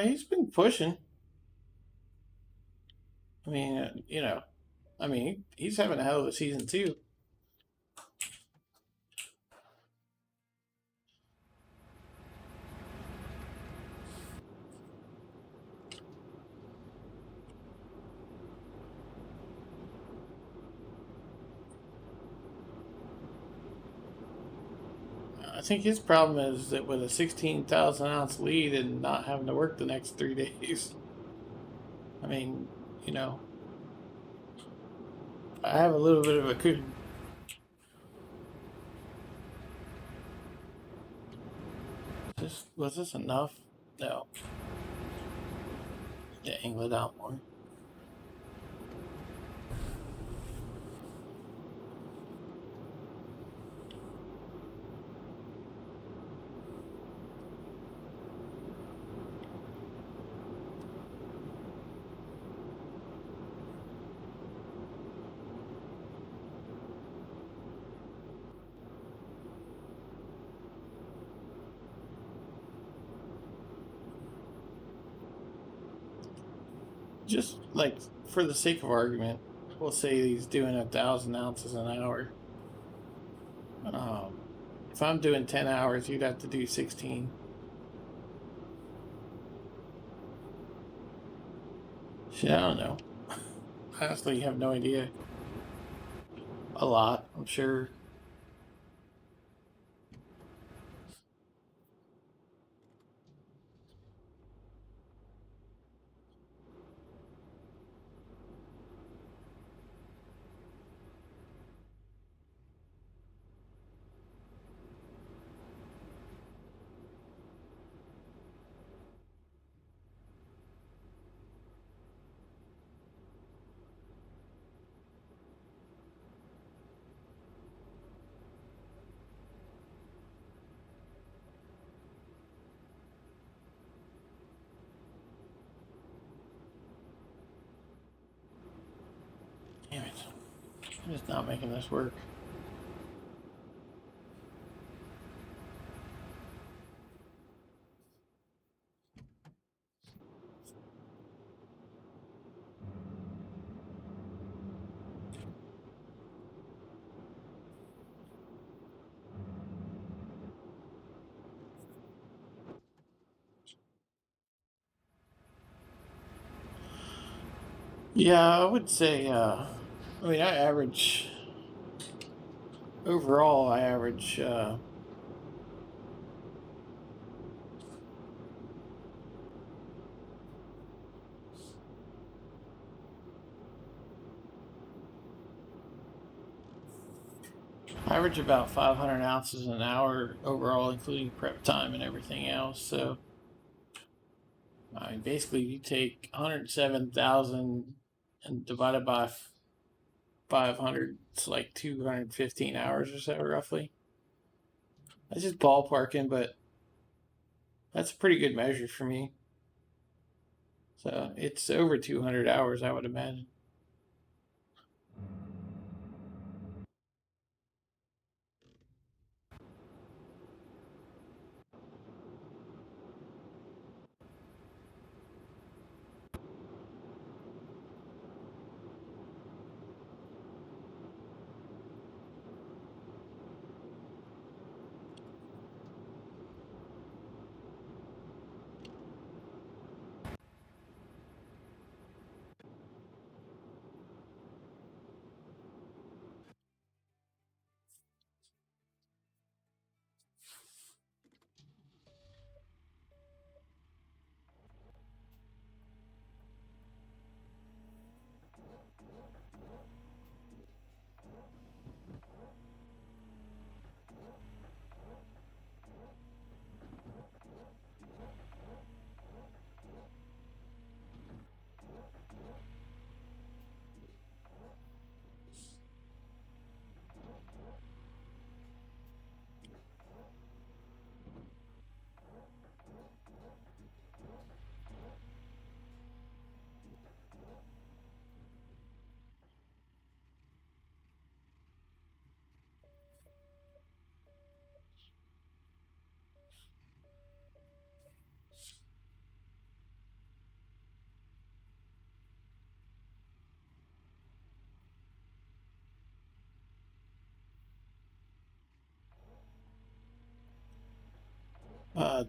he's been pushing. I mean, he's having a hell of a season too. I think his problem is that with a 16,000 ounce lead and not having to work the next 3 days. I mean, I have a little bit of a could. Was this enough? No. Yeah, angle it out more. Just like for the sake of argument, we'll say he's doing 1,000 ounces an hour. If I'm doing 10 hours, you'd have to do 16. Shit, I don't know. I honestly have no idea. A lot, I'm sure. Damn it. I'm just not making this work. Yeah, I would say, I average, overall, I average about 500 ounces an hour overall, including prep time and everything else. So, I mean, basically, you take 107,000 and divide it by 500, it's like 215 hours or so, roughly. That's just ballparking, but that's a pretty good measure for me. So it's over 200 hours, I would imagine.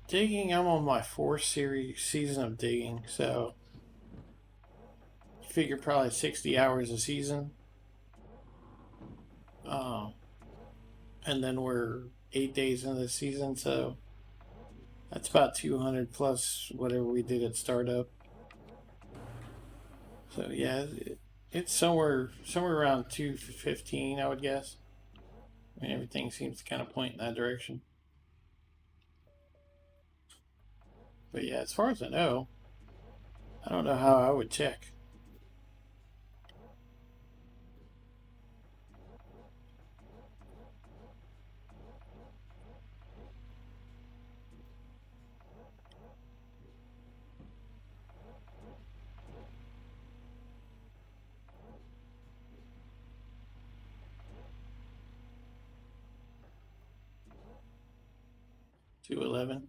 Digging, I'm on my fourth season of digging, so you figure probably 60 hours a season. Um, and then we're 8 days into the season, so that's about 200 plus whatever we did at startup. So yeah, it's somewhere around 215, I would guess. I mean, everything seems to kind of point in that direction. But yeah, as far as I know, I don't know how I would check. Two 11.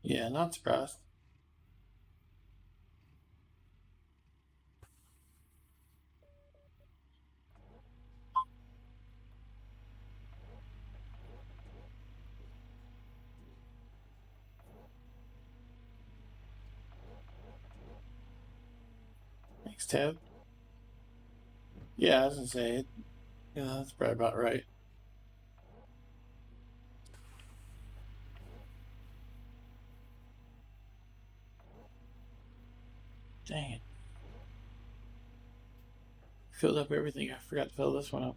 Yeah, not surprised. Next tab. Yeah, I was gonna say it. Yeah, that's probably about right. Dang it. Filled up everything. I forgot to fill this one up.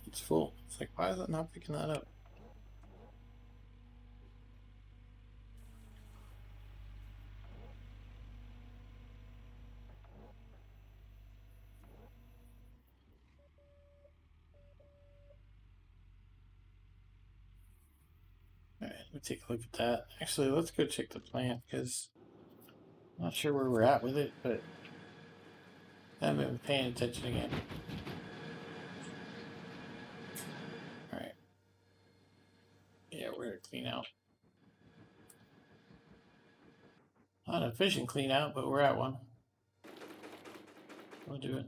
It's full. It's like, why is it not picking that up? All right, let me take a look at that. Actually, let's go check the plant because I'm not sure where we're at with it, but I haven't been paying attention again. All right. Yeah, we're gonna clean out. Not an efficient clean out, but we're at one. We'll do it.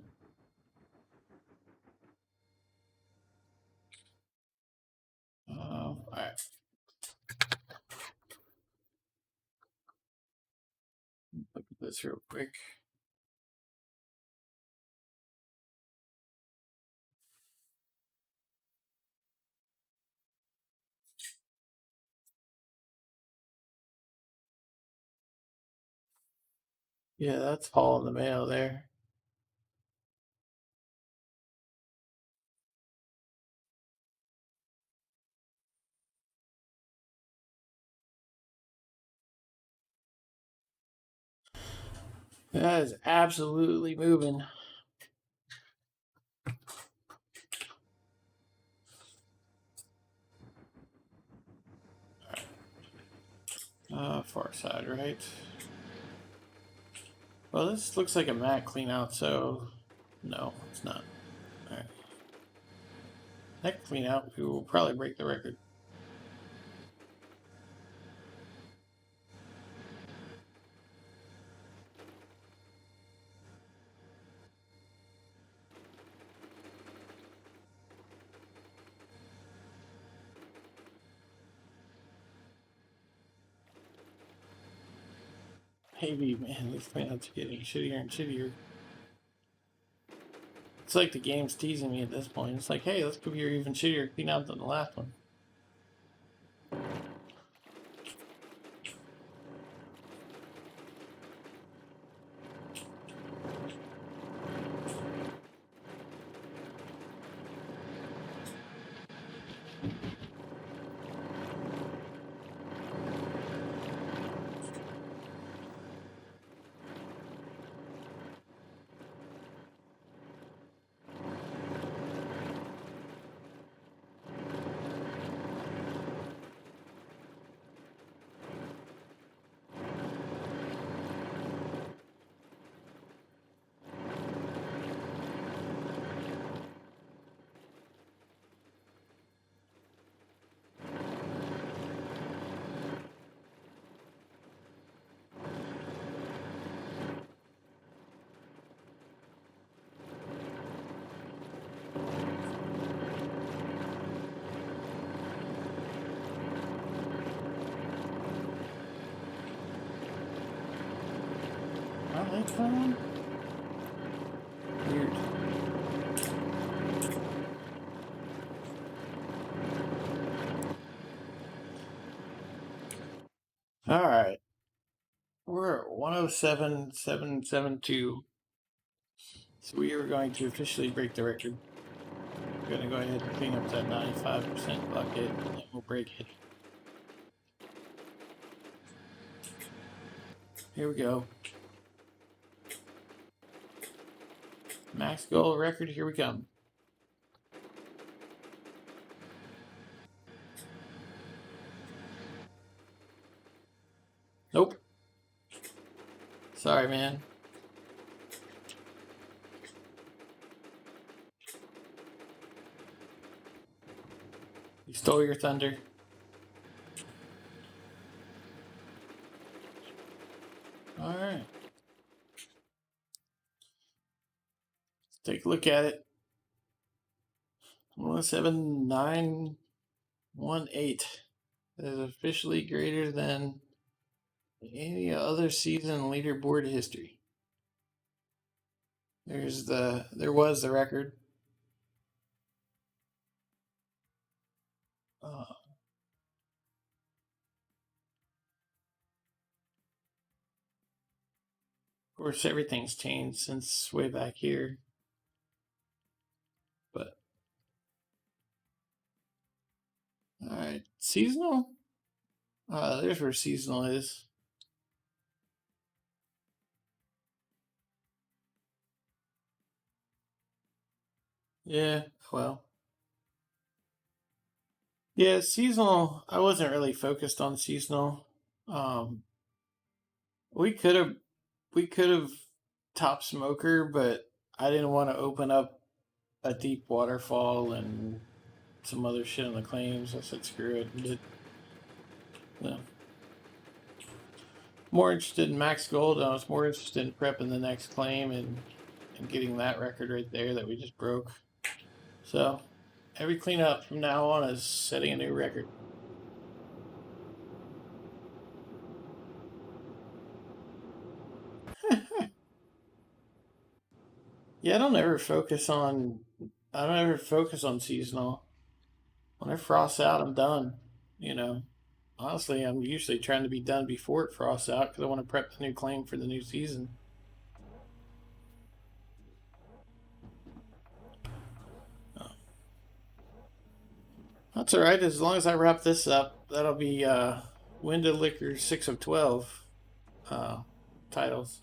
this real quick. Yeah, that's all in the mail there. That is absolutely moving. Far side, right? Well, this looks like a matte clean out, so no, it's not. All right. Next clean out, we will probably break the record. Maybe, man, these clean outs are getting shittier and shittier. It's like the game's teasing me at this point. It's like, hey, let's give you even shittier clean out than the last one. Oh, that's fine. Weird. All right. We're at 107,772. So we are going to officially break the record. We're going to go ahead and clean up that 95% bucket, and then we'll break it. Here we go. Max goal record, here we come. Nope. Sorry, man. You stole your thunder. All right. Let's take a look at it. 179,918 is officially greater than any other season in leaderboard history. There was the record. Of course, everything's changed since way back here. But all right, seasonal. There's where seasonal is. Yeah, well, yeah, seasonal. I wasn't really focused on seasonal. Um, we could have top smoker, but I didn't want to open up a deep waterfall and some other shit on the claims. I said screw it. But, no. More interested in max gold. I was more interested in prepping the next claim and getting that record right there that we just broke. So every cleanup from now on is setting a new record. Yeah, I don't ever focus on seasonal. When it frosts out, I'm done. You know, honestly, I'm usually trying to be done before it frosts out because I want to prep the new claim for the new season. Oh, that's all right. As long as I wrap this up, that'll be Window Liquor 6 of 12 uh, titles.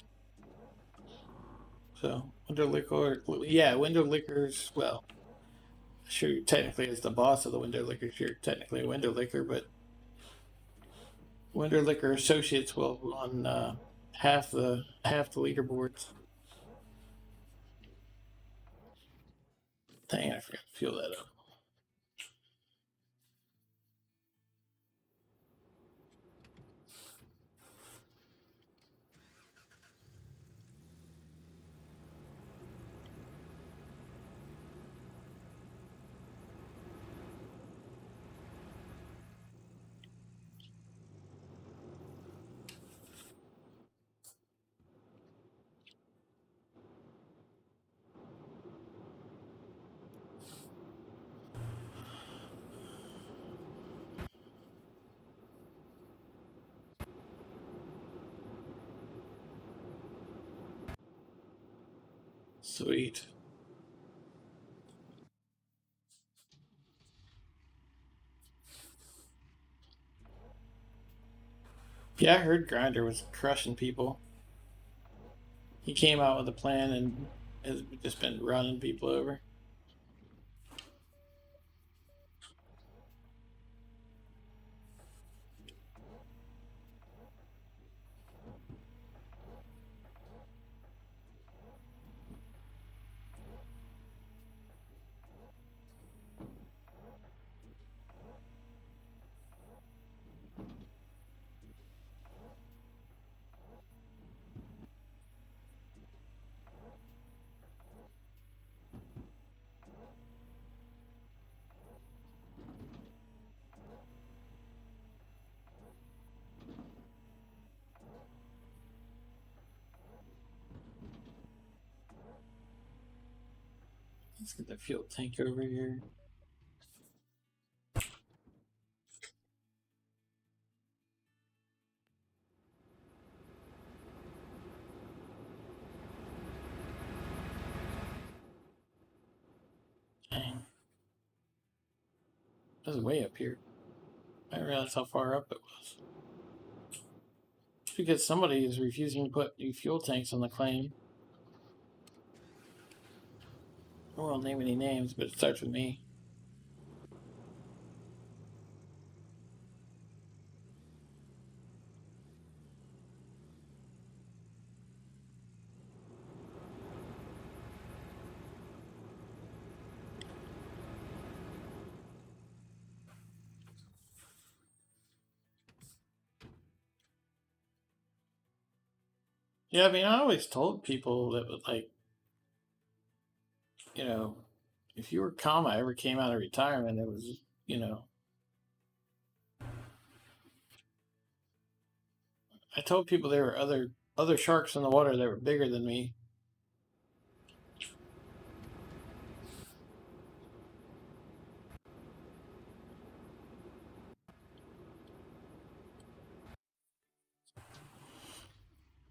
So, Window Liquor, yeah, Window Liquor's, well, sure, technically as the boss of the Window Liquor, you're technically a Window Liquor, but Window Liquor Associates will run half the leaderboards. Dang, I forgot to fuel that up. Sweet. Yeah, I heard Grinder was crushing people. He came out with a plan and has just been running people over. Let's get the fuel tank over here. Dang. That was way up here. I didn't realize how far up it was. It's because somebody is refusing to put new fuel tanks on the claim. I won't name any names, but it starts with me. Yeah, I mean, I always told people that would like, you know, if you or Kama ever came out of retirement, it was, you know, I told people there were other sharks in the water that were bigger than me.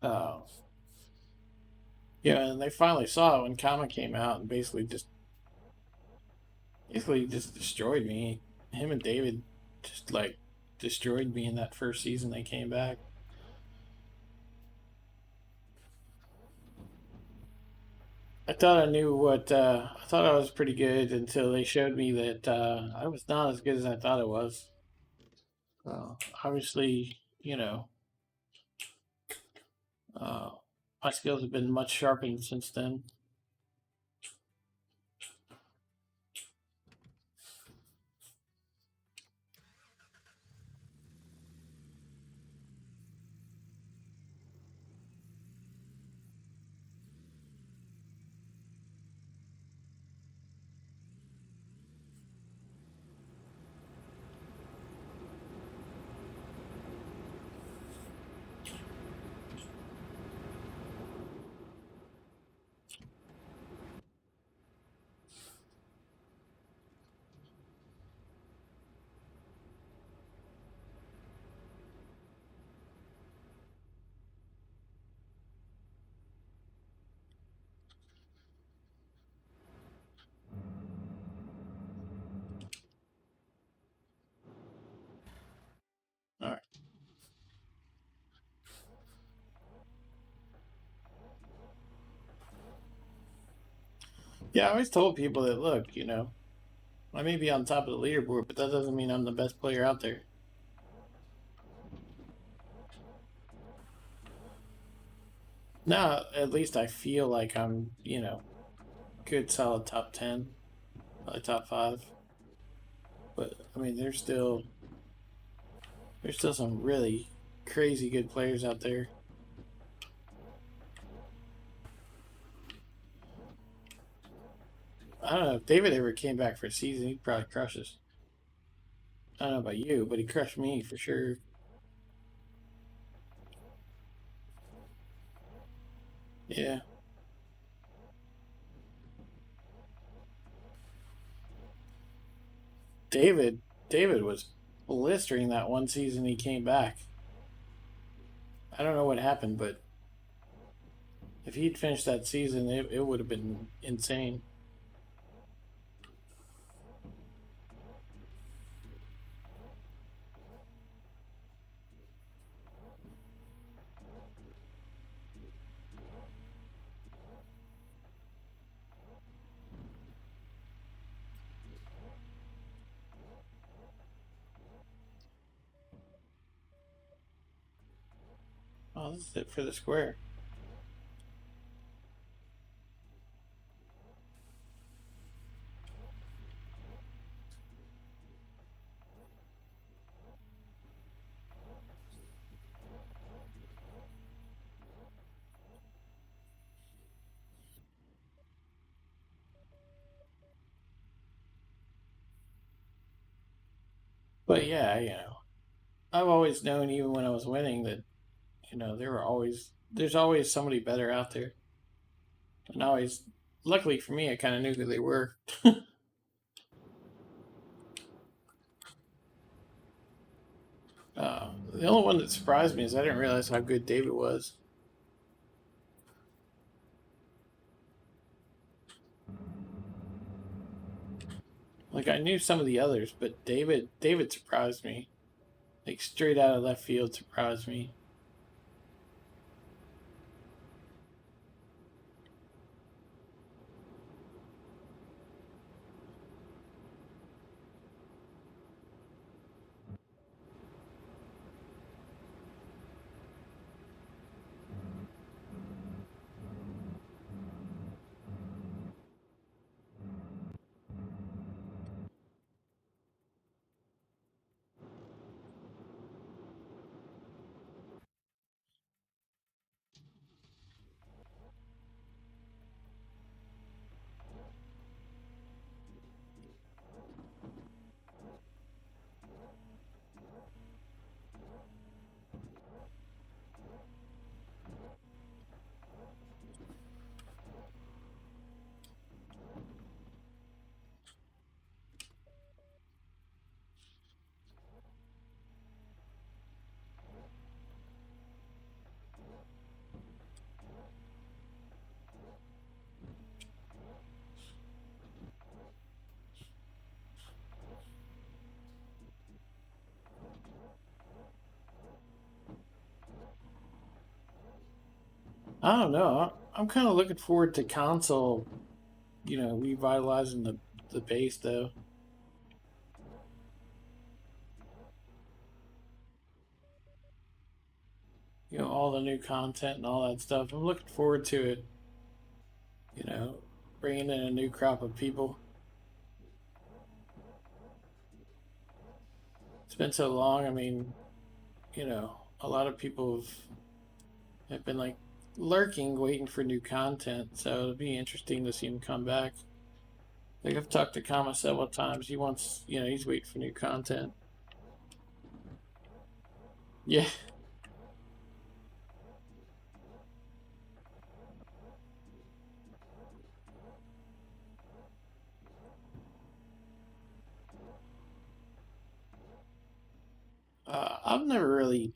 Uh, yeah, and they finally saw it when Kama came out and basically just destroyed me. Him and David just like destroyed me in that first season they came back. I thought I was pretty good until they showed me that I was not as good as I thought I was. Obviously, uh, my skills have been much sharpened since then. Yeah, I always told people that, look, I may be on top of the leaderboard, but that doesn't mean I'm the best player out there. Now, at least I feel like I'm, good solid top 10, probably top 5. But I mean, there's still some really crazy good players out there. I don't know if David ever came back for a season, he'd probably crush us. I don't know about you, but he crushed me for sure. Yeah, David. David was blistering that one season he came back. I don't know what happened, but if he'd finished that season, it would have been insane. Oh, this is it for the square. But yeah, I've always known, even when I was winning, that there's always somebody better out there, and always, luckily for me, I kind of knew who they were. The only one that surprised me is I didn't realize how good David was. Like, I knew some of the others, but David surprised me. Like, straight out of left field surprised me. I don't know. I'm kind of looking forward to console, revitalizing the base though. All the new content and all that stuff. I'm looking forward to it. You know, bringing in a new crop of people. It's been so long. I mean, a lot of people have been like lurking, waiting for new content. So it'll be interesting to see him come back. Like, I've talked to Kama several times. He wants, he's waiting for new content. Yeah. I've never really,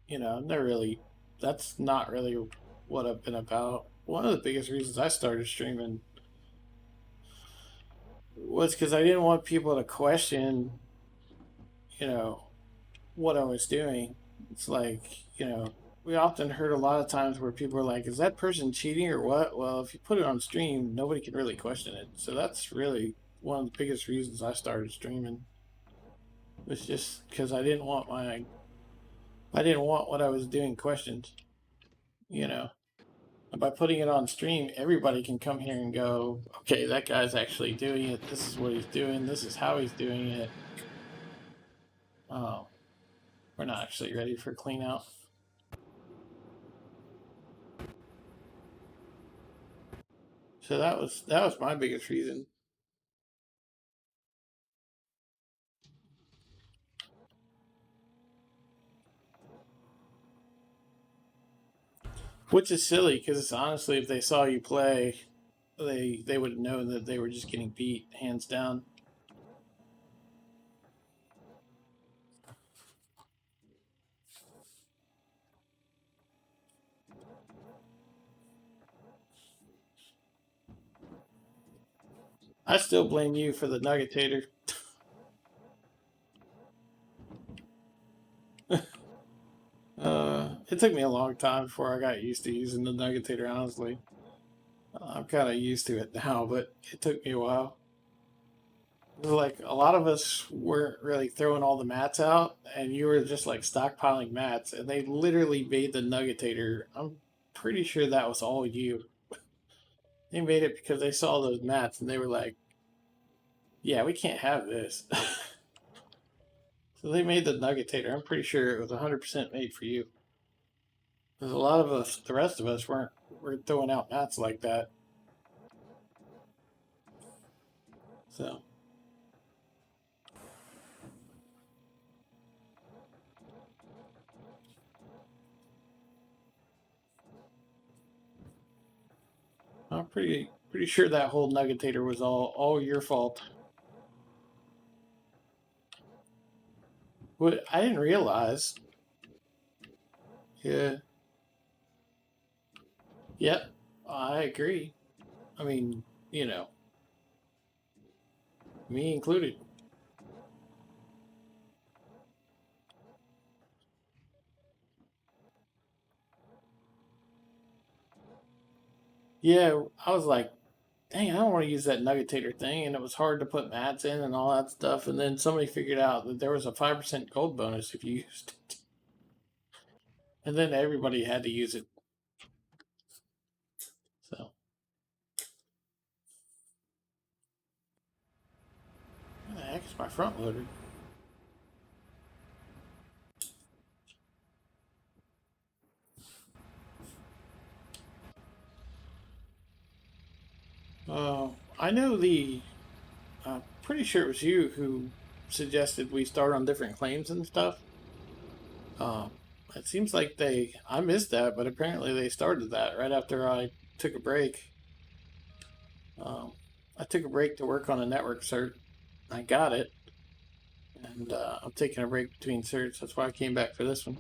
I've never really, that's not really what I've been about. One of the biggest reasons I started streaming was because I didn't want people to question, you know, what I was doing. It's like, we often heard a lot of times where people are like, "Is that person cheating or what?" Well, if you put it on stream, nobody can really question it. So that's really one of the biggest reasons I started streaming. Was just because I didn't want what I was doing questioned. You know, and by putting it on stream, everybody can come here and go, "Okay, that guy's actually doing it. This is what he's doing. This is how he's doing it." Oh, we're not actually ready for clean out. So that was my biggest reason. Which is silly because honestly, if they saw you play, they would have known that they were just getting beat hands down. I still blame you for the Nuggetator. It took me a long time before I got used to using the Nuggetator. Honestly, I'm kind of used to it now, but it took me a while. Like a lot of us weren't really throwing all the mats out, and you were just like stockpiling mats, and they literally made the Nuggetator. I'm pretty sure that was all you. They made it because they saw those mats and they were like, "Yeah, we can't have this." So they made the Nuggetator. I'm pretty sure it was 100% made for you. Because a lot of us, the rest of us, were throwing out mats like that. So I'm pretty sure that whole Nuggetator was all your fault. What I didn't realize. Yeah. Yep. I agree. I mean, you know, me included. Yeah, I was like, dang, I don't want to use that Nuggetator thing, and it was hard to put mats in and all that stuff. And then somebody figured out that there was a 5% gold bonus if you used it, and then everybody had to use it. So, where the heck is my front loader? I know the. I'm pretty sure it was you who suggested we start on different claims and stuff. Um, it seems like I missed that, but apparently they started that right after I took a break. Um, I took a break to work on a network cert. I got it, and I'm taking a break between certs. That's why I came back for this one.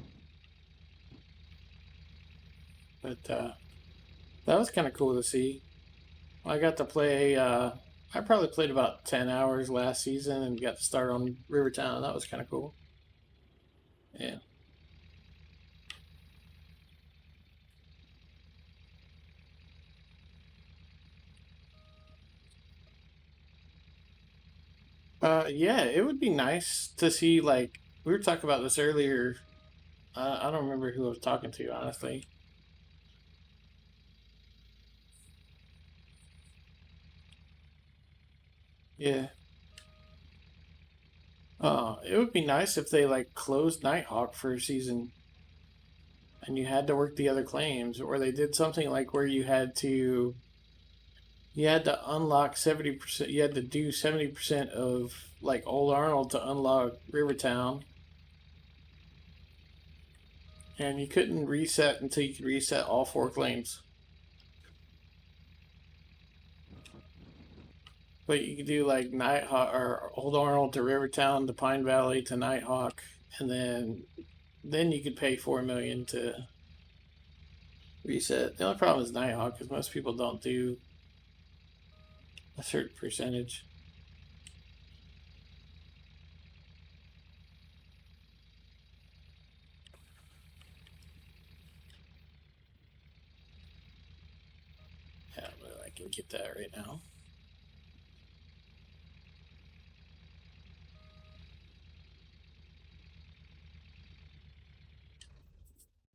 But that was kind of cool to see. I got to play. I probably played about 10 hours last season and got to start on Rivertown. That was kind of cool. Yeah. Yeah, it would be nice to see. Like we were talking about this earlier. I don't remember who I was talking to, honestly. Yeah. It would be nice if they like closed Nighthawk for a season and you had to work the other claims, or they did something like where you had to unlock 70%. You had to do 70% of like Old Arnold to unlock Rivertown, and you couldn't reset until you could reset all four claims. But you could do like Nighthawk or Old Arnold to Rivertown to Pine Valley to Nighthawk, and then you could pay 4 million to reset. The only problem is Nighthawk because most people don't do a certain percentage. can get that right now.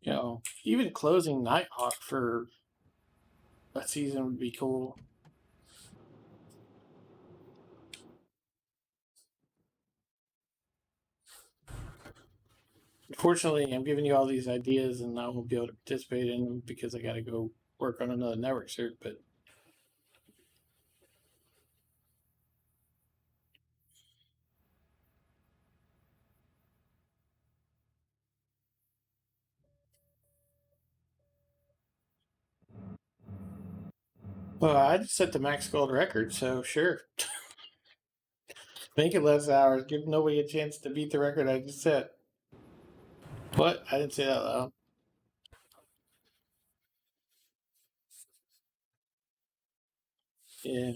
You know, even closing Nighthawk for a season would be cool. Unfortunately, I'm giving you all these ideas and I won't be able to participate in them because I got to go work on another network cert. But well, I just set the max gold record, so sure, make it less hours. Give nobody a chance to beat the record I just set. What? I didn't say that loud. Yeah.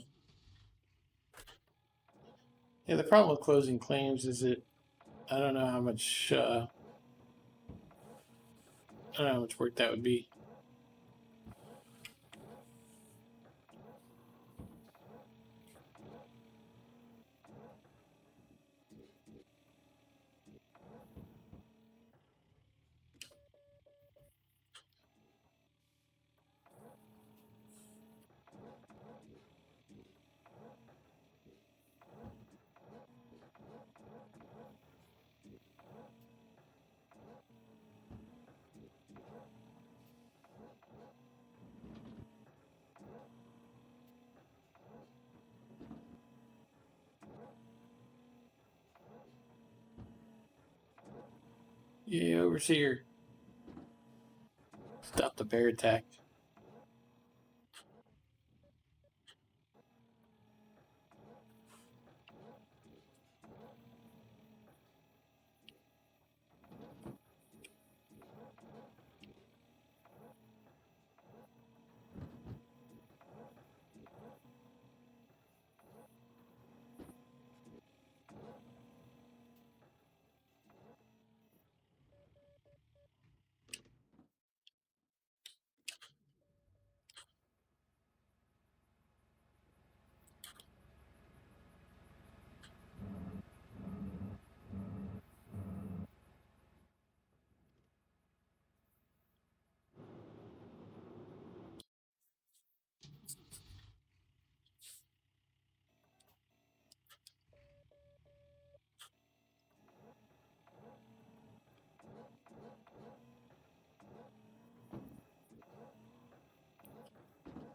Yeah, the problem with closing claims is that I don't know how much I don't know how much work that would be. Yeah, overseer, stop the bear attack.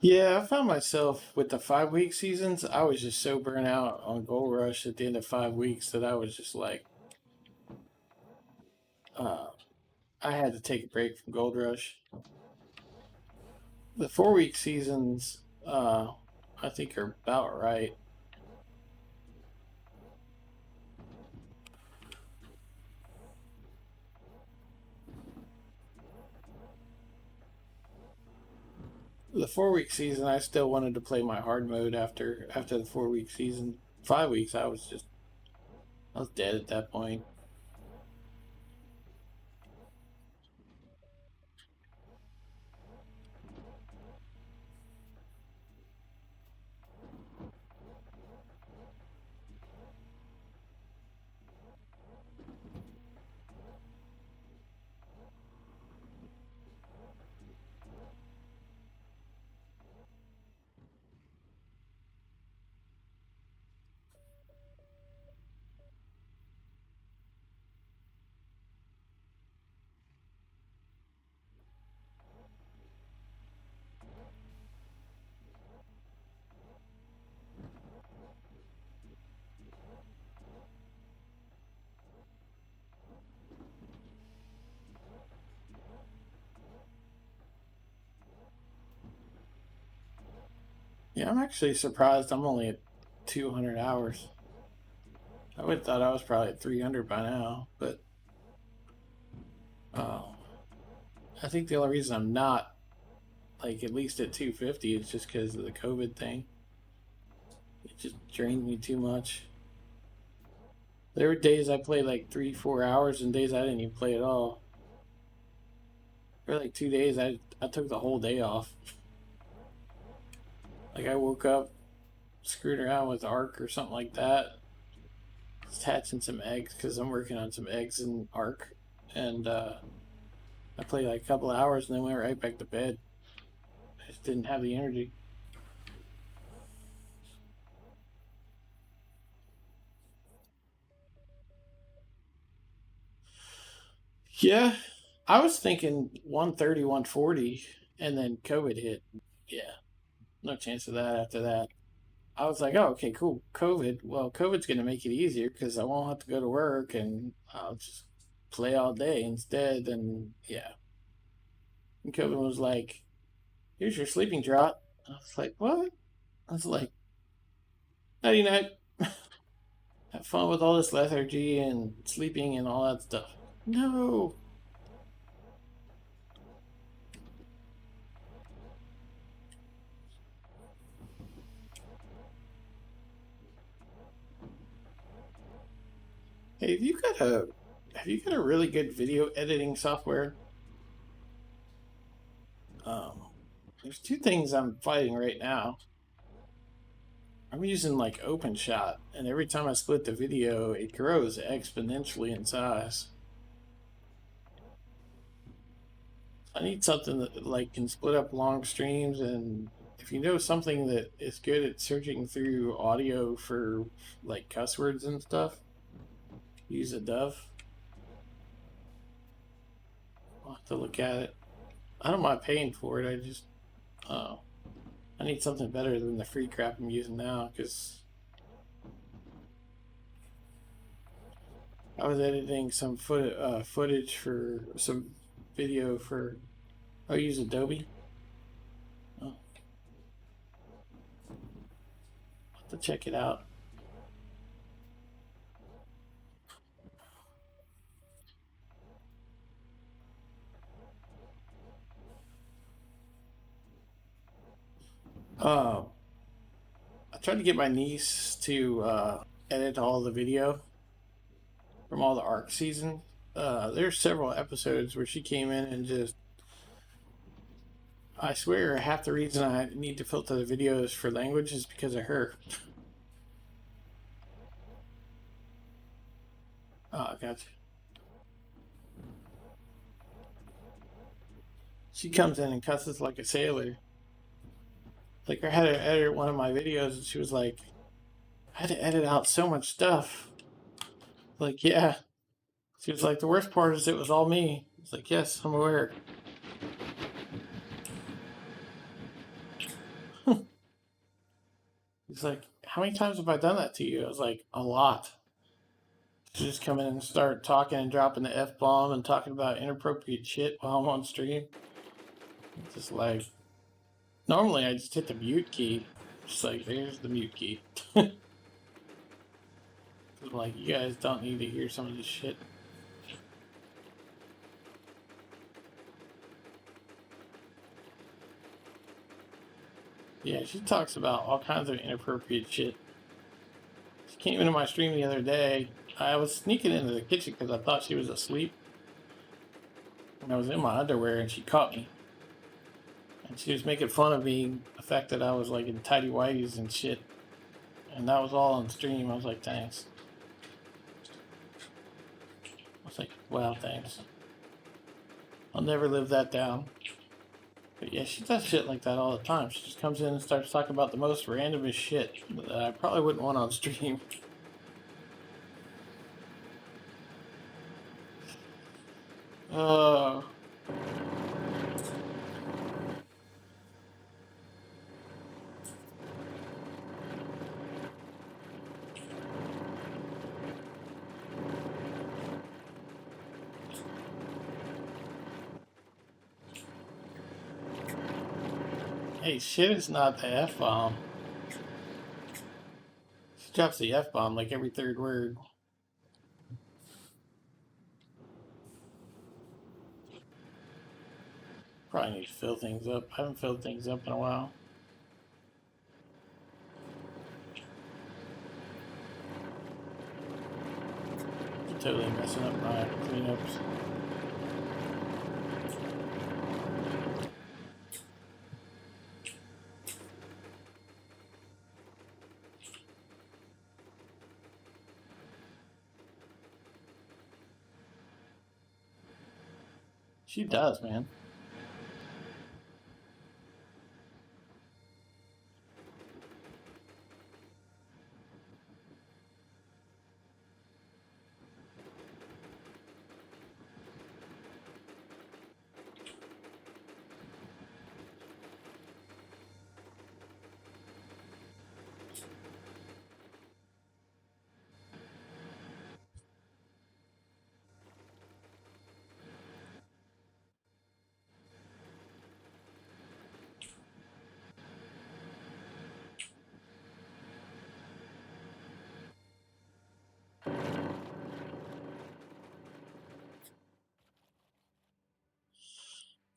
Yeah, I found myself with the 5 week seasons. I was just so burnt out on Gold Rush at the end of 5 weeks that I was just like, uh, I had to take a break from Gold Rush. The 4 week seasons, I think, are about right. The 4 week season, I still wanted to play my hard mode after the 4 week season. 5 weeks, I was dead at that point. Yeah, I'm actually surprised I'm only at 200 hours. I would have thought I was probably at 300 by now, but uh, I think the only reason I'm not like at least at 250 is just because of the COVID thing. It just drained me too much. There were days I played like 3, 4 hours, and days I didn't even play at all. For like 2 days, I took the whole day off. Like I woke up, screwed around with Arc or something like that, just hatching some eggs because I'm working on some eggs in Arc, and I played like a couple hours and then went right back to bed. I just didn't have the energy. Yeah, I was thinking 130, 140, and then COVID hit. Yeah, no chance of that after that. I was like, oh, okay, cool. COVID. Well, COVID's going to make it easier because I won't have to go to work and I'll just play all day instead. And yeah, and COVID was like, here's your sleeping draught. I was like, what? I was like, nighty night. Have fun with all this lethargy and sleeping and all that stuff. No. Hey, have you got a really good video editing software? Um, there's two things I'm fighting right now. I'm using like OpenShot, and every time I split the video, it grows exponentially in size. I need something that like can split up long streams, and if you know something that is good at searching through audio for like cuss words and stuff, use a Dove. I'll have to look at it. I don't mind paying for it. Uh, I need something better than the free crap I'm using now because I was editing some footage for some video for. I use Adobe. Oh, I'll have to check it out. Uh, I tried to get my niece to edit all the video from all the Arc season. There's several episodes where she came in and just. I swear, half the reason I need to filter the videos for language is because of her. Oh, gotcha. She comes in and cusses like a sailor. Like I had to edit one of my videos, and she was like, "I had to edit out so much stuff." Like, yeah. She was like, "The worst part is it was all me." It's like, "Yes, I'm aware." He's like, "How many times have I done that to you?" I was like, "A lot." She just come in and start talking and dropping the F bomb and talking about inappropriate shit while I'm on stream. Just like, normally I just hit the mute key. Just like, there's the mute key. Like, you guys don't need to hear some of this shit. Yeah, she talks about all kinds of inappropriate shit. She came into my stream the other day. I was sneaking into the kitchen because I thought she was asleep. And I was in my underwear and she caught me. And she was making fun of me, the fact that I was like in tidy whities and shit. And that was all on stream. I was like, thanks. I was like, wow, thanks. I'll never live that down. But yeah, she does shit like that all the time. She just comes in and starts talking about the most randomest shit that I probably wouldn't want on stream. Uh, hey, shit is not the F bomb. She drops the F bomb like every third word. Probably need to fill things up. I haven't filled things up in a while. I'm totally messing up my cleanups. She does, man.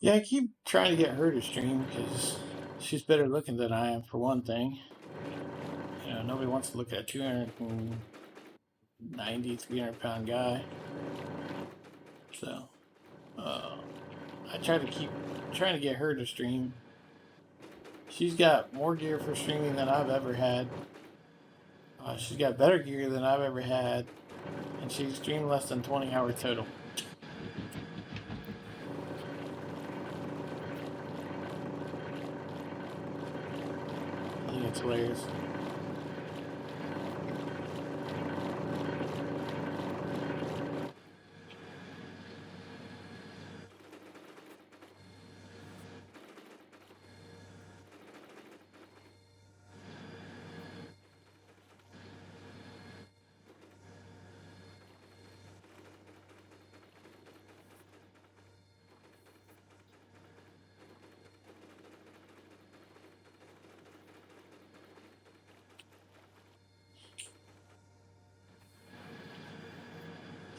Yeah, I keep trying to get her to stream because she's better looking than I am, for one thing. You know, nobody wants to look at a 290, 300 pound guy. So, uh, I try to keep trying to get her to stream. She's got more gear for streaming than I've ever had. She's got better gear than I've ever had, and she's streamed less than 20 hours total. I think it's hilarious.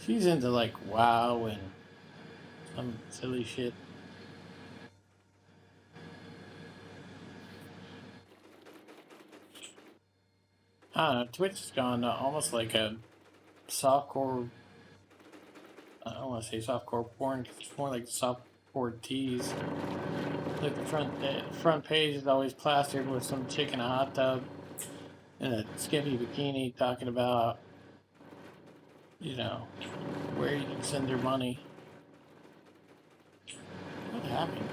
She's into like WoW and some silly shit. I don't know. Twitch has gone almost like a softcore. I don't want to say softcore porn. It's more like softcore tease. Like the front page is always plastered with some chick in a hot tub in a skimpy bikini talking about, you know, where you can send your money. What happened?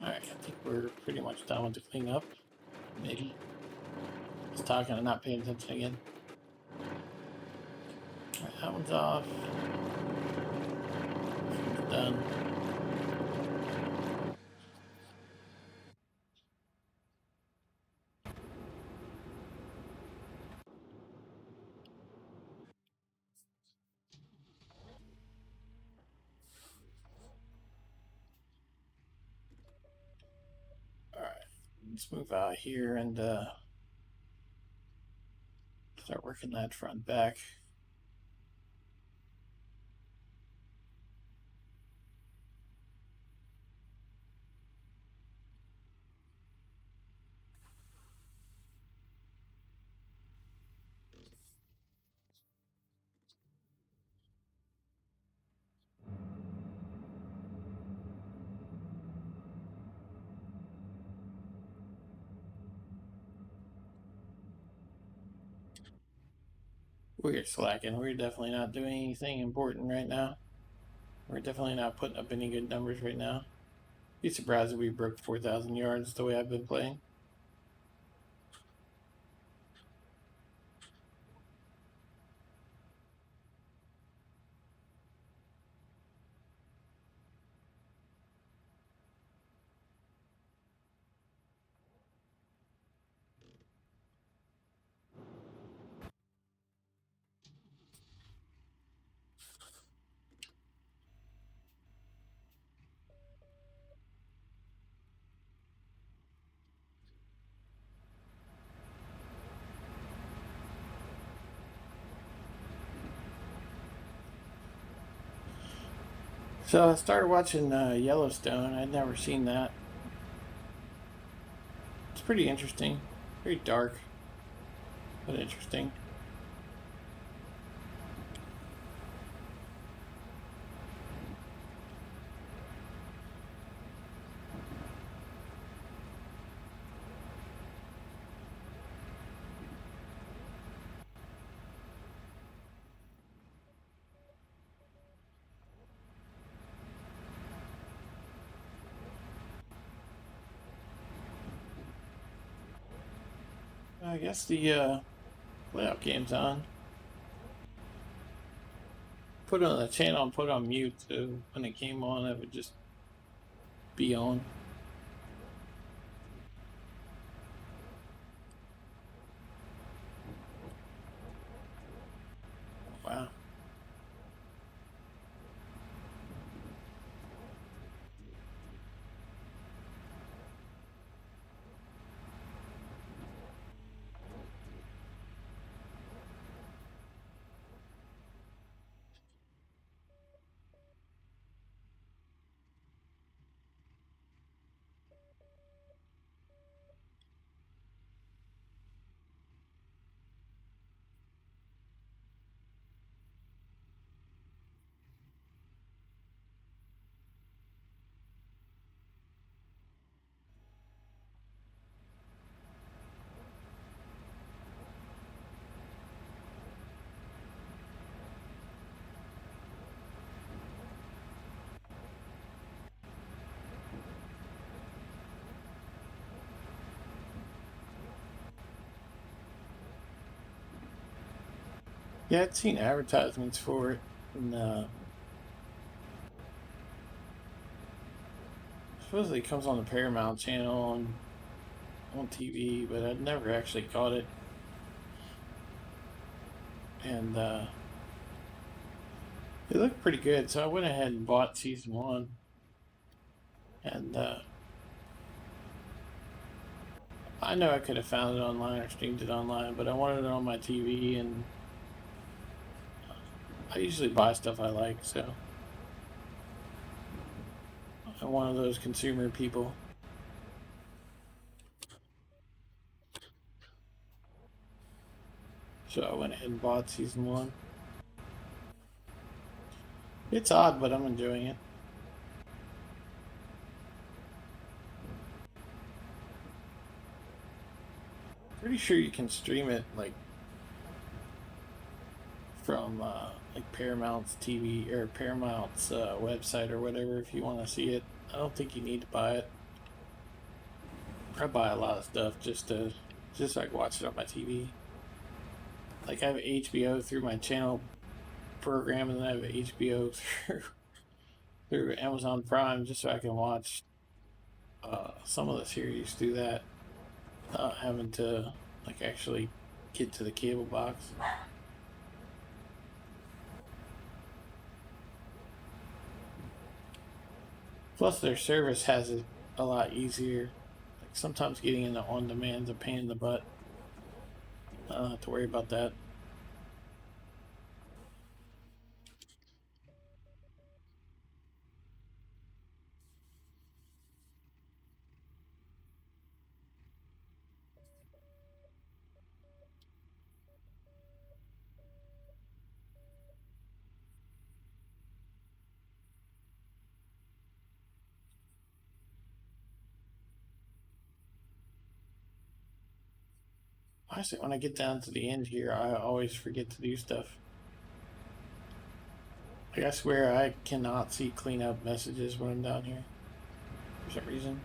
Alright, I think we're pretty much done with the cleanup. Maybe. Just talking and not paying attention again. Alright, that one's off. Done. Alright, let's move out here and start working that front back. We're slacking. We're definitely not doing anything important right now. We're definitely not putting up any good numbers right now. Be surprised if we broke 4,000 yards the way I've been playing. So I started watching Yellowstone. I'd never seen that. It's pretty interesting. Very dark, but interesting. I guess the layout game's on. Put it on the channel and put it on mute, so when it came on, it would just be on. Wow. Yeah, I'd seen advertisements for it, and supposedly it comes on the Paramount channel on TV, but I'd never actually caught it. And it looked pretty good, so I went ahead and bought season one. And I know I could have found it online or streamed it online, but I wanted it on my TV, and I usually buy stuff I like, so I'm one of those consumer people. So I went ahead and bought season one. It's odd, but I'm enjoying it. Pretty sure you can stream it like from like Paramount's TV or Paramount's website or whatever if you want to see it. I don't think you need to buy it. I buy a lot of stuff just so I can watch it on my TV. Like I have HBO through my channel program, and then I have HBO through Amazon Prime just so I can watch some of the series through that, not having to like actually get to the cable box. Plus, their service has it a lot easier. Like sometimes getting into on demand's a pain in the butt. I don't have to worry about that. Honestly, when I get down to the end here, I always forget to do stuff. Like I swear I cannot see cleanup messages when I'm down here for some reason.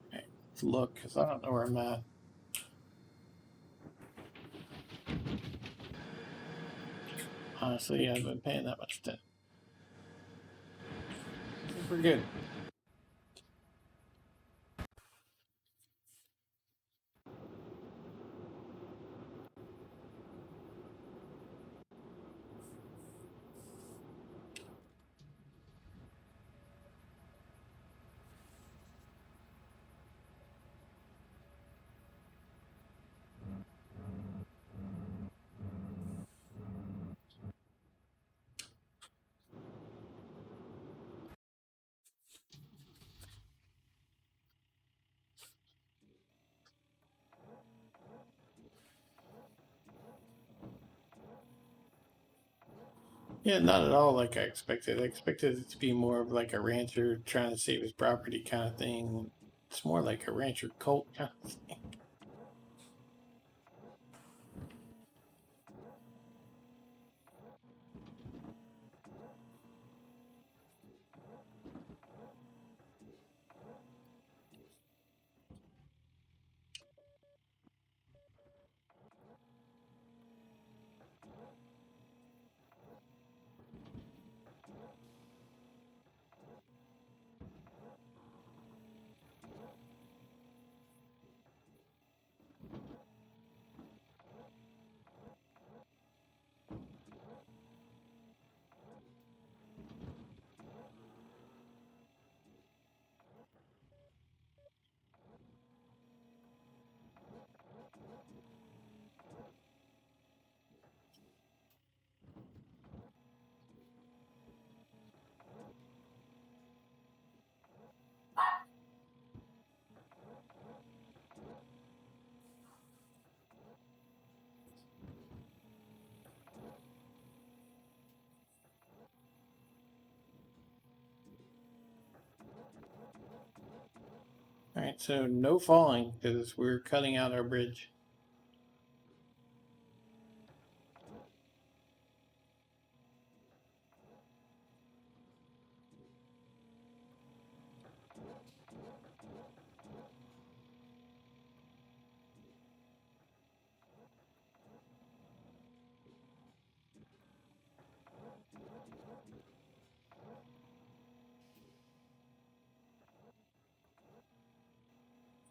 Okay, let's look because I don't know where I'm at. Honestly, I haven't been paying that much attention. We're good. Yeah, not at all like I expected. I expected it to be more of like a rancher trying to save his property kind of thing. It's more like a rancher cult kind of thing. All right, so no falling because we're cutting out our bridge.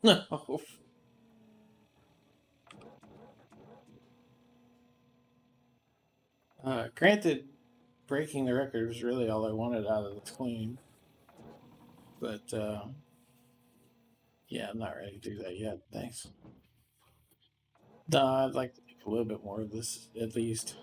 No. Granted, breaking the record was really all I wanted out of this claim, but yeah, I'm not ready to do that yet. Thanks. No, I'd like to make a little bit more of this at least.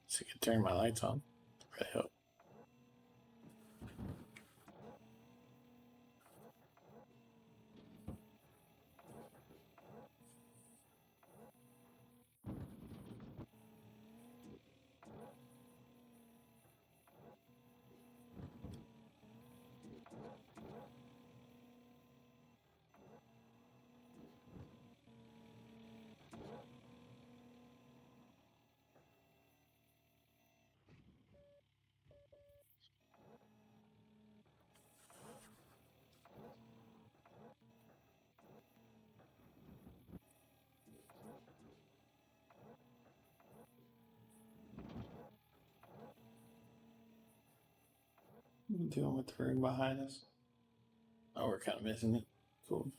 So I can turn my lights on. Really hope. What are we doing with the room behind us? Oh, we're kind of missing it. Cool.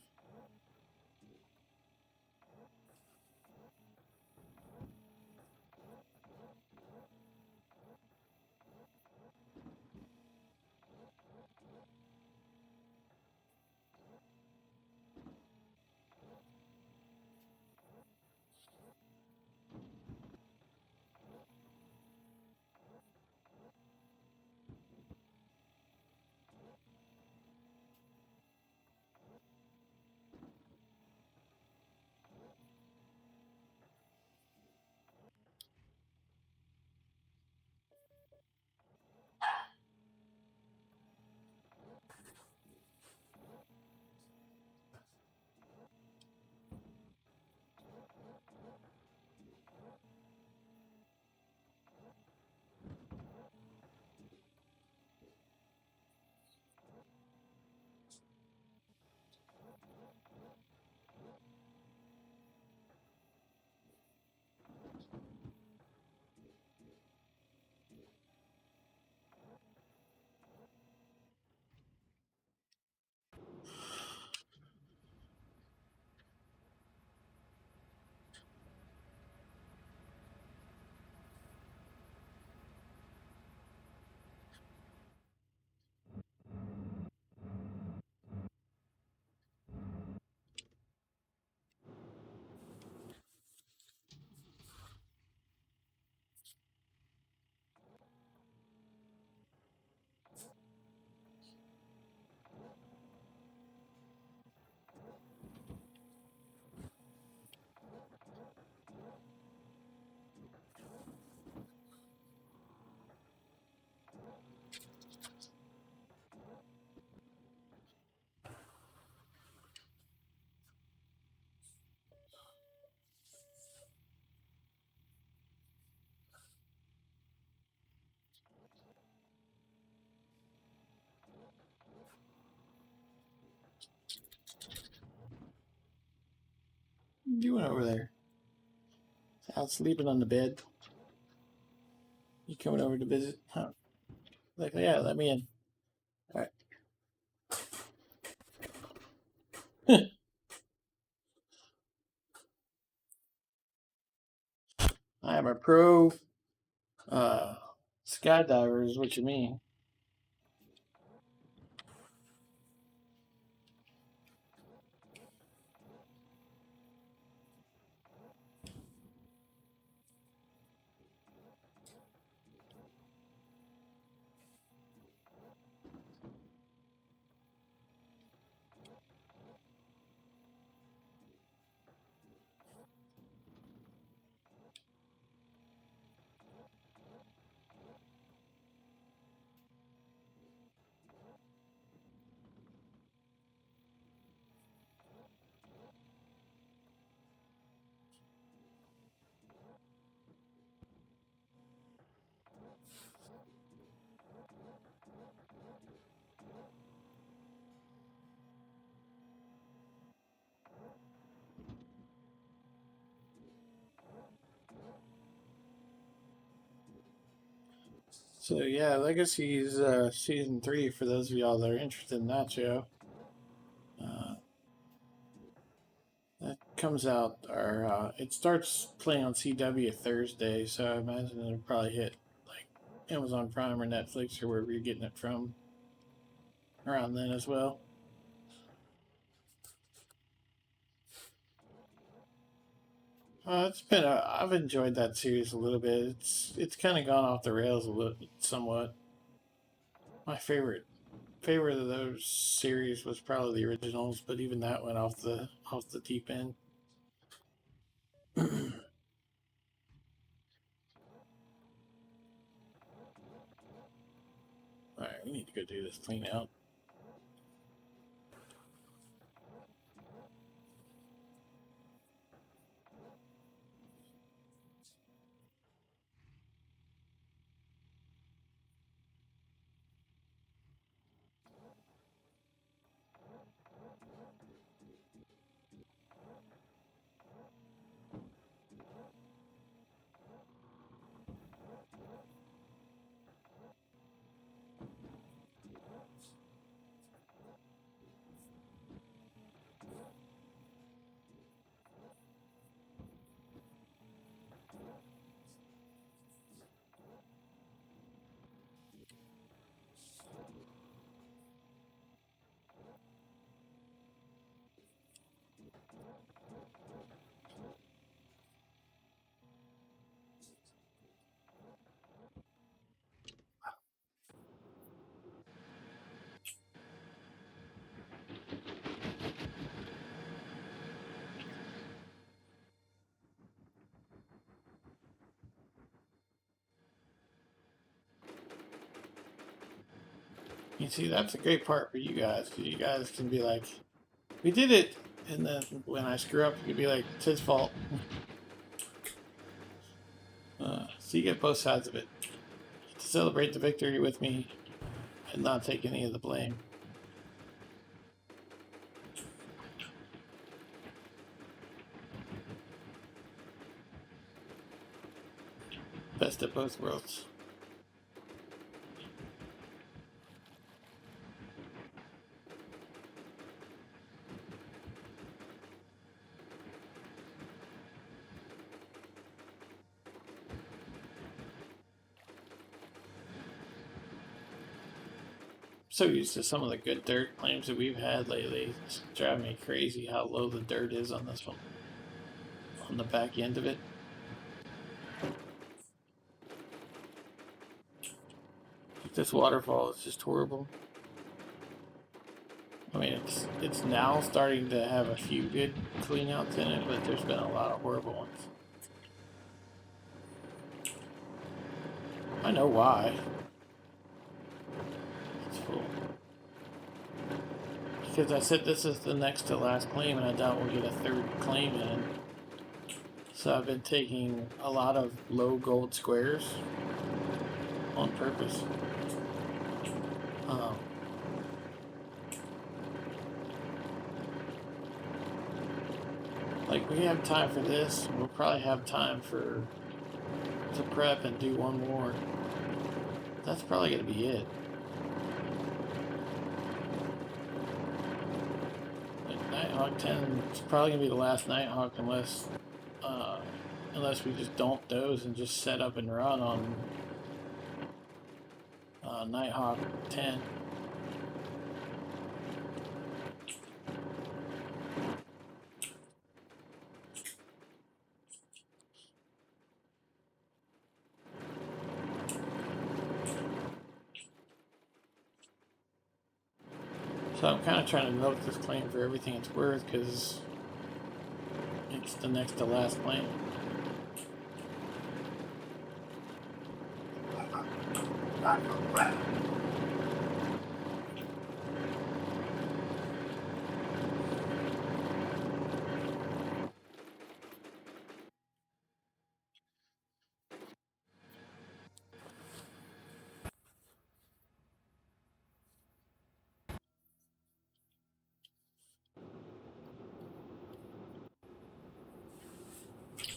you doing over there? Out sleeping on the bed. You coming over to visit? Huh? Like, yeah, let me in. All right. I am a pro uh, skydiver, is what you mean. So yeah, Legacy's season 3 for those of y'all that are interested in that show. Uh, that comes out, or it starts playing on CW Thursday, so I imagine it'll probably hit like Amazon Prime or Netflix or wherever you're getting it from around then as well. I've enjoyed that series a little bit. It's kind of gone off the rails a little, somewhat. My favorite of those series was probably the originals, but even that went off the deep end. All right, we need to go do this clean out. You see, that's a great part for you guys. 'Cause you guys can be like, "We did it," and then when I screw up, you can be like, "It's his fault." So you get both sides of it. To celebrate the victory with me and not take any of the blame. Best of both worlds. So used to some of the good dirt claims that we've had lately. It's driving me crazy how low the dirt is on this one. On the back end of it. This waterfall is just horrible. I mean, it's now starting to have a few good cleanouts in it, but there's been a lot of horrible ones. I know why. It's full. Because I said this is the next to last claim, and I doubt we'll get a third claim in. So I've been taking a lot of low gold squares on purpose. Um, Like, we have time for this. We'll probably have time to prep and do one more. That's probably going to be it. But Nighthawk 10 is probably going to be the last Nighthawk unless we just don't doze and just set up and run on Nighthawk 10. So I'm kind of trying to milk this claim for everything it's worth because it's the next to last claim.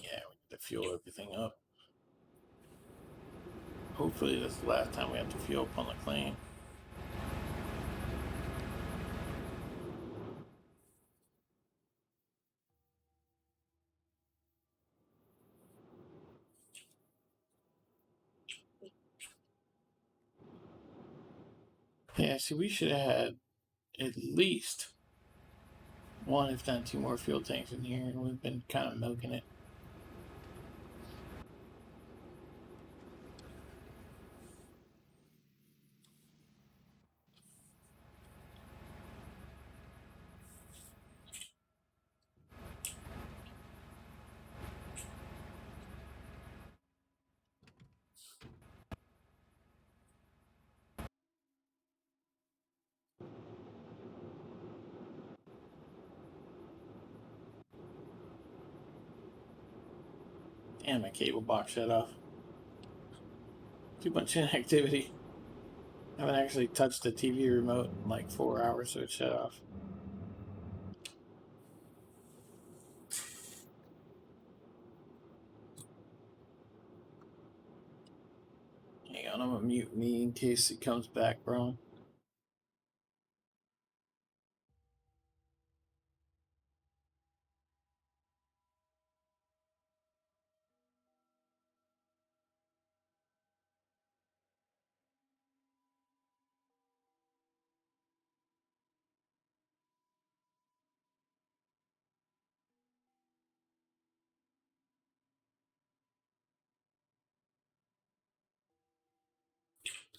Yeah, we have to fuel everything up. Hopefully this is the last time we have to fuel up on the claim. Yeah, see, we should have had at least one, if not two more fuel tanks in here, and we've been kind of milking it. Damn, my cable box shut off. Too much inactivity. I haven't actually touched the TV remote in like 4 hours, so it shut off. Hang on, I'm gonna mute me in case it comes back wrong.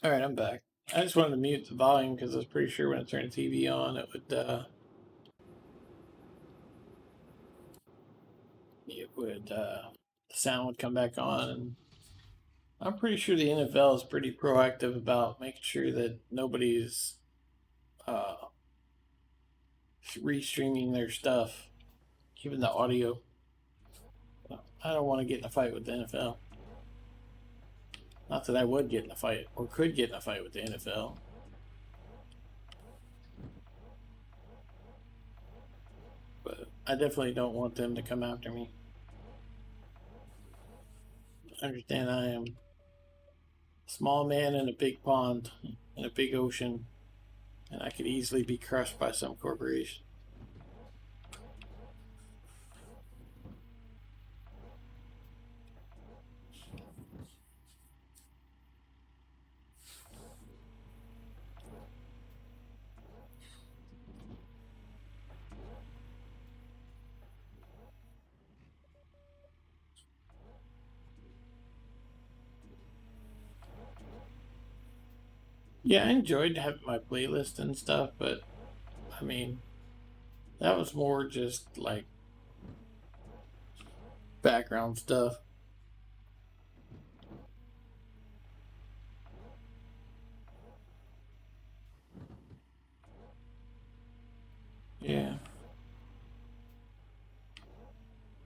All right, I'm back. I just wanted to mute the volume because I was pretty sure when I turned the TV on, the sound would come back on. And I'm pretty sure the NFL is pretty proactive about making sure that nobody's uh, restreaming their stuff, even the audio. I don't want to get in a fight with the NFL. Not that I would get in a fight or could get in a fight with the NFL. But I definitely don't want them to come after me. I understand I am a small man in a big pond, in a big ocean, and I could easily be crushed by some corporation. Yeah, I enjoyed having my playlist and stuff, but I mean, that was more just like background stuff. Yeah.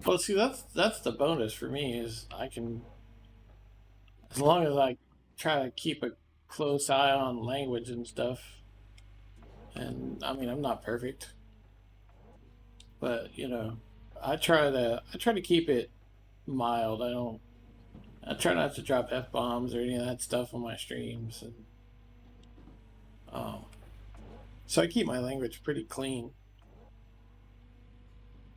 Well, see, that's the bonus for me is I can, as long as I try to keep a close eye on language and stuff. And I mean, I'm not perfect, but I try to keep it mild. I try not to drop f bombs or any of that stuff on my streams, and um, so I keep my language pretty clean.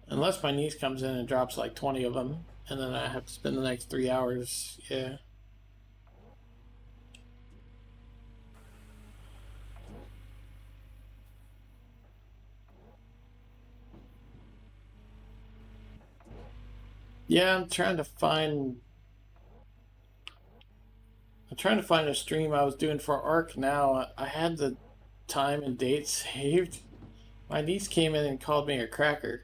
Unless my niece comes in and drops like 20 of them, and then I have to spend the next 3 hours. Yeah. Yeah, I'm trying to find a stream I was doing for Arc now. I had the time and date saved. My niece came in and called me a cracker.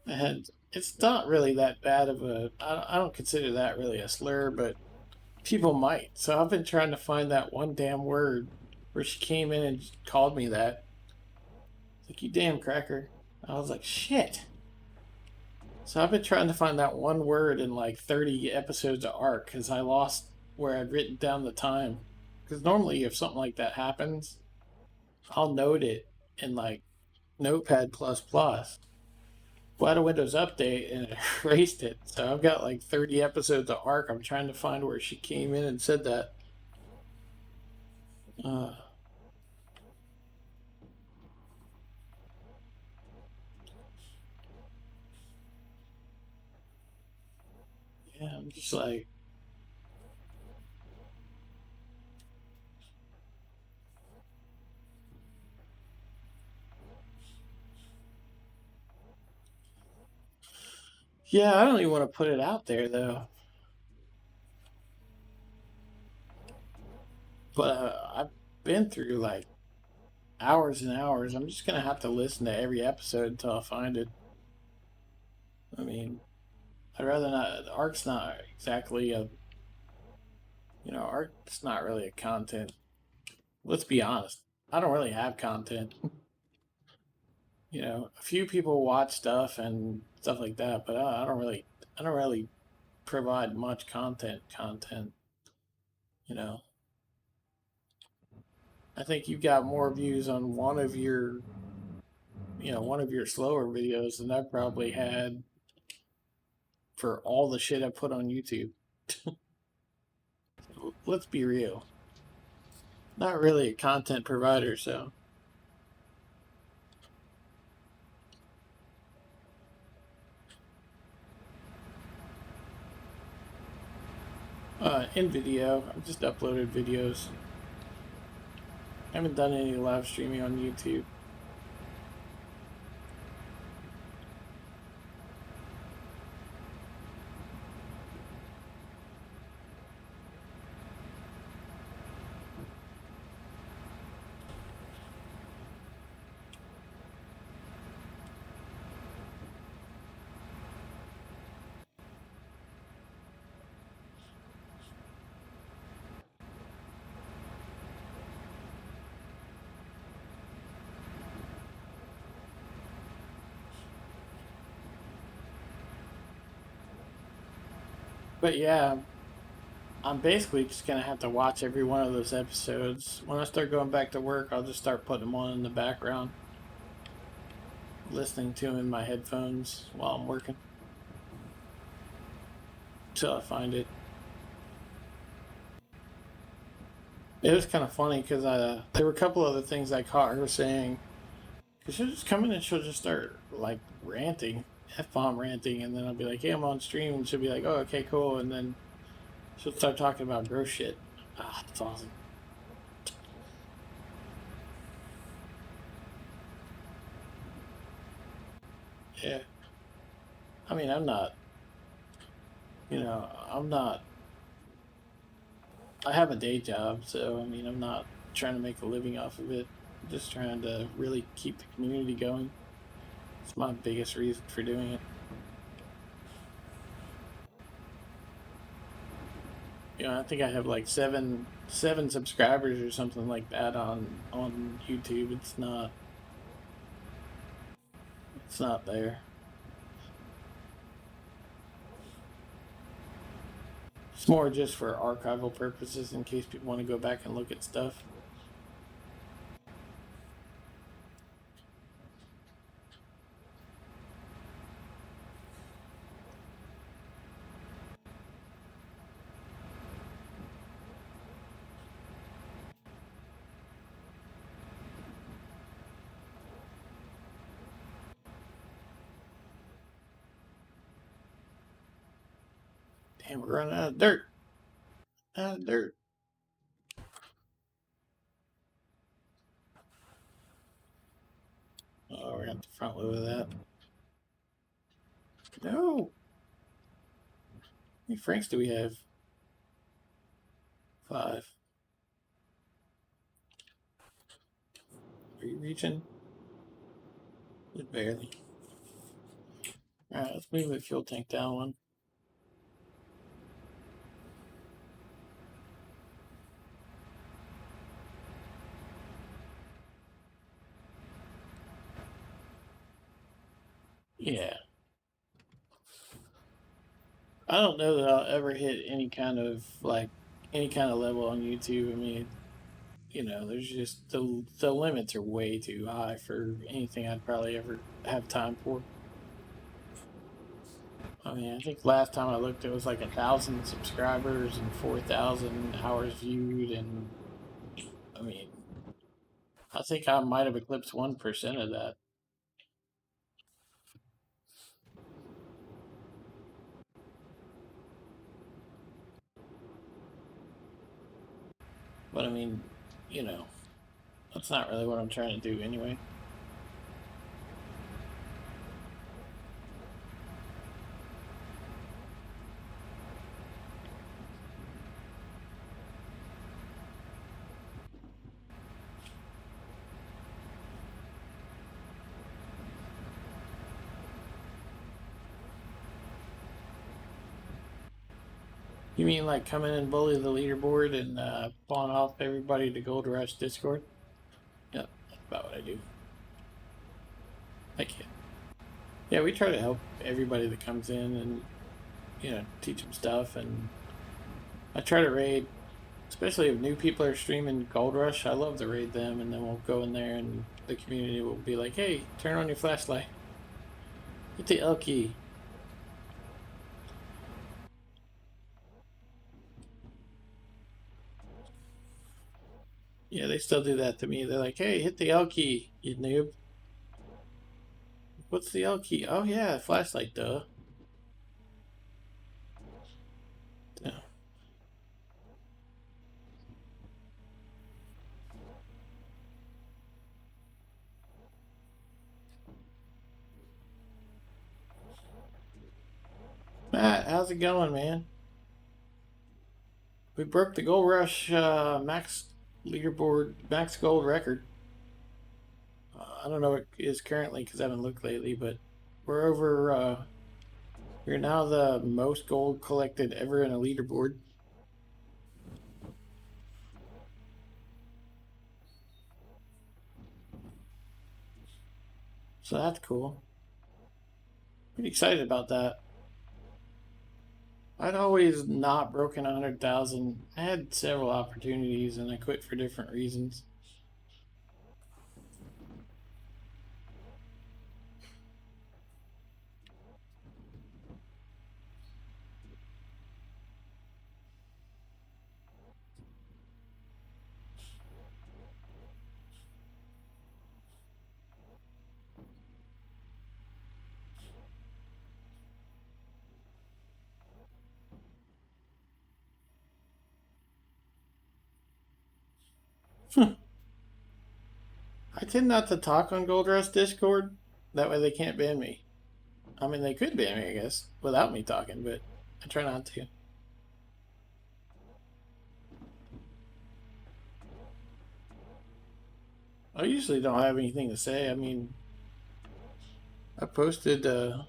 And it's not really that bad of a. I don't consider that really a slur, but people might. So I've been trying to find that one damn word where she came in and called me that. It's like, you damn cracker. I was like, shit. So I've been trying to find that one word in like 30 episodes of Arc because I lost where I'd written down the time. Because normally, if something like that happens, I'll note it in like Notepad++. Well, I had a Windows update and it erased it. So I've got like 30 episodes of Arc. I'm trying to find where she came in and said that. Uh, yeah, I'm just like, yeah, I don't even want to put it out there though. But I've been through like hours and hours. I'm just gonna have to listen to every episode until I find it. I mean, I'd rather not. Arc's not exactly a, Arc's not really a content. Let's be honest. I don't really have content. A few people watch stuff and stuff like that, but I don't really provide much content. Content, you know. I think you've got more views on one of your slower videos than I've probably had for all the shit I put on YouTube. Let's be real. Not really a content provider, so in video, I've just uploaded videos. I haven't done any live streaming on YouTube. But yeah, I'm basically just gonna have to watch every one of those episodes. When I start going back to work, I'll just start putting them on in the background, listening to them in my headphones while I'm working till I find it. It was kind of funny because there were a couple other things I caught her saying. Because she'll just come in and she'll just start like ranting, F bomb ranting, and then I'll be like, hey, I'm on stream, and she'll be like, oh, okay, cool, and then she'll start talking about gross shit. Ah, that's awesome. Yeah. I mean, I'm not, I have a day job, so I mean, I'm not trying to make a living off of it. I'm just trying to really keep the community going. It's my biggest reason for doing it. I think I have like seven subscribers or something like that on YouTube. It's not there. It's more just for archival purposes in case people want to go back and look at stuff. And we're running out of dirt. Out of dirt. Oh, we're at the front load of that. No. How many franks do we have? 5. Are you reaching? Just barely. Alright, let's move the fuel tank down one. Yeah. I don't know that I'll ever hit any kind of level on YouTube. I mean, there's just the limits are way too high for anything I'd probably ever have time for. I mean, I think last time I looked, it was like 1,000 subscribers and 4,000 hours viewed, and I mean, I think I might have eclipsed 1% of that. But I mean, that's not really what I'm trying to do anyway. You mean like come in and bully the leaderboard and pawn off everybody to Gold Rush Discord? Yep, that's about what I do. Thank you. Yeah, we try to help everybody that comes in and, teach them stuff. And I try to raid, especially if new people are streaming Gold Rush. I love to raid them, and then we'll go in there and the community will be like, hey, turn on your flashlight. Hit the L key. Yeah, they still do that to me. They're like, hey, hit the L key, you noob. What's the L key? Oh, yeah, flashlight, duh. Yeah. Matt, how's it going, man? We broke the Gold Rush max leaderboard, max gold record. I don't know what it is currently because I haven't looked lately, but we're over. We're now the most gold collected ever in a leaderboard. So that's cool. Pretty excited about that. I'd always not broken 100,000. I had several opportunities and I quit for different reasons. I tend not to talk on Gold Rush Discord. That way they can't ban me. I mean, they could ban me, I guess, without me talking, but I try not to. I usually don't have anything to say. I mean, I posted uh,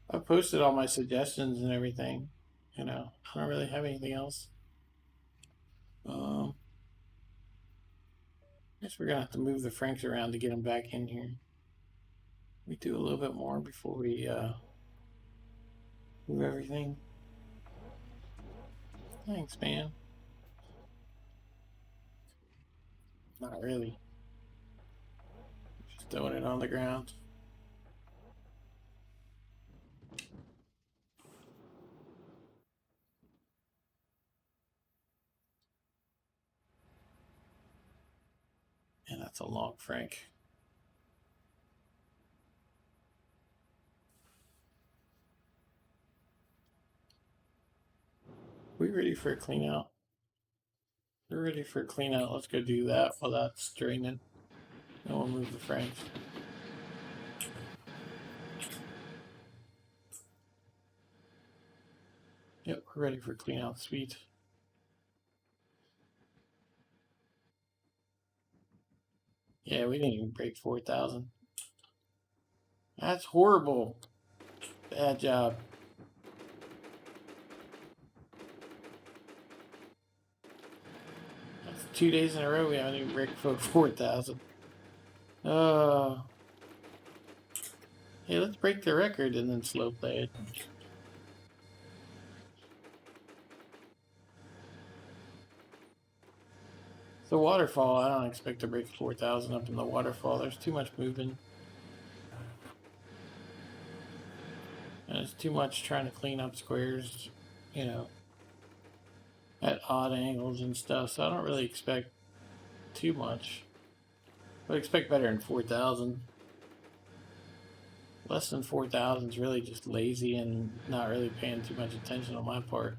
I posted all my suggestions and everything. I don't really have anything else. I guess we're gonna have to move the Franks around to get them back in here. We do a little bit more before we move everything. Thanks, man. Not really. Just throwing it on the ground. And that's a long Frank. We ready for a clean out? We're ready for a clean out. Let's go do that while that's draining. Then we'll move the frames. Yep, we're ready for clean out. Sweet. Yeah, we didn't even break 4,000. That's horrible. Bad job. That's 2 days in a row we haven't even break 4,000. Hey, let's break the record and then slow play it. The waterfall, I don't expect to break 4,000 up in the waterfall. There's too much moving. And it's too much trying to clean up squares, you know, at odd angles and stuff. So I don't really expect too much. I expect better than 4,000. Less than 4,000 is really just lazy and not really paying too much attention on my part.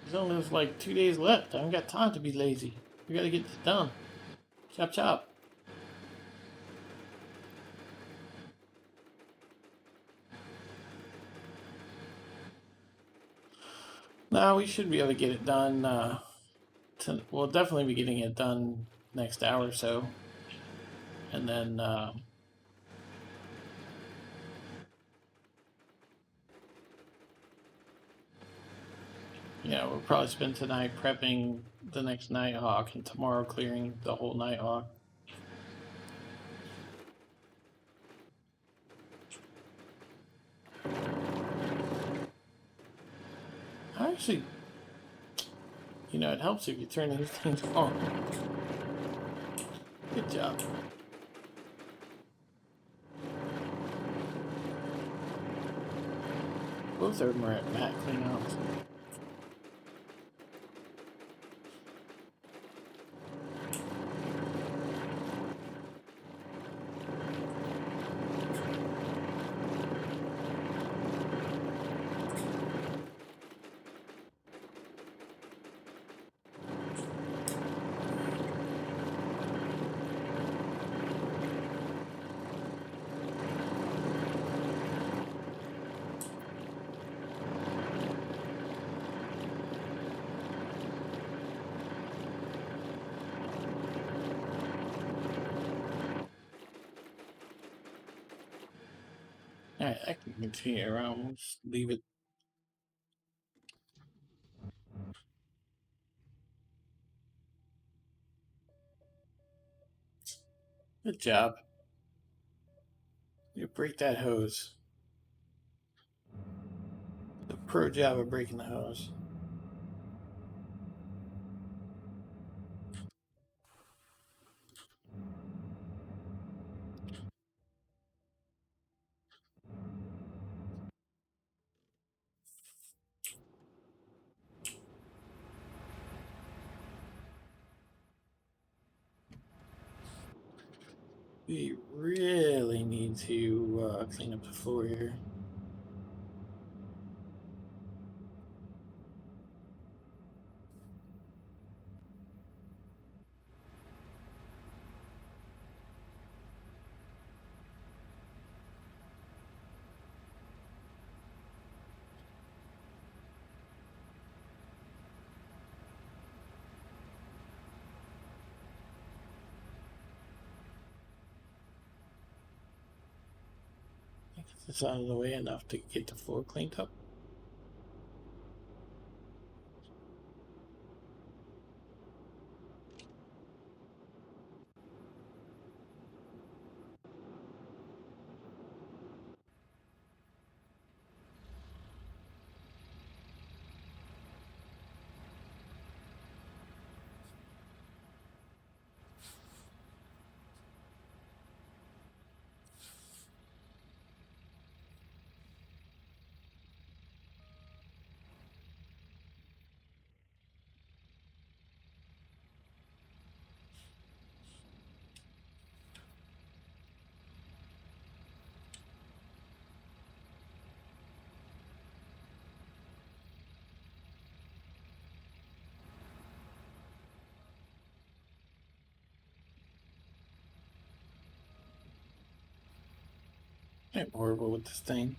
There's only like 2 days left. I haven't got time to be lazy. We gotta get this done. Chop chop. No, we should be able to get it done. We'll definitely be getting it done next hour or so. And then yeah, we'll probably spend tonight prepping the next Nighthawk and tomorrow clearing the whole Nighthawk. Actually, you know, it helps if you turn these things on. Good job. Both of them are at matte cleanouts. Alright, I can continue around. We'll just leave it. Good job. You break that hose. The pro job of breaking the hose. We really need to clean up the floor here. It's out of the way enough to get the floor cleaned up. I'm horrible with this thing.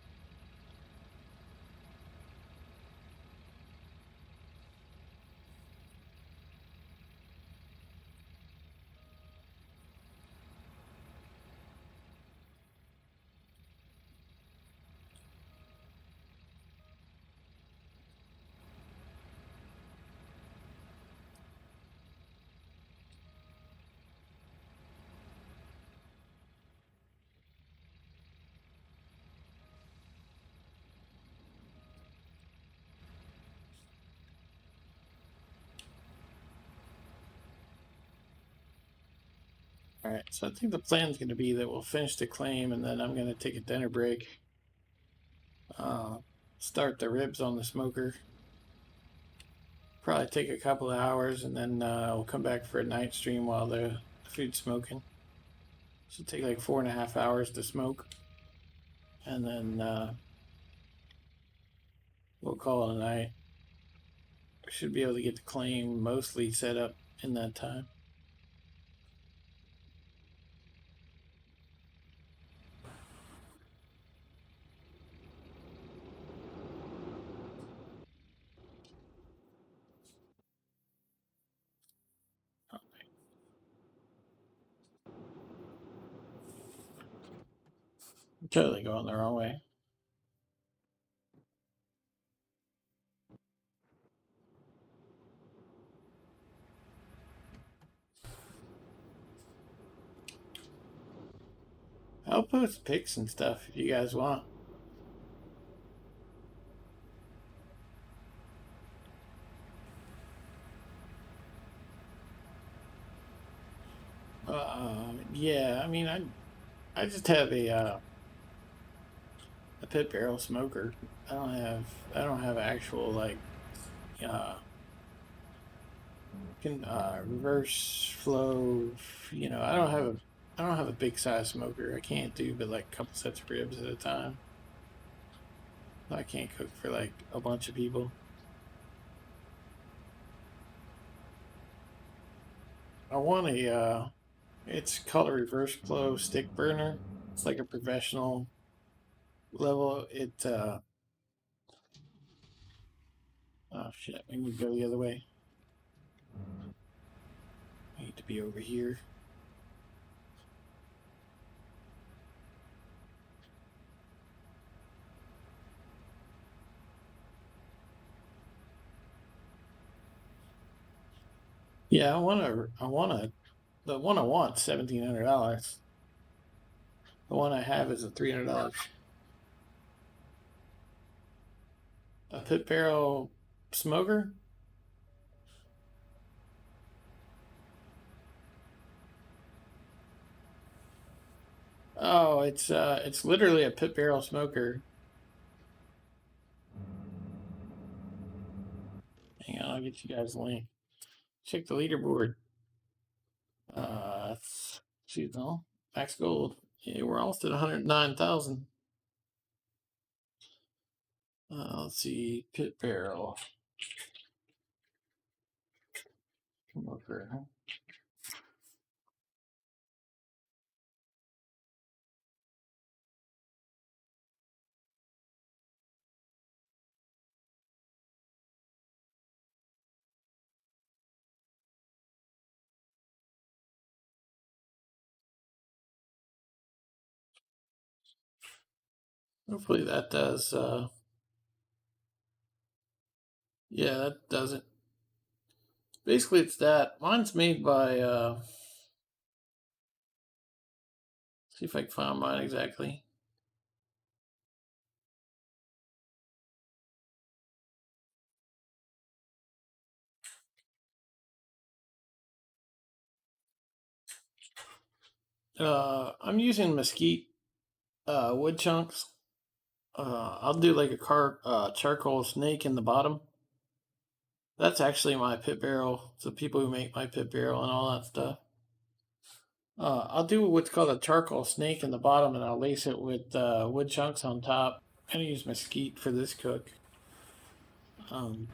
All right, so I think the plan's going to be that we'll finish the claim and then I'm going to take a dinner break. Start the ribs on the smoker. Probably take a couple of hours and then we'll come back for a night stream while the food's smoking. Should take like 4.5 hours to smoke. And then we'll call it a night. We should be able to get the claim mostly set up in that time. I'm totally going the wrong way. I'll post pics and stuff if you guys want. Yeah, I mean, I just have a pit barrel smoker. I don't have actual like uh, reverse flow. You know, I don't have a big size smoker. I can't do but like a couple sets of ribs at a time. I can't cook for like a bunch of people. I want it's called a reverse flow stick burner. It's like a professional level. Oh shit, we need to go the other way. I need to be over here. Yeah, the one I want $1,700. The one I have is a $300. A pit barrel smoker. Oh, it's literally a pit barrel smoker. Hang on, I'll get you guys a link. Check the leaderboard. Seasonal max gold. Yeah, we're almost at 109,000. Let's see, pit barrel smoker. Hopefully that does. Yeah, that does it. Basically, it's that. Mine's made by. See if I can find mine exactly. I'm using mesquite wood chunks. I'll do like a charcoal snake in the bottom. That's actually my pit barrel. It's the people who make my pit barrel and all that stuff. I'll do what's called a charcoal snake in the bottom, and I'll lace it with wood chunks on top. I'm gonna use mesquite for this cook. Um,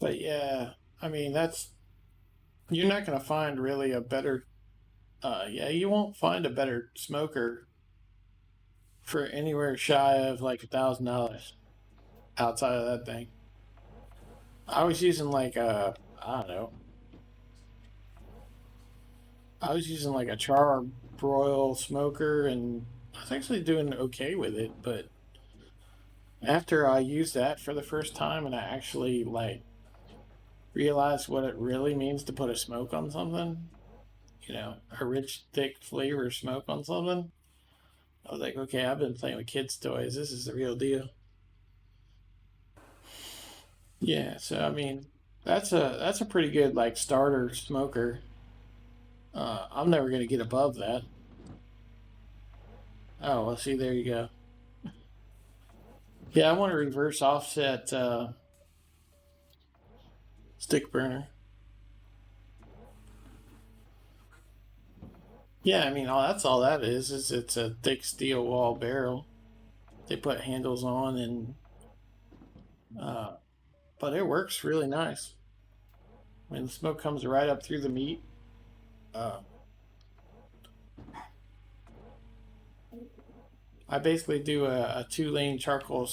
But yeah, I mean, you're not going to find really a better, yeah, you won't find a better smoker for anywhere shy of like $1,000 outside of that thing. I was using like I don't know, I was using like a char broil smoker, and I was actually doing okay with it. But after I used that for the first time and I actually like realized what it really means to put a smoke on something, a rich, thick flavor smoke on something, I was like, okay, I've been playing with kids' toys. This is the real deal. Yeah, so I mean, that's a pretty good like starter smoker. I'm never gonna get above that. Oh, well, see, there you go. Yeah, I want to reverse offset stick burner. Yeah, I mean, that's all that is it's a thick steel wall barrel. They put handles on, and uh, but it works really nice. I mean, the smoke comes right up through the meat. Uh, I basically do a 2-lane charcoal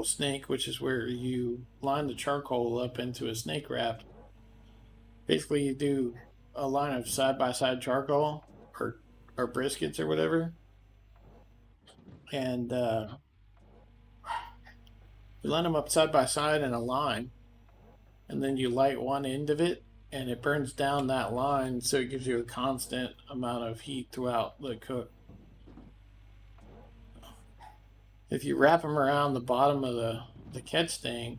snake, which is where you line the charcoal up into a snake wrap. Basically, you do a line of side by side charcoal or or briskets or whatever, and you line them up side by side in a line, and then you light one end of it, and it burns down that line, so it gives you a constant amount of heat throughout the cook. If you wrap them around the bottom of the catch thing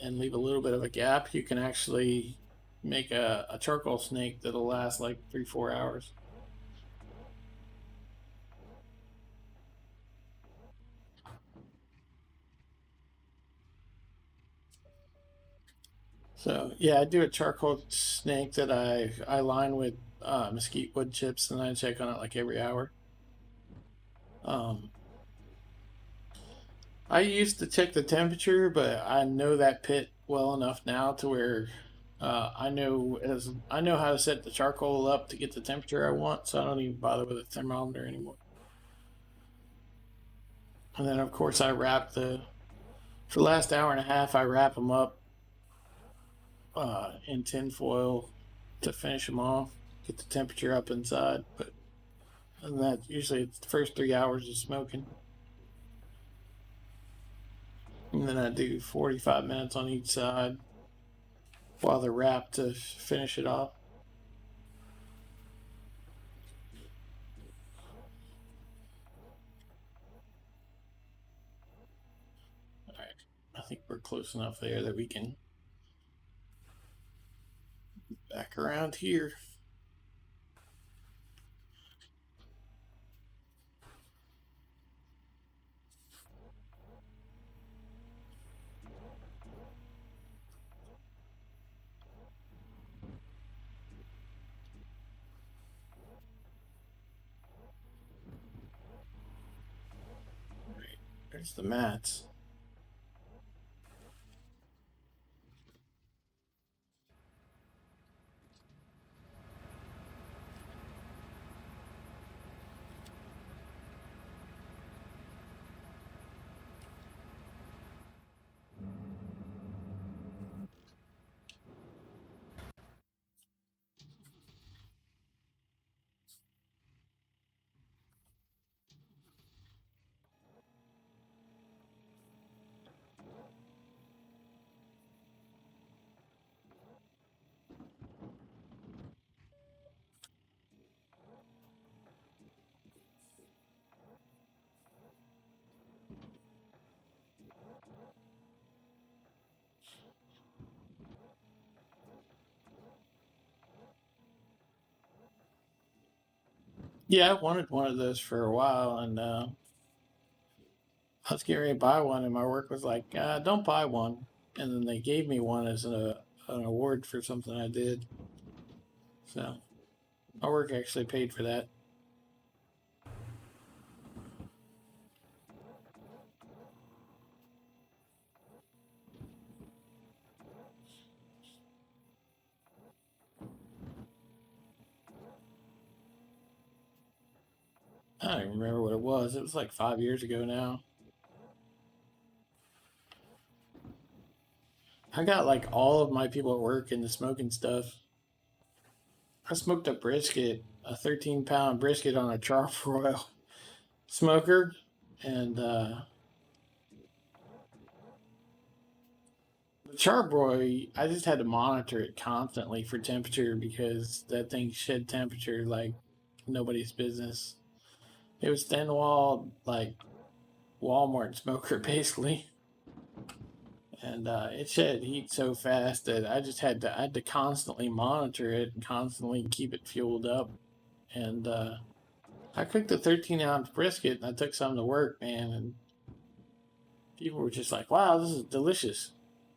and leave a little bit of a gap, you can actually make a charcoal snake that'll last like 3 4 hours. So yeah, I do a charcoal snake that I line with mesquite wood chips, and I check on it like every hour. Um, I used to check the temperature, but I know that pit well enough now to where I know how to set the charcoal up to get the temperature I want, so I don't even bother with a thermometer anymore. And then of course I wrap the for the last hour and a half I wrap them up in tin foil to finish them off, get the temperature up inside. But and that usually it's the first 3 hours of smoking, and then I do 45 minutes on each side while they're wrapped to finish it off. All right, I think we're close enough there that we can back around here. All right, there's the mats. Yeah, I wanted one of those for a while, and I was getting ready to buy one, and my work was like, "Don't buy one." And then they gave me one as an award for something I did. So my work actually paid for that. don't even remember what it was. It was like 5 years ago now. I got like all of my people at work into smoking stuff. I smoked a brisket, a 13-pound brisket on a charbroil smoker, and the charbroil, I just had to monitor it constantly for temperature because that thing shed temperature like nobody's business. It was thin walled, like Walmart smoker, basically. And it shed heat so fast that I had to constantly monitor it and constantly keep it fueled up. And I cooked a 13-ounce brisket and I took some to work, man, and people were just like, "Wow, this is delicious."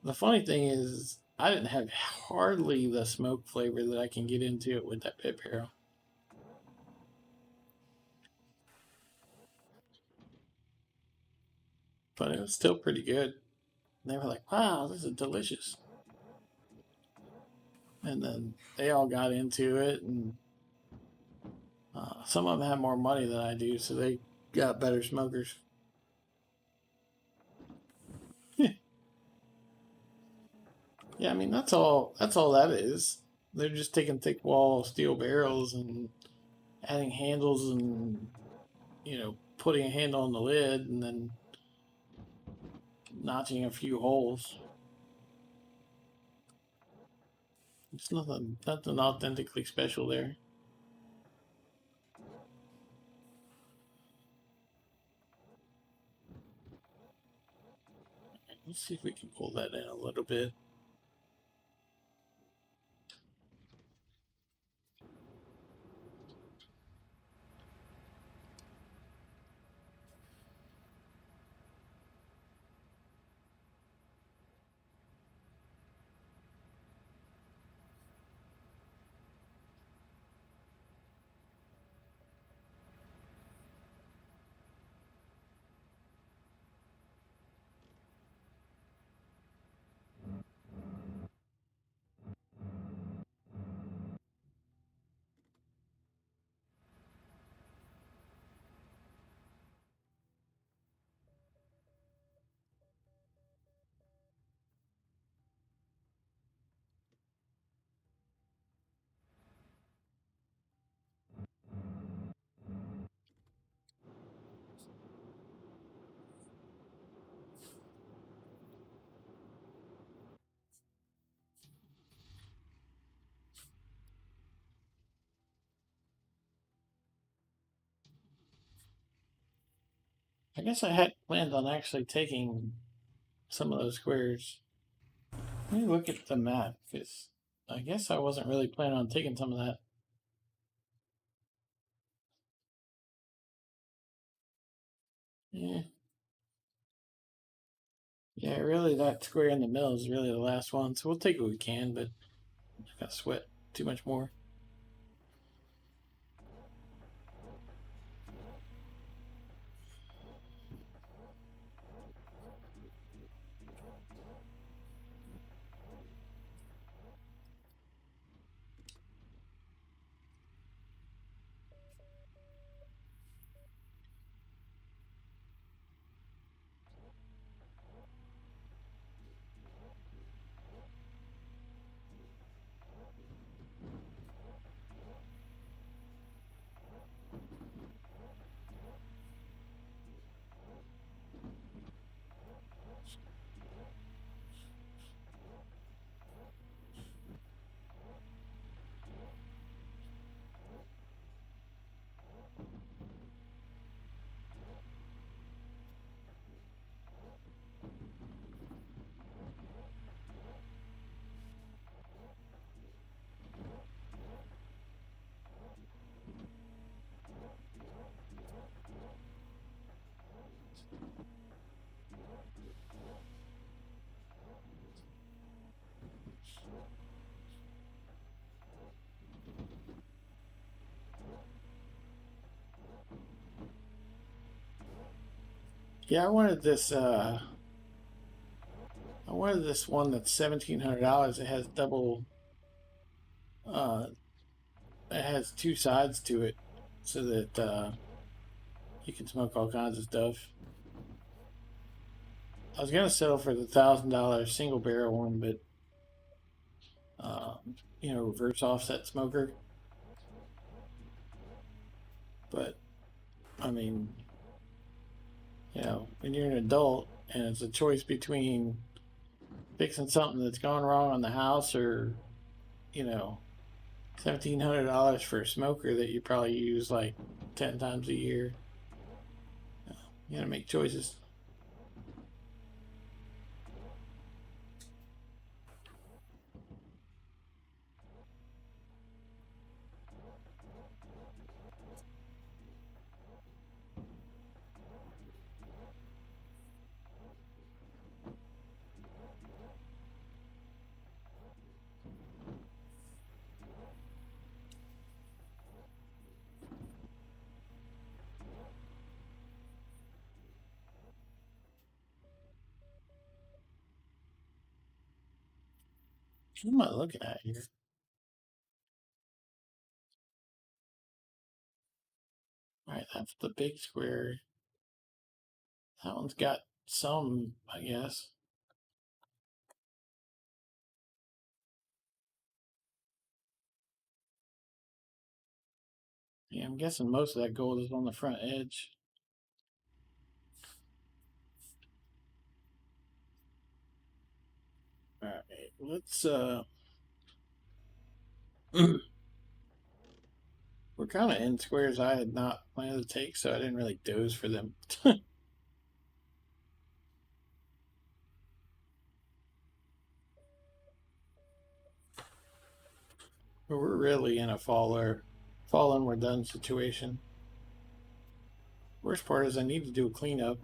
The funny thing is, I didn't have hardly the smoke flavor that I can get into it with that pit barrel, but it was still pretty good. And they were like, "Wow, this is delicious." And then they all got into it, and some of them have more money than I do, so they got better smokers. Yeah, I mean that's all. That's all that is. They're just taking thick wall steel barrels and adding handles and putting a handle on the lid and then notching a few holes. It's nothing authentically special there. Let's see if we can pull that in a little bit. I guess I had planned on actually taking some of those squares. Let me look at the map because I guess I wasn't really planning on taking some of that. Yeah, yeah, really, that square in the middle is really the last one. So we'll take what we can, but I got to sweat too much more. Yeah, I wanted this. I wanted this one that's $1,700. It has double. Uh, it has two sides to it, so that You can smoke all kinds of stuff. I was gonna settle for the $1,000 single barrel one, but reverse offset smoker. But I mean, when you're an adult and it's a choice between fixing something that's gone wrong on the house or, $1,700 for a smoker that you probably use like 10 times a year, you gotta make choices. What am I looking at here? All right, that's the big square. That one's got some, I guess. Yeah, I'm guessing most of that gold is on the front edge. All right, let's we're kind of in squares I had not planned to take, so I didn't really doze for them. But we're really in a fall and we're done situation. Worst part is I need to do a cleanup.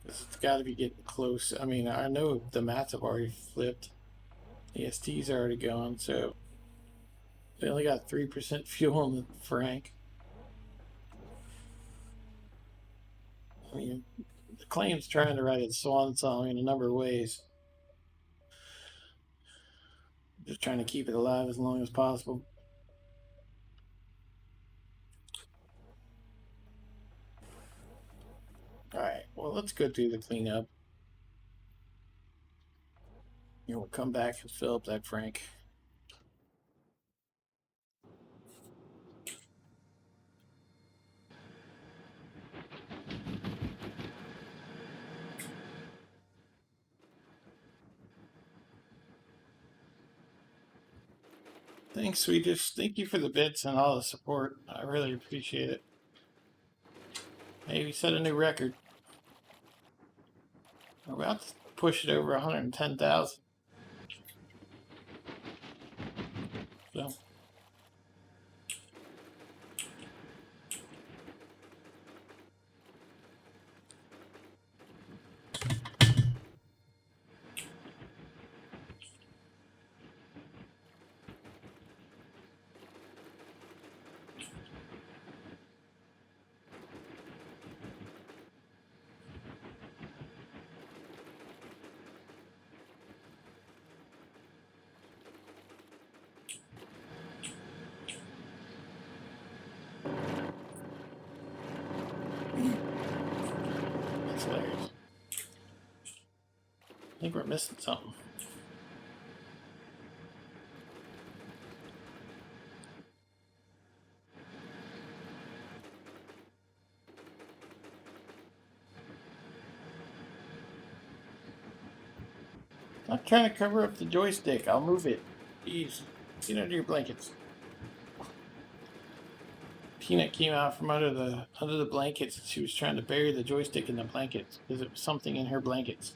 It's got to be getting close. I mean, I know the mats have already flipped. The ST's already gone, so we only got 3% fuel in the Frank. I mean, the claim's trying to write its swan song in a number of ways. Just trying to keep it alive as long as possible. Alright, well, let's go do the cleanup. We'll come back and fill up that Frank. Thanks, Swedish. Thank you for the bits and all the support. I really appreciate it. Maybe set a new record. We're about to push it over 110,000. So. That's hilarious. I think we're missing something. I'm not trying to cover up the joystick. I'll move it. Jeez. Get under your blankets. Peanut came out from under the blankets. She was trying to bury the joystick in the blankets because it was something in her blankets.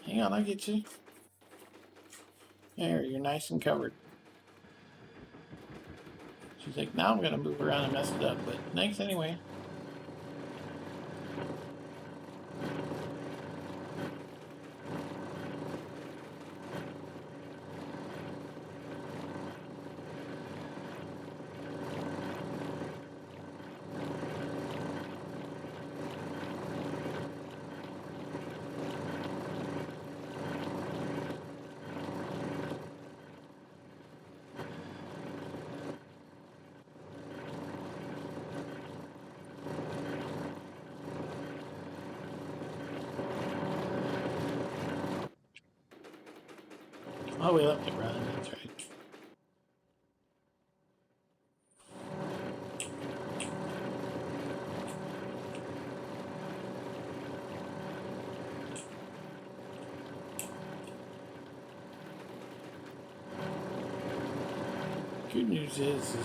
Hang on, I'll get you. There, you're nice and covered. She's like, now I'm gonna move around and mess it up, but thanks anyway. Oh, we left it running. That's right. Good news is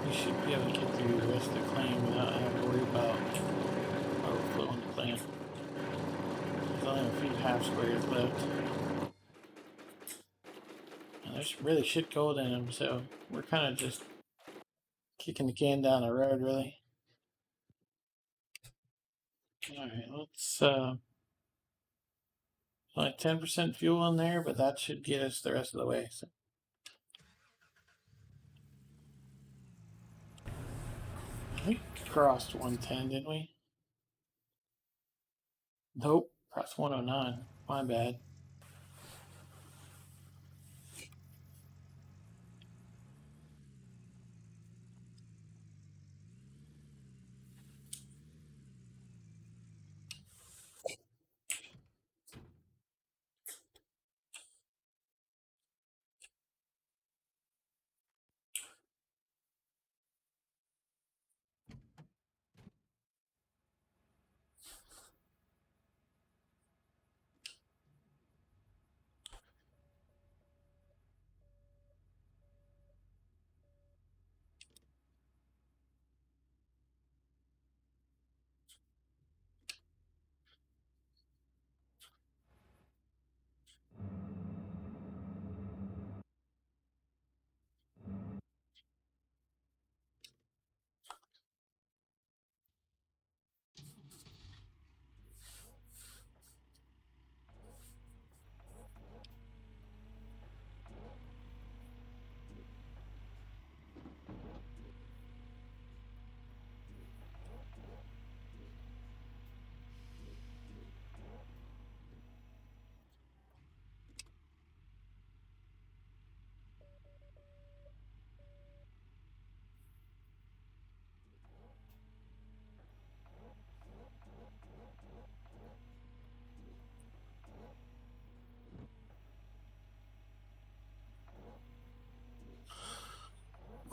we should be able to get through the rest of the claim without having to worry about overflowing the claim. There's only a few half squares left. And there's really shit gold in them, so we're kind of just kicking the can down the road, really. Alright, let's, like 10% fuel in there, but that should get us the rest of the way. So. We crossed 110, didn't we? Nope, crossed 109. My bad.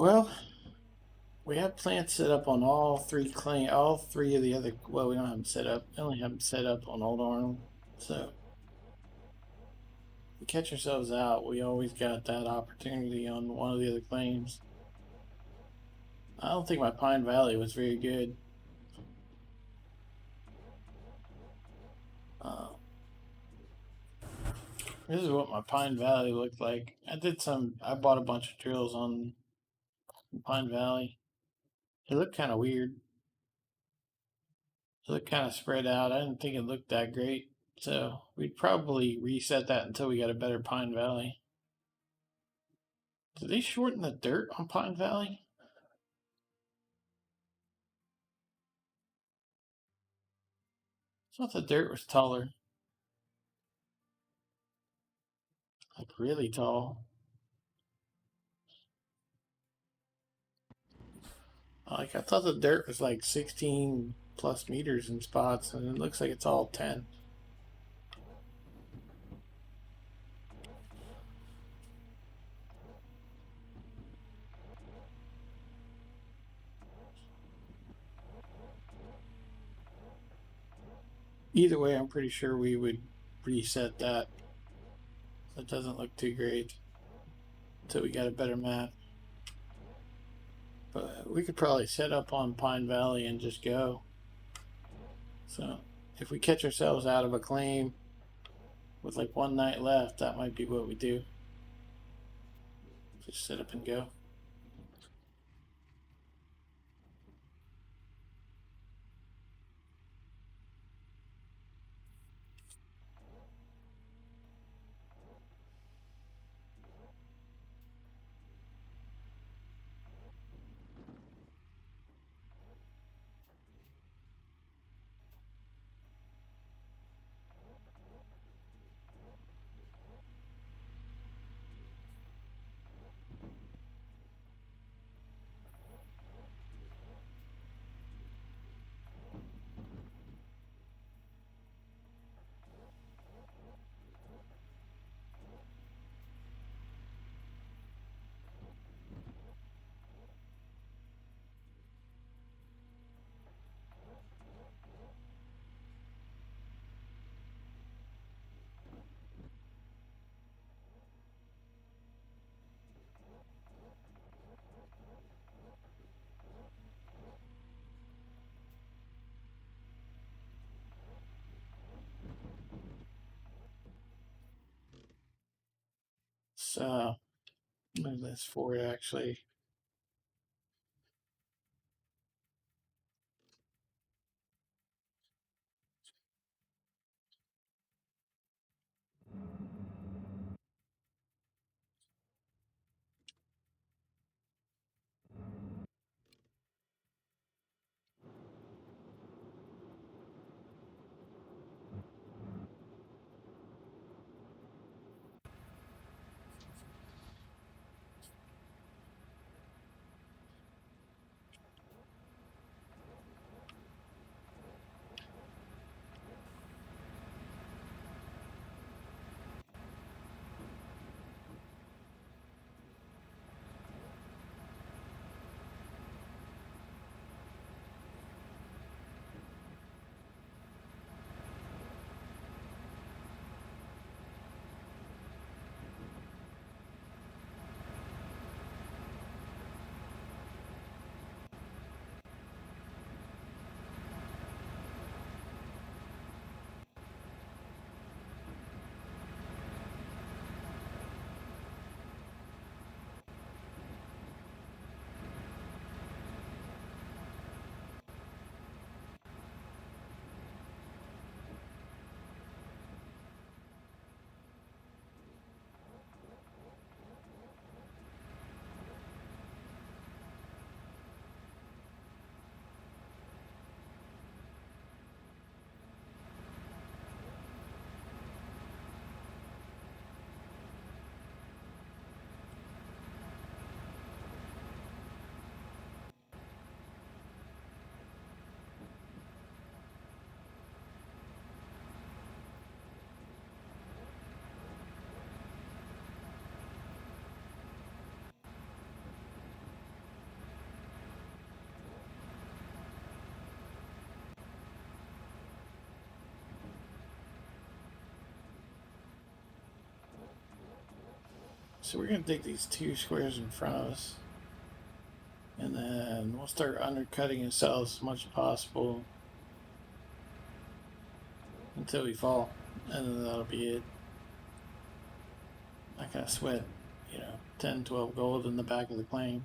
Well, we have plants set up on all three of the other. Well, we don't have them set up. We only have them set up on Old Arnold. So if we catch ourselves out, we always got that opportunity on one of the other claims. I don't think my Pine Valley was very good. Uh, this is what my Pine Valley looked like. I bought a bunch of drills on Pine Valley. It looked kind of weird. It looked kind of spread out. I didn't think it looked that great. So we'd probably reset that until we got a better Pine Valley. Did they shorten the dirt on Pine Valley? I thought the dirt was taller. Like really tall. Like I thought the dirt was like 16 plus meters in spots, and it looks like it's all 10. Either way, I'm pretty sure we would reset that. That doesn't look too great until we got a better map. But we could probably set up on Pine Valley and just go. So if we catch ourselves out of a claim with like one night left, that might be what we do. Just set up and go. let's move this forward actually. So we're going to take these two squares in front of us, and then we'll start undercutting the cells as much as possible until we fall, and then that'll be it. Not going to sweat, 10, 12 gold in the back of the plane.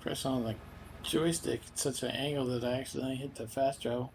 Press on the joystick at such an angle that I accidentally hit the fast travel.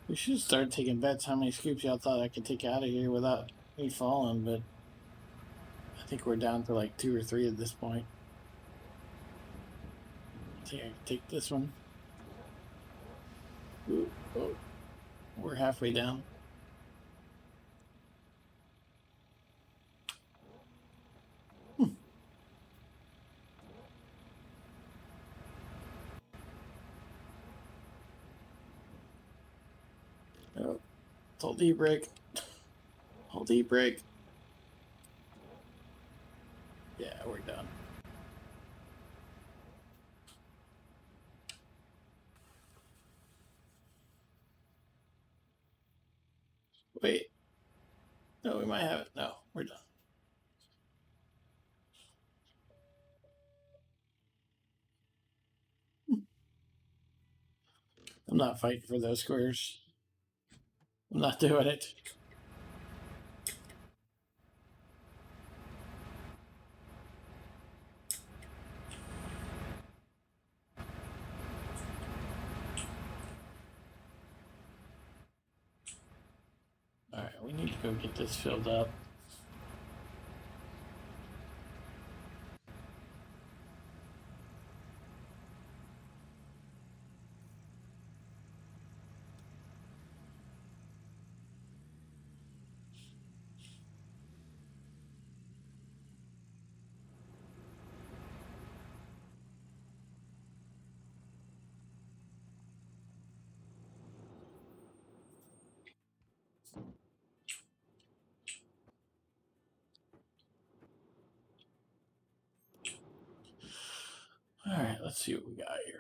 We should start taking bets how many scoops y'all thought I could take out of here without me falling, but I think we're down to like 2 or 3 at this point. I think I can take this one. Ooh, oh, we're halfway down. Oh, hold e-brake. Hold e-brake. Yeah, we're done. Wait. No, we might have it. No, we're done. I'm not fighting for those squares. I'm not doing it. All right, we need to go get this filled up. All right, let's see what we got here.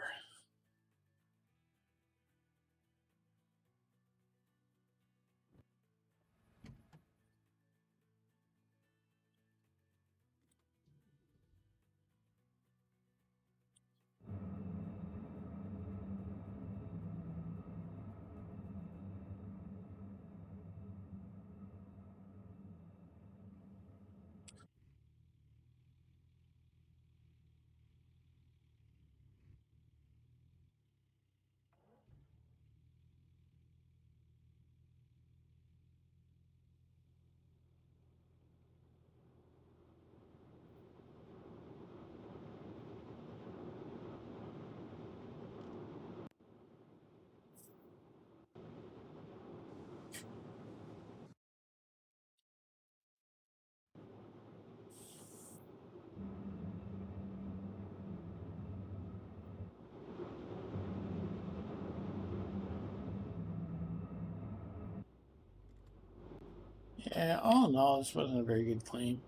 Yeah, all in all, this wasn't a very good claim.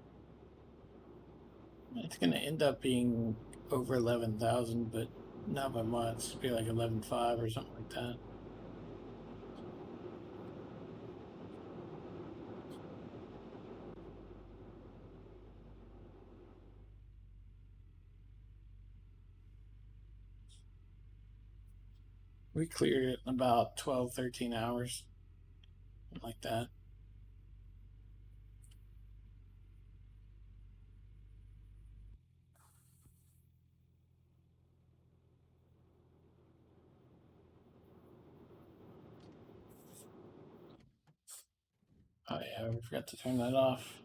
It's going to end up being over 11,000, but not by much. It'll be like 11.5 or something like that. We cleared it in about 12, 13 hours, something like that. Oh yeah, we forgot to turn that off.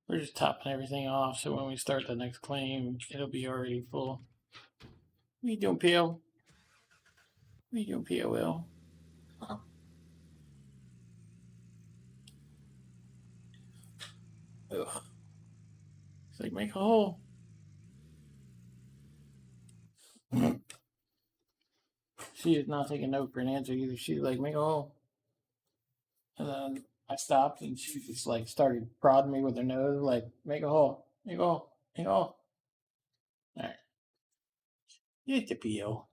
We're just topping everything off, so when we start the next claim, it'll be already full. What are you doing, PL? What are you doing, POL? Ugh. It's like, make a hole. She is not taking no for an answer either. She's like, make a hole. And then I stopped and she just like started prodding me with her nose, like, make a hole, make a hole, make a hole. All right. Get the PO.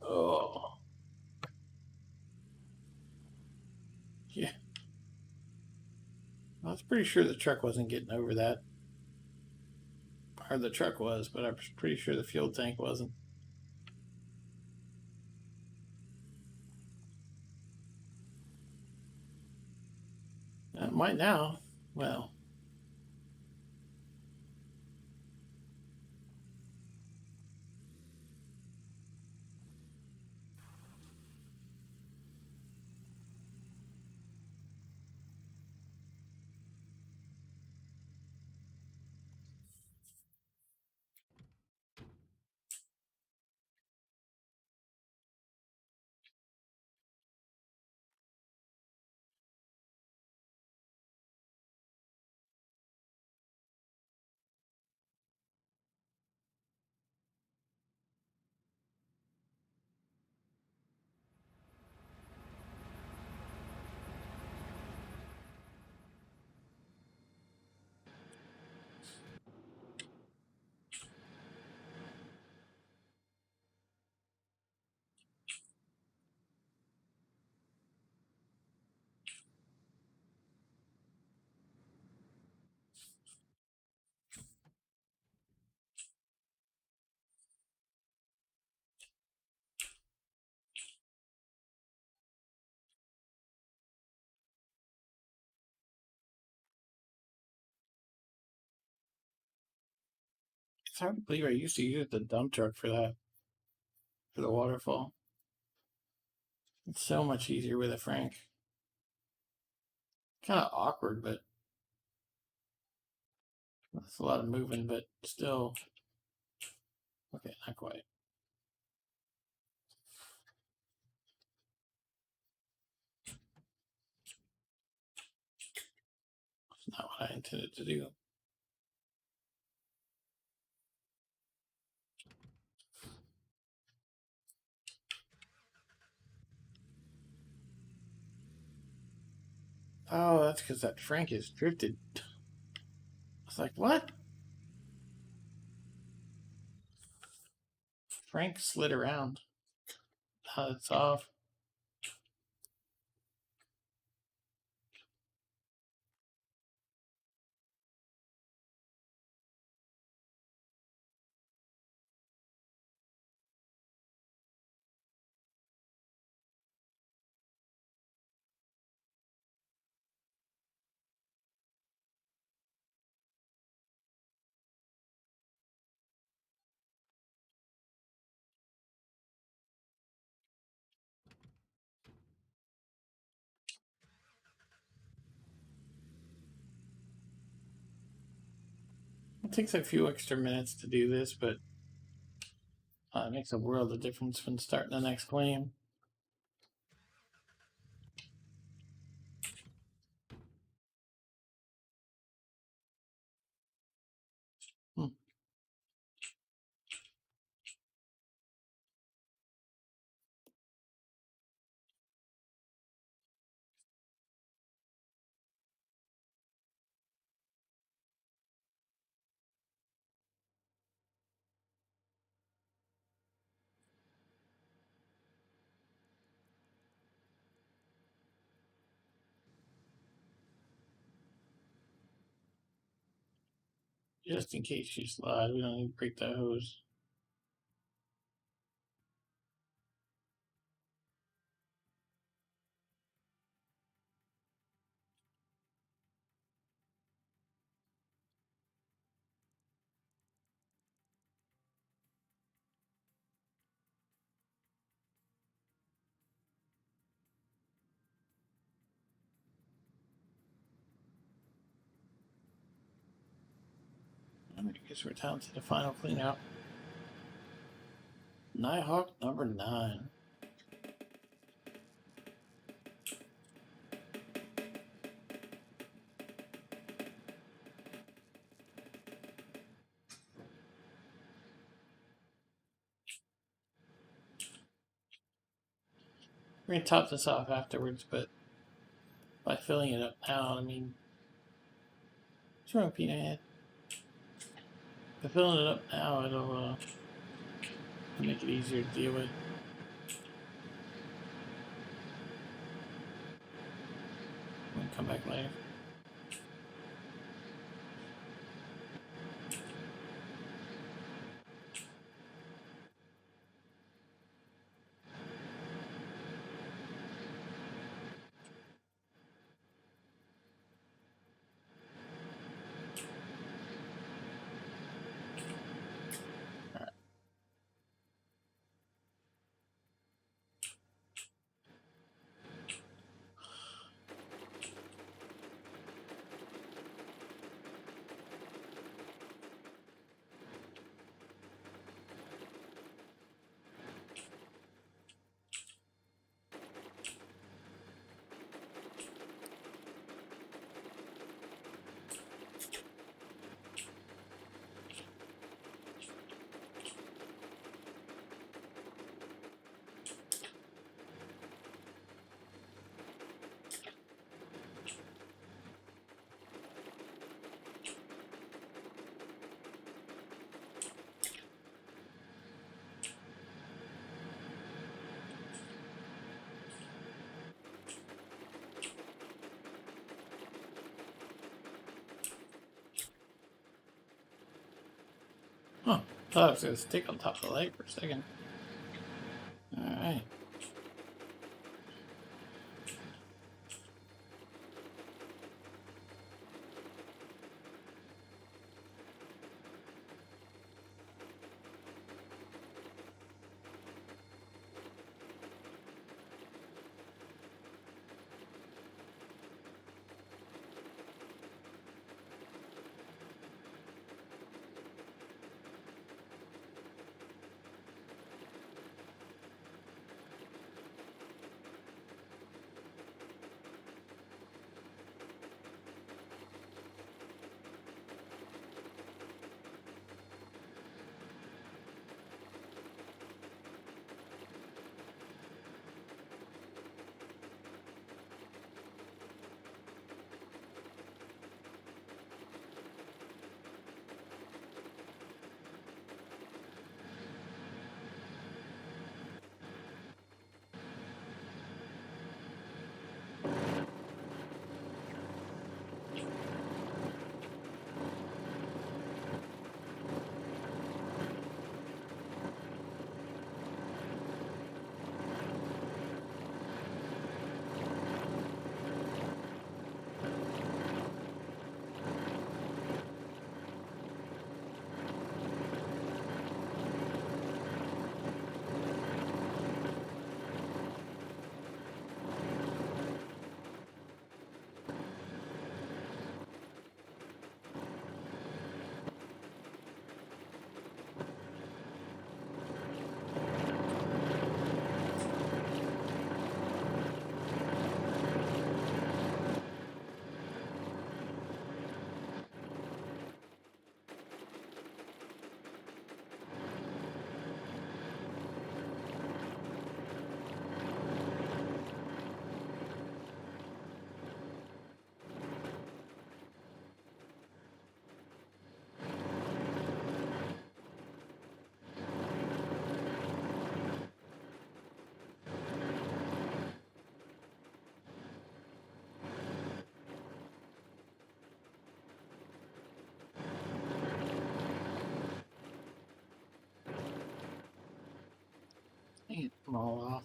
Oh. Yeah. I was pretty sure the truck wasn't getting over that. Or the truck was, but I was pretty sure the fuel tank wasn't. It might now. Well, it's hard to believe I used to use the dump truck for that, for the waterfall. It's so much easier with a Frank. Kind of awkward, but that's a lot of moving, but still. Okay, not quite. It's not what I intended to do. Oh, that's because that Frank is drifted. I was like, what? Frank slid around. It's off. It takes a few extra minutes to do this, but it makes a world of difference when starting the next claim. Hmm. Just in case you slide, we don't need to break that hose. I guess we're down to the final clean out. Nighthawk number 9. We're going to top this off afterwards, but by filling it up now, I mean, what's wrong, peanut head? By filling it up now, it'll make it easier to deal with. We'll come back later. Huh. Thought I was going to stick on top of the leg for a second. Alright. Get them all off.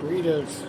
Burritos.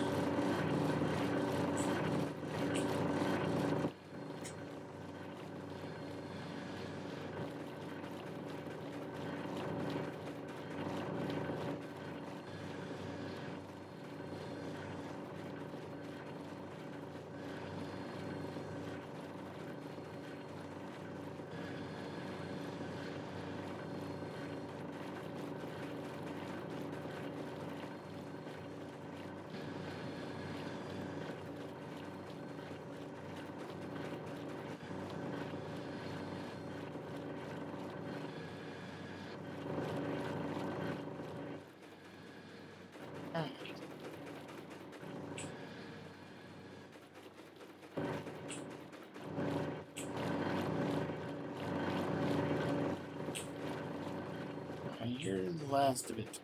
And here's the last of it.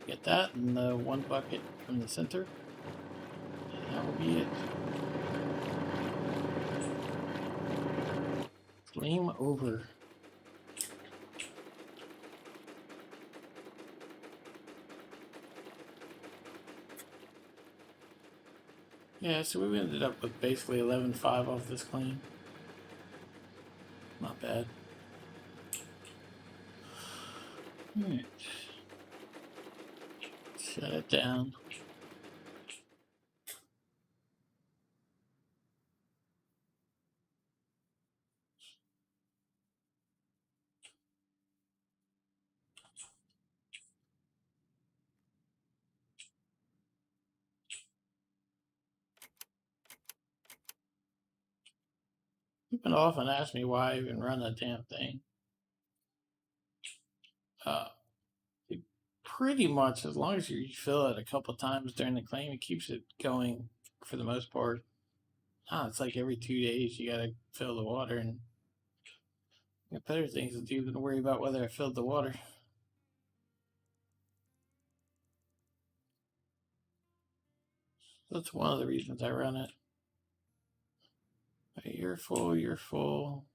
Get that in the one bucket from the center. And that will be it. Game over. Yeah, so we ended up with basically 11.5 off this claim. Not bad. Alright. Shut it down. People often ask me why I even run that damn thing. It pretty much, as long as you fill it a couple times during the claim, it keeps it going for the most part. It's like every 2 days you gotta fill the water, and I got better things to do than to worry about whether I filled the water. That's one of the reasons I run it. Okay, you're full, you're full.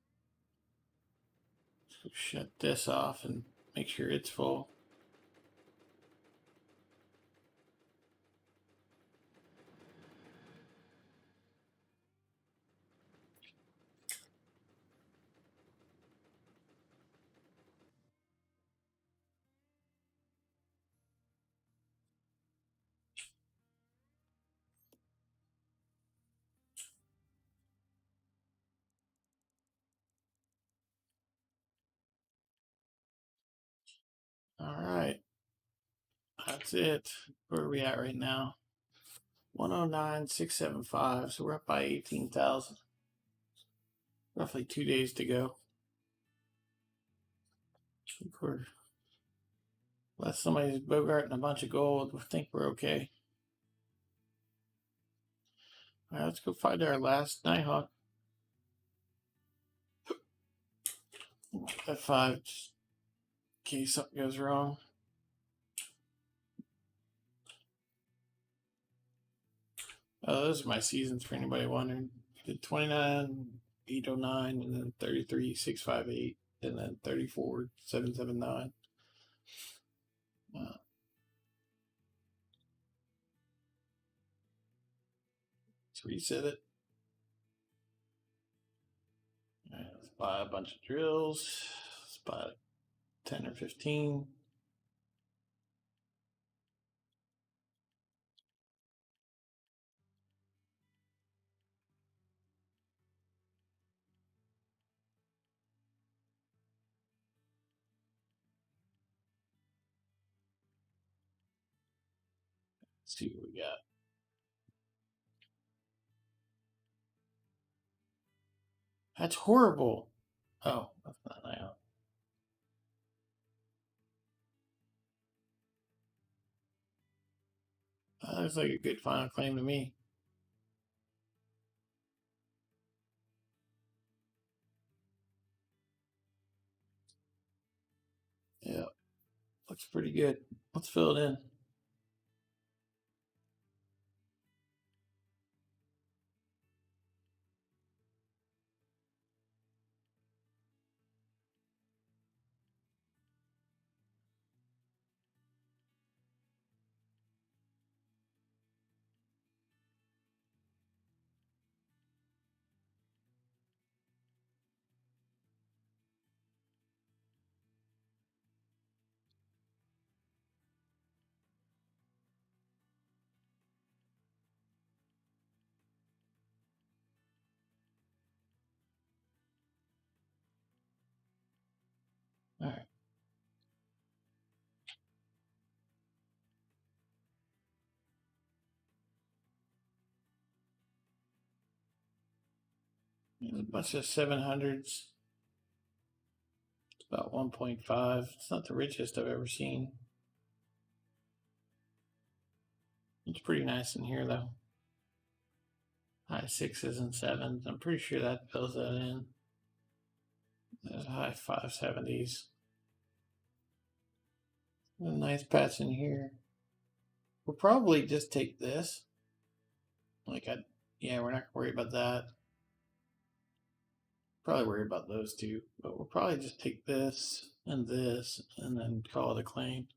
So shut this off and make sure it's full. All right. That's it. Where are we at right now? 109,675. So we're up by 18,000. Roughly 2 days to go. Unless somebody's bogarting a bunch of gold, we think we're okay. All right, let's go find our last Nighthawk. F5, just in case something goes wrong. Those are my seasons for anybody wondering. Did 29, 809, and then 33, 658, and then 34, 779. Let's reset it. All right, let's buy a bunch of drills. Let's buy 10 or 15. Let's see what we got. That's horrible. Oh, that's not Nighthawk. That looks like a good final claim to me. Yeah, looks pretty good. Let's fill it in. There's a bunch of 700s. It's about 1.5. It's not the richest I've ever seen. It's pretty nice in here though. High 6s and 7s. I'm pretty sure that fills that in. There's high 570s. A nice patch in here. We'll probably just take this. Yeah, we're not gonna worry about that. Probably worry about those two, but we'll probably just take this and then call it a claim.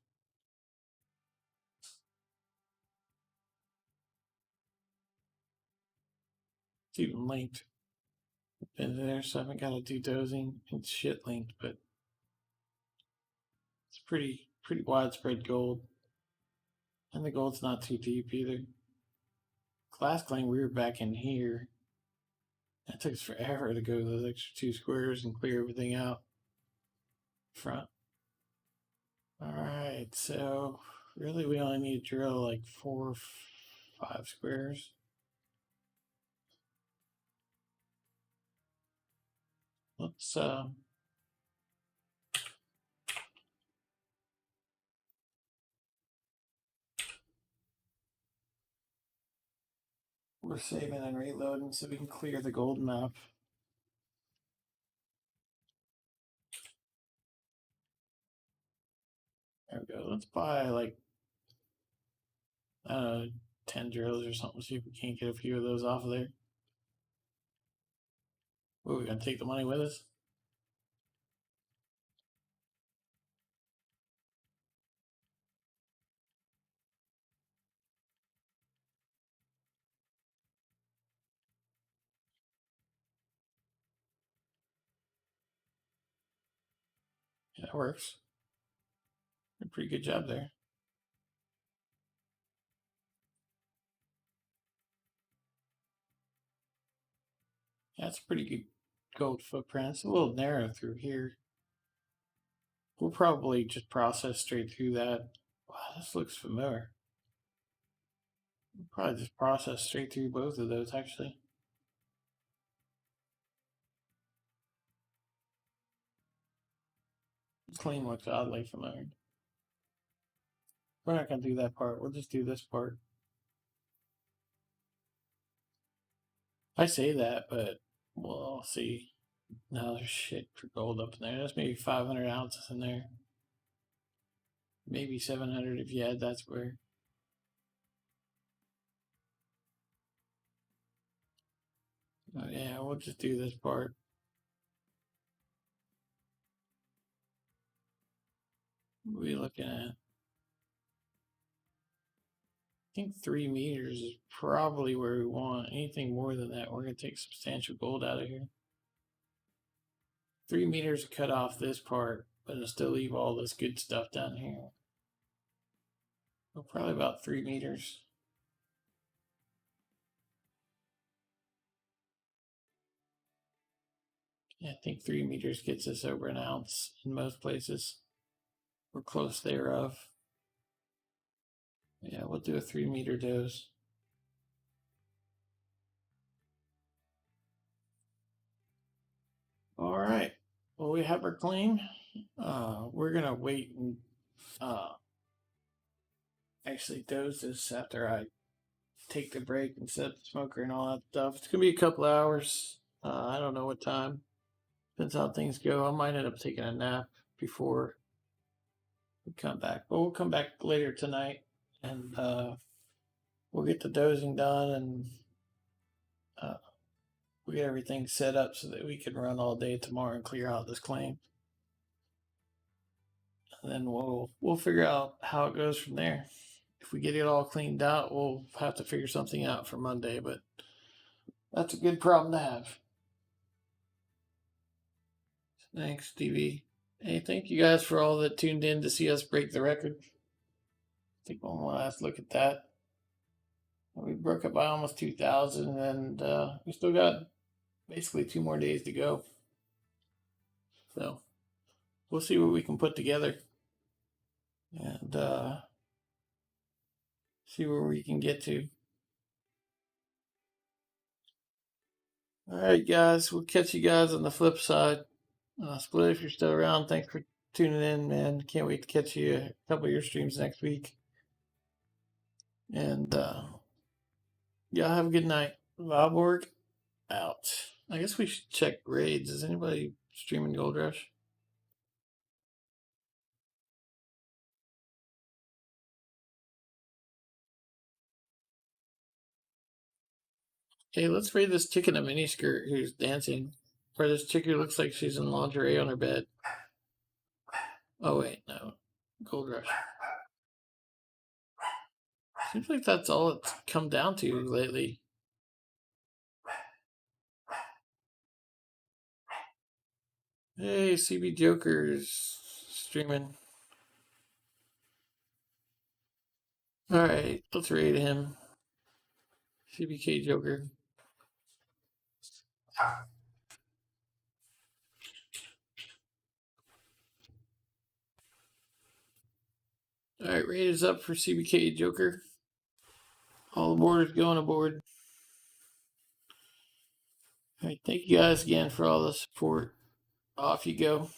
It's even linked in there, so I haven't got to do dosing. It's shit linked, but it's pretty widespread gold. And the gold's not too deep either. Last claim we were back in here. That took us forever to go those extra 2 squares and clear everything out front. Alright, so really we only need to drill like 4 or 5 squares. Let's we're saving and reloading so we can clear the gold map. There we go. Let's buy like 10 drills or something, see if we can't get a few of those off of there. We're gonna take the money with us. Yeah, that works. A pretty good job there. That's a pretty good gold footprint. It's a little narrow through here. We'll probably just process straight through that. Wow, this looks familiar. We'll probably just process straight through both of those actually. This claim looks oddly familiar. We're not gonna do that part. We'll just do this part. I say that, but we'll see. No, there's shit for gold up in there. There's maybe 500 ounces in there. Maybe 700 if you add that square. Oh, yeah, we'll just do this part. What are we looking at? I think 3 meters is probably where we want. Anything more than that, we're going to take substantial gold out of here. 3 meters to cut off this part, but it'll still leave all this good stuff down here. Well, probably about 3 meters. Yeah, I think 3 meters gets us over an ounce in most places. We're close thereof. Yeah, we'll do a 3 meter dose. All right. Well, we have our claim. We're gonna wait and actually dose this after I take the break and set the smoker and all that stuff. It's gonna be a couple hours. I don't know what time. Depends how things go. I might end up taking a nap before we come back, but we'll come back later tonight and we'll get the dosing done and we'll get everything set up so that we can run all day tomorrow and clear out this claim. And then we'll figure out how it goes from there. If we get it all cleaned out, we'll have to figure something out for Monday, but that's a good problem to have. Thanks, Stevie. Hey, thank you guys for all that tuned in to see us break the record. Take one last look at that. We broke it by almost 2,000, and we still got basically 2 more days to go. So we'll see what we can put together and see where we can get to. All right, guys. We'll catch you guys on the flip side. Split if you're still around. Thanks for tuning in, man. Can't wait to catch you a couple of your streams next week. And y'all have a good night. Valborg out. I guess we should check raids. Is anybody streaming Gold Rush? Hey, let's raid this chick in a miniskirt who's dancing. Or this chick who looks like she's in lingerie on her bed. Oh, wait, no. Gold Rush. Seems like that's all it's come down to lately. Hey, CB Joker's streaming. Alright, let's raid him. CBK Joker. Alright, raid is up for CBK Joker. All the boarders going aboard. Alright, thank you guys again for all the support. Off you go.